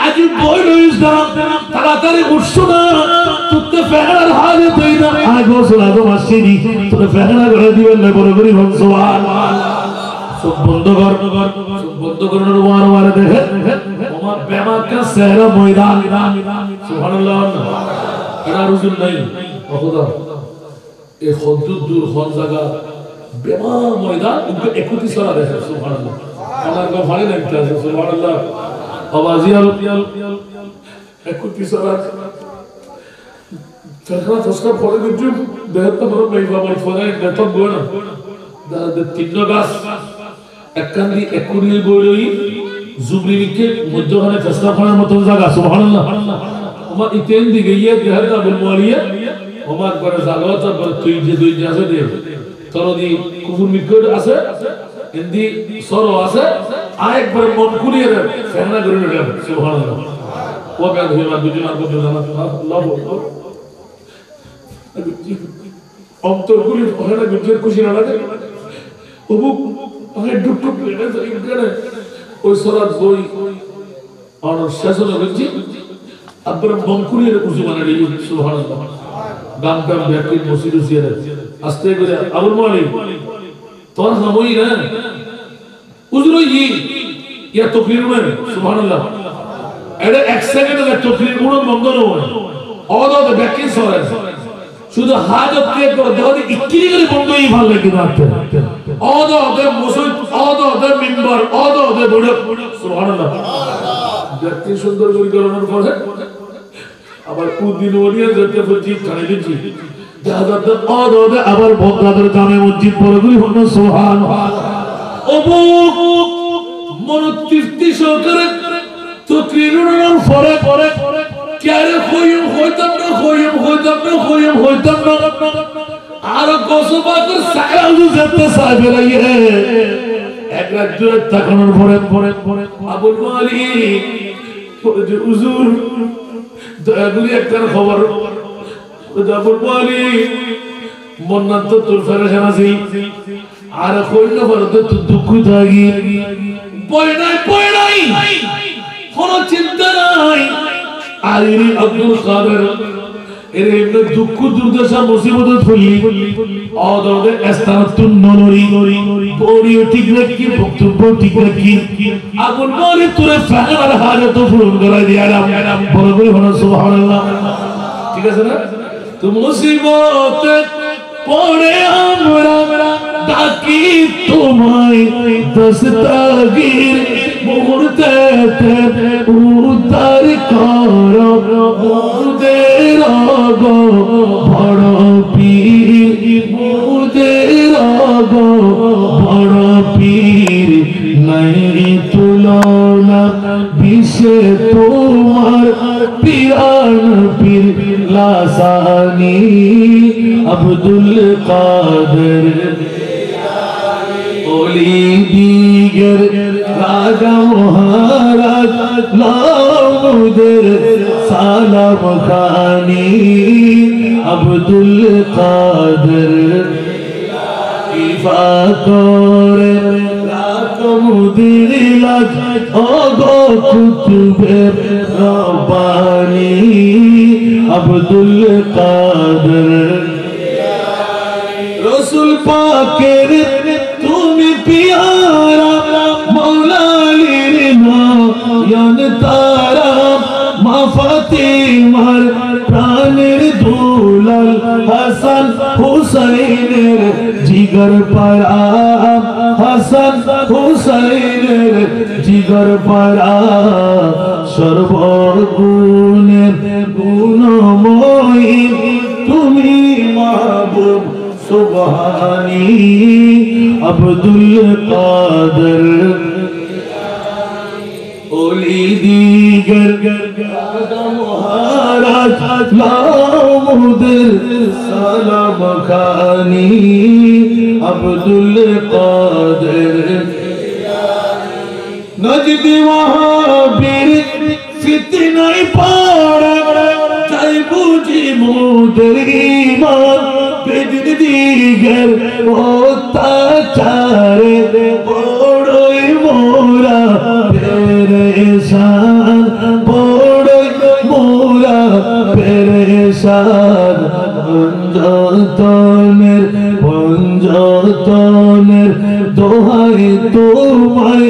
আজ বড় ইসলাম তাড়াতাড়ি উঠছো না তুতে ফেহনার হালে তুই না আগ বছর আগে আসছিনি তোর ফেহনা করে দিবেন না বড় করি হন সুবহানাল্লাহ সব বন্ধ কর বন্ধ করার ওয়ার দেখে ওমা বেমা কা সেহরা ময়দান সুবহানাল্লাহ এরা রুজুল নাই ও খোদা এই হদ্দুর দূর হন জায়গা বেমা ময়দান উনকে 31 সারা দেখে সুবহানাল্লাহ আমার গো ভালো লাগতে আছে সুবহানাল্লাহ আওয়াজিয়াল 31 সারা ফেরনা ফসকা পড়ে দিচ্ছি দেহটা বড় মেইবা মাই ফোনে দেহটা বড় না দা তিন গাছ একখান দি একুরিল বড়ই জুবরিকে মধ্যখানে ফসকা পড়ার মত জায়গা সুবহানাল্লাহ ওমা ইতেন দিকে ইয়ে দেহটা বল মারিয়া ওমা বড় জায়গা তো বড় তুই যে দুই আছে দে তরদি কুফুর মিকর আছে হিন্দি সরো আছে আরেকবার মন কুলিয়ে রে ফেরনা করে রে সুবহানাল্লাহ ও গাদ হইবা দুজন আর দুজন আল্লাহ অন্তরগুলি ওখানে গুজের খুশি না লাগে অবুক ওখানে ডুক ডুক করে ওই সরাত বই আর শেষে গেছি আপনারা বঙ্কুরির খুশি মানে সুবহানাল্লাহ গাম গাম ব্যক্তির মসজিদ সিয়ারে আস্তে করে আবুল মালিক তোর নামই না উজরই ইয়া তকরির মানে সুবহানাল্লাহ এটা এক সেকেন্ডে তকরির পুরো বন্ধ নয় অদা ব্যক্তি সরে শুধু হাজত কে করে দাও ইকিরি করে বন্ধই ভালো লাগে রাখতে অদা ওদের মুসলিম অদা ওদের মিম্বার অদা ওদের বড় সুবহানাল্লাহ ব্যক্তি সুন্দর করে করানোর পরে আবার কুদিন ওরিয়া যেতে বলছি খানে দিচ্ছি যাহাতে অদা ওদের আবার বদলাদের জামে মসজিদ পড়েগুলি হলো সুবহানাল্লাহ ওবু মনোতৃপ্তি সহকারে তকরিরের পরে পরে ক্যারে হইতাম না আর কসবাকের সাকাউজু যেতে সাইবে লাগে এক রাত দুই তাকানোর পরে আবুল মালিক যে হুজুর দয়া করে একটা খবর আবুল মালিক মন্নাত তো তোর ফেরেশান আছে আর কইলো বড় তো দুঃখ থাকি পয় নাই কোনো চিন্তা নাই আইরি আব্দুল কাদের এর এমনি দুঃখ দুর্দশা মুসিবত ফলি অদরে ইস্তারাতুন নরি পরিও ঠিক রাখি বক্তব্য ঠিক রাখি আগুন মারি তোরে ফাগলার হাজত পূরণ করে দিলাম বড় করে বলো সুবহানাল্লাহ ঠিক আছে না তো মুসিবত পড়ে আমরা ডাকি তোমায় দস্তগীর মুহূর্তে উদ্ধার করো মুদের গো বড় পীর মুদের গো বড় পীর নাই তুলনা বিশ্বে তোমার পিরান পীর লাসানি আব্দুল কাদের ওলি দিগর রাজা মহারাজ নামুদের সালাম খানি আব্দুল কাদের ইফা করে রাকমুদের লাজ ওগো কুতুবে রব্বানি আব্দুল কাদের রসুল পাকের তুমি পিয়ারা মৌলালির নয়ন তারা মা ফাতিমার প্রাণের দুলাল হাসান হুসাইনের জিগর পারা হাসান হুসাইনের জিগর পারা সর্বগুণের গুণময়ী তুমি মাহবুব সুবহানি আব্দুল কাদের ওলি দিগর মহারাজ নামুদের সালাম খানি আব্দুল কাদের নজদি ওয়াহাবীর ফিতনায় পড়া তাই বুঝি মুদের ঈমান বেদিন দিগর অত্যাচারে বড়ই মোরা পেরেশান বড়ই মোরা পেরেশান পঞ্জতনের দোহাই তোমায়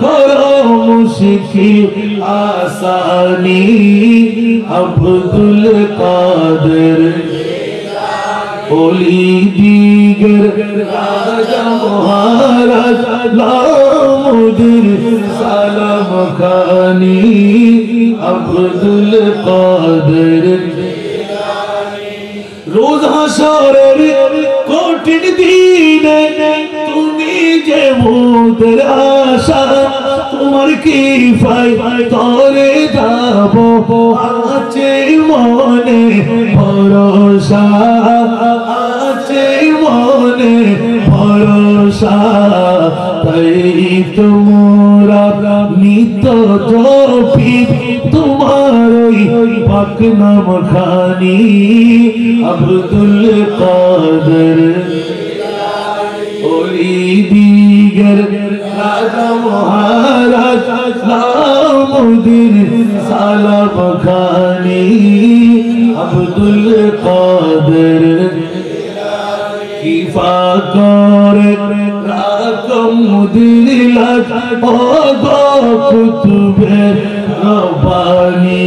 করো মুশকিল আসানি আব্দুল কাদের ওলি দিগর রাজা মহারাজ লামুদ্দিন সালাম খানি আব্দুল কাদের রোজ হাসরের কঠিন দিনে তুমি যে মোদের আশা তোমার কি ফাই তরে যাব আছে মনে ভরসা আছে মনে ভরসা তাই তোমরা নিত জপি তোমার ওই পাক নাম খানি আব্দুল কাদের ওলি দিগর রাজা মহারাজ লামুদ্দিন সালাম খানি আব্দুল কাদের কিফা করে রাকম দিলাত ও কুতুবে রব্বানি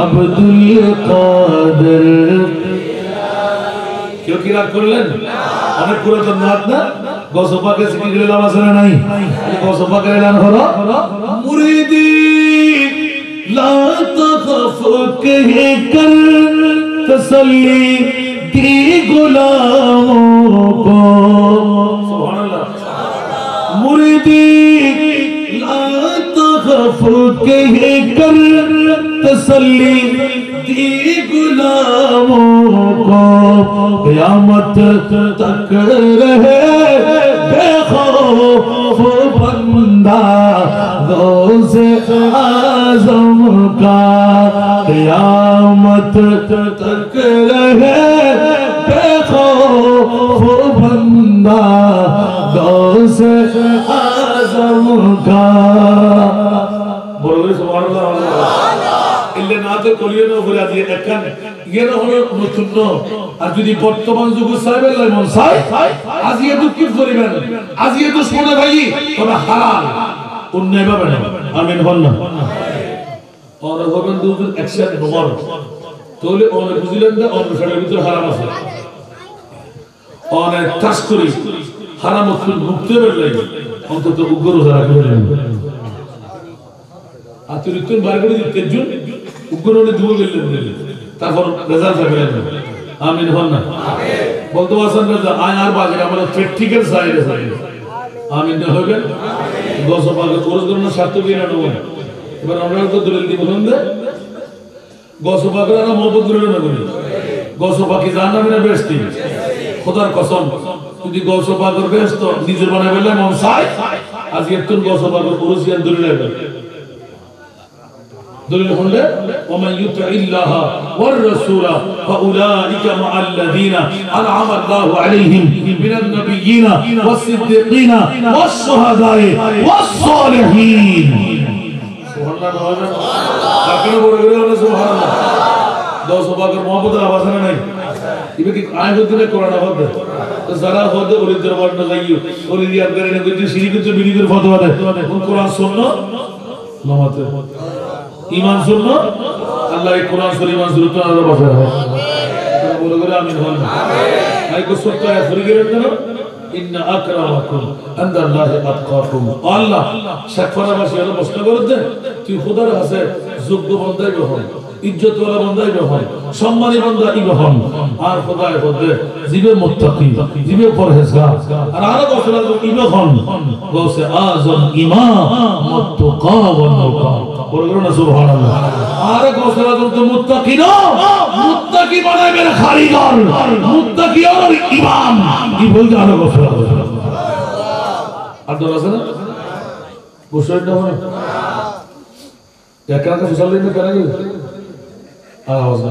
আব্দুল কাদের কেউ কি রাগ করলেন অনেক পুরাতন নাত না গসপাকে সিটি গেলে নাম আছে না নাই গসপাকে এলান হলো মুরিদি লা তখফ কে কর তসল্লি दी गुलामों को सुभान अल्लाह मुरीदी ला तखफ के कर तसल्ली दी गुलामों को क़यामत तक रहे बेखौफ बंदा गौसे आज़म का क़यामत तक रहे बेखौफ बंदा गौसे आज़म का बोलो सुभान अल्लाह इल्ले नाते कोलियो न फुरा दिए एकन ये न হলো নতুন আর যদি বর্তমান যুগ সাহেবের লাই মন চাই আজিয়ে দুঃখিত করিবেন আজিয়ে দুশ্মনে ভাই তবে হালাল উন্নয় পাবে না আমিন বলনা আর হবেন দুজন একসাথে নমর তাহলে ওনে বুঝলেন না ওর শরীরের ভিতর হারাম আছে ওনে তাস করি হারাম মুক্তি বেরলাই অন্তত উগ্র যারা করেন আতুরিতুন বার করে দিতে জন উগ্রনে দুও গেলেন তারপর রেজাল্ট পাবেন আমিন বলনা আমিন বলতো আছেন রাজা আয় আর বাজে আমরা প্র্যাকটিক্যাল সাইডে আমিন না হবে গসপাকে কোর্স করুন স্বার্থ বিনা নয় এবার আমরা তো দলিল দিব না গসপাকে আমরা মোহব্বত করে না করি গসপাকে জানা না বেশতি খোদার কসম যদি গসপাকের বেশত নিজের বানাবে না মন চাই আজ একটু গসপাকের পুরুষিয়ান দলিল হবে দলিল হলে ওমান ইউতিল্লাহ ওয়ার রাসূল ফাউলাইকা মা'আল লাযিনা আন'আমা আল্লাহু আলাইহিম মিনান নাবিয়্যিনা ওয়াস-সিদ্দীকিনা ওয়াস-শুহাদা'i ওয়াস-সালিহিন সুবহানাল্লাহ তাকে বলে গেল সুবহানাল্লাহ দশ বাগের মোহাম্মদের আওয়াজ নাই ইবে কি আয়াত দিলে কোরআন আওয়াজ তো যারা হদে ওলিদের বর্ণনা যাইও ওলি দিয়ার করে না কইতে শিরিকের যে বিলিদের ফতোয়া দেয় কোরআন শুননো নামাতে ঈমান শুননো আল্লাহ এই কোরআন শরীফ মান জরুরত আল্লাহ বাসায় হয় বলে গেল আমিন বল আমিন আই কো সত্য আয়াত পড়ি গেলেন না ইন্না আকরামাকুম ইনদাল্লাহি আতকাকুম আল্লাহ শাকফারা বাসী হলো প্রশ্ন করতে তুই খোদার কাছে যোগ্য বান্দাই হন ইজ্জত ওয়ালা বান্দাই হন সম্মানী বান্দাই হন আর খোদায় বলতে জিবে মুত্তাকি জিবে পরহেজগার আর আরো বছর ইবে হন গৌসে আযম ইমাম মুত্তাকা ওয়া নওকা বলুন সুবহানাল্লাহ আর গৌসে আযম তো মুত্তাকি না মুত্তাকি বানাবেন কারিগর মুত্তাকি আর ইমাম কি বলতে আরো গৌসে আব্দুল হাসান গোসল না হয় একা একা ফসল দিতে পারে না আওয়াজ না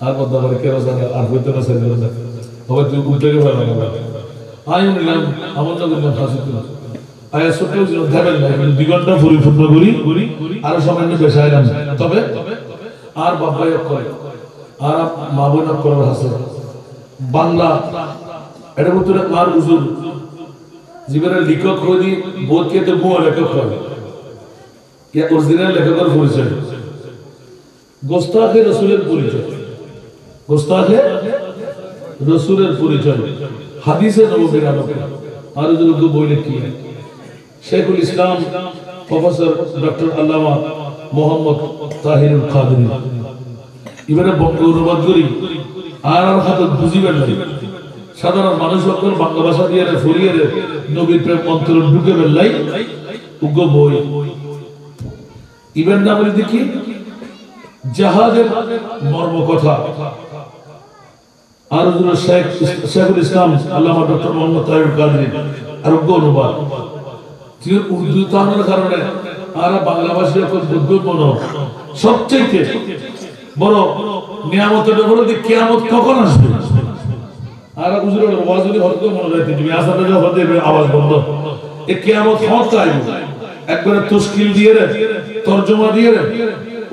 আর বড় বড় কেন জানা আর হইতো না সেটা হবে তুই উঠে গেল না আইন নিলাম আমল না করলাম ফাসিত আয়া সত্যি ধাবেল না 2 ঘন্টা পরিপূর্ণ করি আর সামান্য বেশাইলাম তবে আর বাবাই করে আর মাবুনা করার আছে বাংলা এটা বলতে আর হুজুর জীবনে লেখক হয়ে বোধকে তো বুয়া লেখক হয় ইয়া অরিজিনাল লেখকের পরিচয় গোস্তাখে রসুলের পরিচয় গোস্তাখে রসুলের পরিচয় হাদিসে নববীর আলোকে আর হুজুর বই লিখি শেখুল ইসলাম প্রফেসর ডক্টর আল্লামা মোহাম্মদ তাহিরুল কাদরি এবারে বঙ্গ অনুবাদ করি আর হাতে বুঝিবেন না সাধারণ মানুষ সকল বাংলা ভাষা দিয়ে ফুরিয়ে নবীর প্রেম অন্তর ঢুকে বেল্লাই উগ্র বই ইবেন নামের দেখি জাহাজের মর্ম কথা আর শেখুল ইসলাম আল্লামা ডক্টর মোহাম্মদ তাহিরুল কাদরি আর উগ্র অনুবাদ উর্দু তাহলে কারণে আর বাংলা ভাষার বুদ্ধপূর্ণ সবচেয়ে বড় নিয়ামতের বড় যে কিয়ামত কখন আসবে আর হুজুরের ওয়াজ যদি হরতো মনে রাখতে তুমি আসামে যখন দেবে আওয়াজ বন্ধ এই কিয়ামত কখন আসবে একবারে তশকিল দিয়ে রে তরজমা দিয়ে রে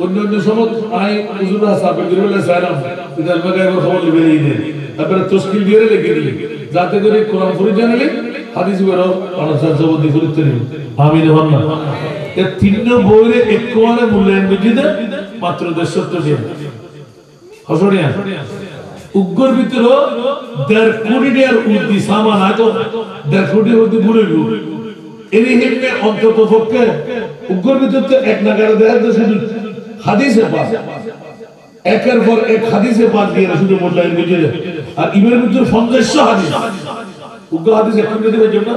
অন্য সময় আই হুজুরা সাহেব বলে সালাম ইদাল মাগায় খবর বেরিয়ে দেয় একবারে তশকিল দিয়ে রে লিখে দিই যাতে করে কোরআন শরীফ জানালে হাদিস বেরো অনুসার জবদি করতে নিব আমিন ওয়ান্না এই তিন বইরে একবারে মূল্যায়ন বুঝিতে মাত্র 170 দিন হসড়িয়া উগ্গর ভিতর 1.5 কোটি টাকার উর্দি সামান আছে 1.5 কোটি উর্দি বুড়ে গো এরই হেমে অন্তত পক্ষে উগ্গর ভিতর তো এক নাগারে দেখা যায় শুধু হাদিসে পাক একের পর এক হাদিসে পাক দিয়ে শুধু মূল্যায়ন বুঝিতে আর ইমানের ভিতর 50 হাদিস উগ্র হাদিস এখন দিবে জন্য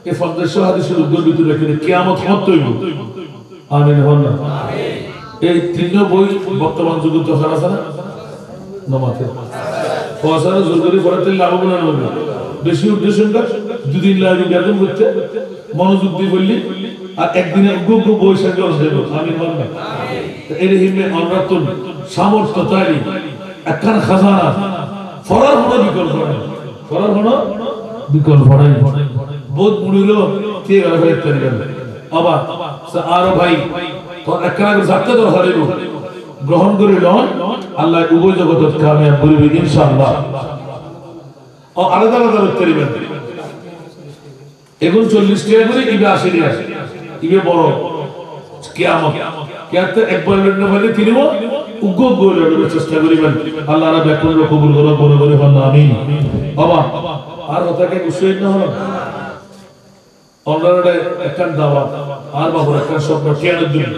এই 50 হাদিসের উগ্র ভিতরে রেখে কিয়ামত হতই আমিন ওয়ান্না এই তিন বই বর্তমান যুগে তো আছে না নমাতে পয়সার জরুরি পড়াতে লাভবান হবে বেশি উদ্দেশ্য দুদিন লাগে বেতন করতে মনোযোগ দিয়ে বললি আর একদিনে উগ্র বই সাথে দেব আমিন ওয়ান্না এর হিমে অনরাতন সামর্থ্য তাই একখান খাজানা ফরার হলো বিকল্প নাই ফরার হলো বিকল্প নাই বহুত মুড়িলো কে গেল ভাই করে গেল আবার আর ভাই তো একখানা জানতে তো হারিব গ্রহণ করে লন আল্লাহ উভয় জগৎ কামিয়াব করবে ইনশাআল্লাহ ও আলাদা আলাদা করিবেন এখন 40 টাকা করে ইবে 80 টাকা ইবে বড় কিয়ামত কিয়ামতে একবার না বলে তিনিও উগ্র গোলের চেষ্টা করিবেন আল্লাহ রাব্বুল আলামিন কবুল করো বড় করে হন আমিন বাবা আর ওটাকে বিষয় না হলো অনলাইনে একটা দাওয়াত আর বাবা একটা শব্দ কেন দিন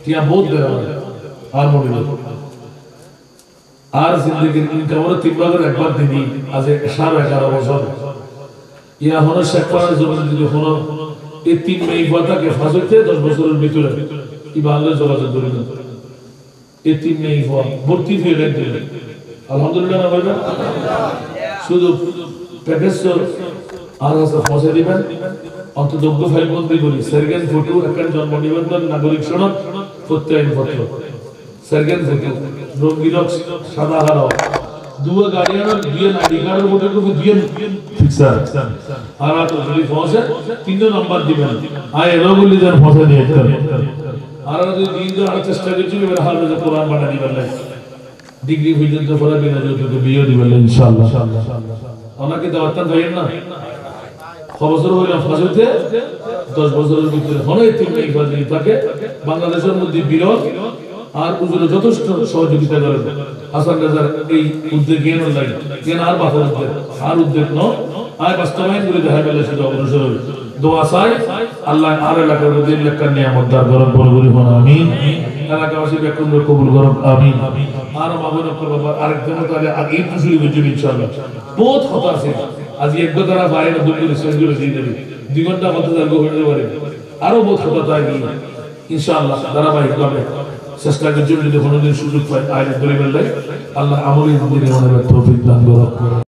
কিয়া বহুত দেওয়া আর মনে আর জিন্দেগির ইনকাম তিনবার একবার দিনি আজ 11.5 বছর ইয়া হলো শেখার জন্য যদি হলো এই 3 মে ইবাদাকে ফাজতে 10 বছরের ভিতরে ইবাদত যোগাযোগ করি না এই 3 মে ইবাদত ভর্তি হয়ে গেছে আলহামদুলিল্লাহ না বলবেন শুধু প্যাকেজ আর আছে পৌঁছে দিবেন অন্তত দুটো ফাইল বন্ধ করি সার্গেন ফটো একটা জন্ম নিবন্ধন নাগরিক সনদ প্রত্যয়ন পত্র সার্গেন ফটো রোগীরক সাদা হারাও দুয়া গাড়িয়ার দিয়ে আইডি কার্ডের মধ্যে তো দিয়ে ফিক্সার আর তো যদি পৌঁছে 3 নাম্বার দিবেন আয় রোগলি যার পৌঁছে দিয়ে আর যদি দিন তো আর চেষ্টা করছি এবার হাফেজে কোরআন পড়া দিবেন ডিগ্রি পর্যন্ত পড়া বিনা যদি বিয়ে দিবেন ইনশাআল্লাহ আমাকে দাওয়াত দেন না খবর হইলাম ফাজতে 10 বছরের ভিতরে হনে তিনটা ইফাজি থাকে বাংলাদেশের মধ্যে বিরল আর উজুরে যথেষ্ট সহযোগিতা করেন হাসান রাজার এই উদ্যোগে নাই কেন আর বাফর আর উদ্যোগ ন আর বাস্তবায়ন করে দেখা গেল সেটা অগ্রসর দোয়া চাই আল্লাহ আর এলাকার মধ্যে লেখার নিয়ামত দান করেন বলবলি হন আমিন এলাকাবাসী বেকুন কবুল করুন আমিন আর মাবুর বাবা আরেকজন তাহলে আগে একটু শুরু করছি ইনশাআল্লাহ বহুত কথা আছে আজ এক গতারা বাইরে দুপুরে শেষ করে দিয়ে দেবে 2 ঘন্টা মতো যাবো হতে পারে আরো বহুত কথা আছে ইনশাআল্লাহ ধারাবাহিকভাবে চেষ্টা করছি যদি কোনোদিন সুযোগ পাই আয় ধরে বেলায় আল্লাহ আমলি দিনে মনে তৌফিক দান করুন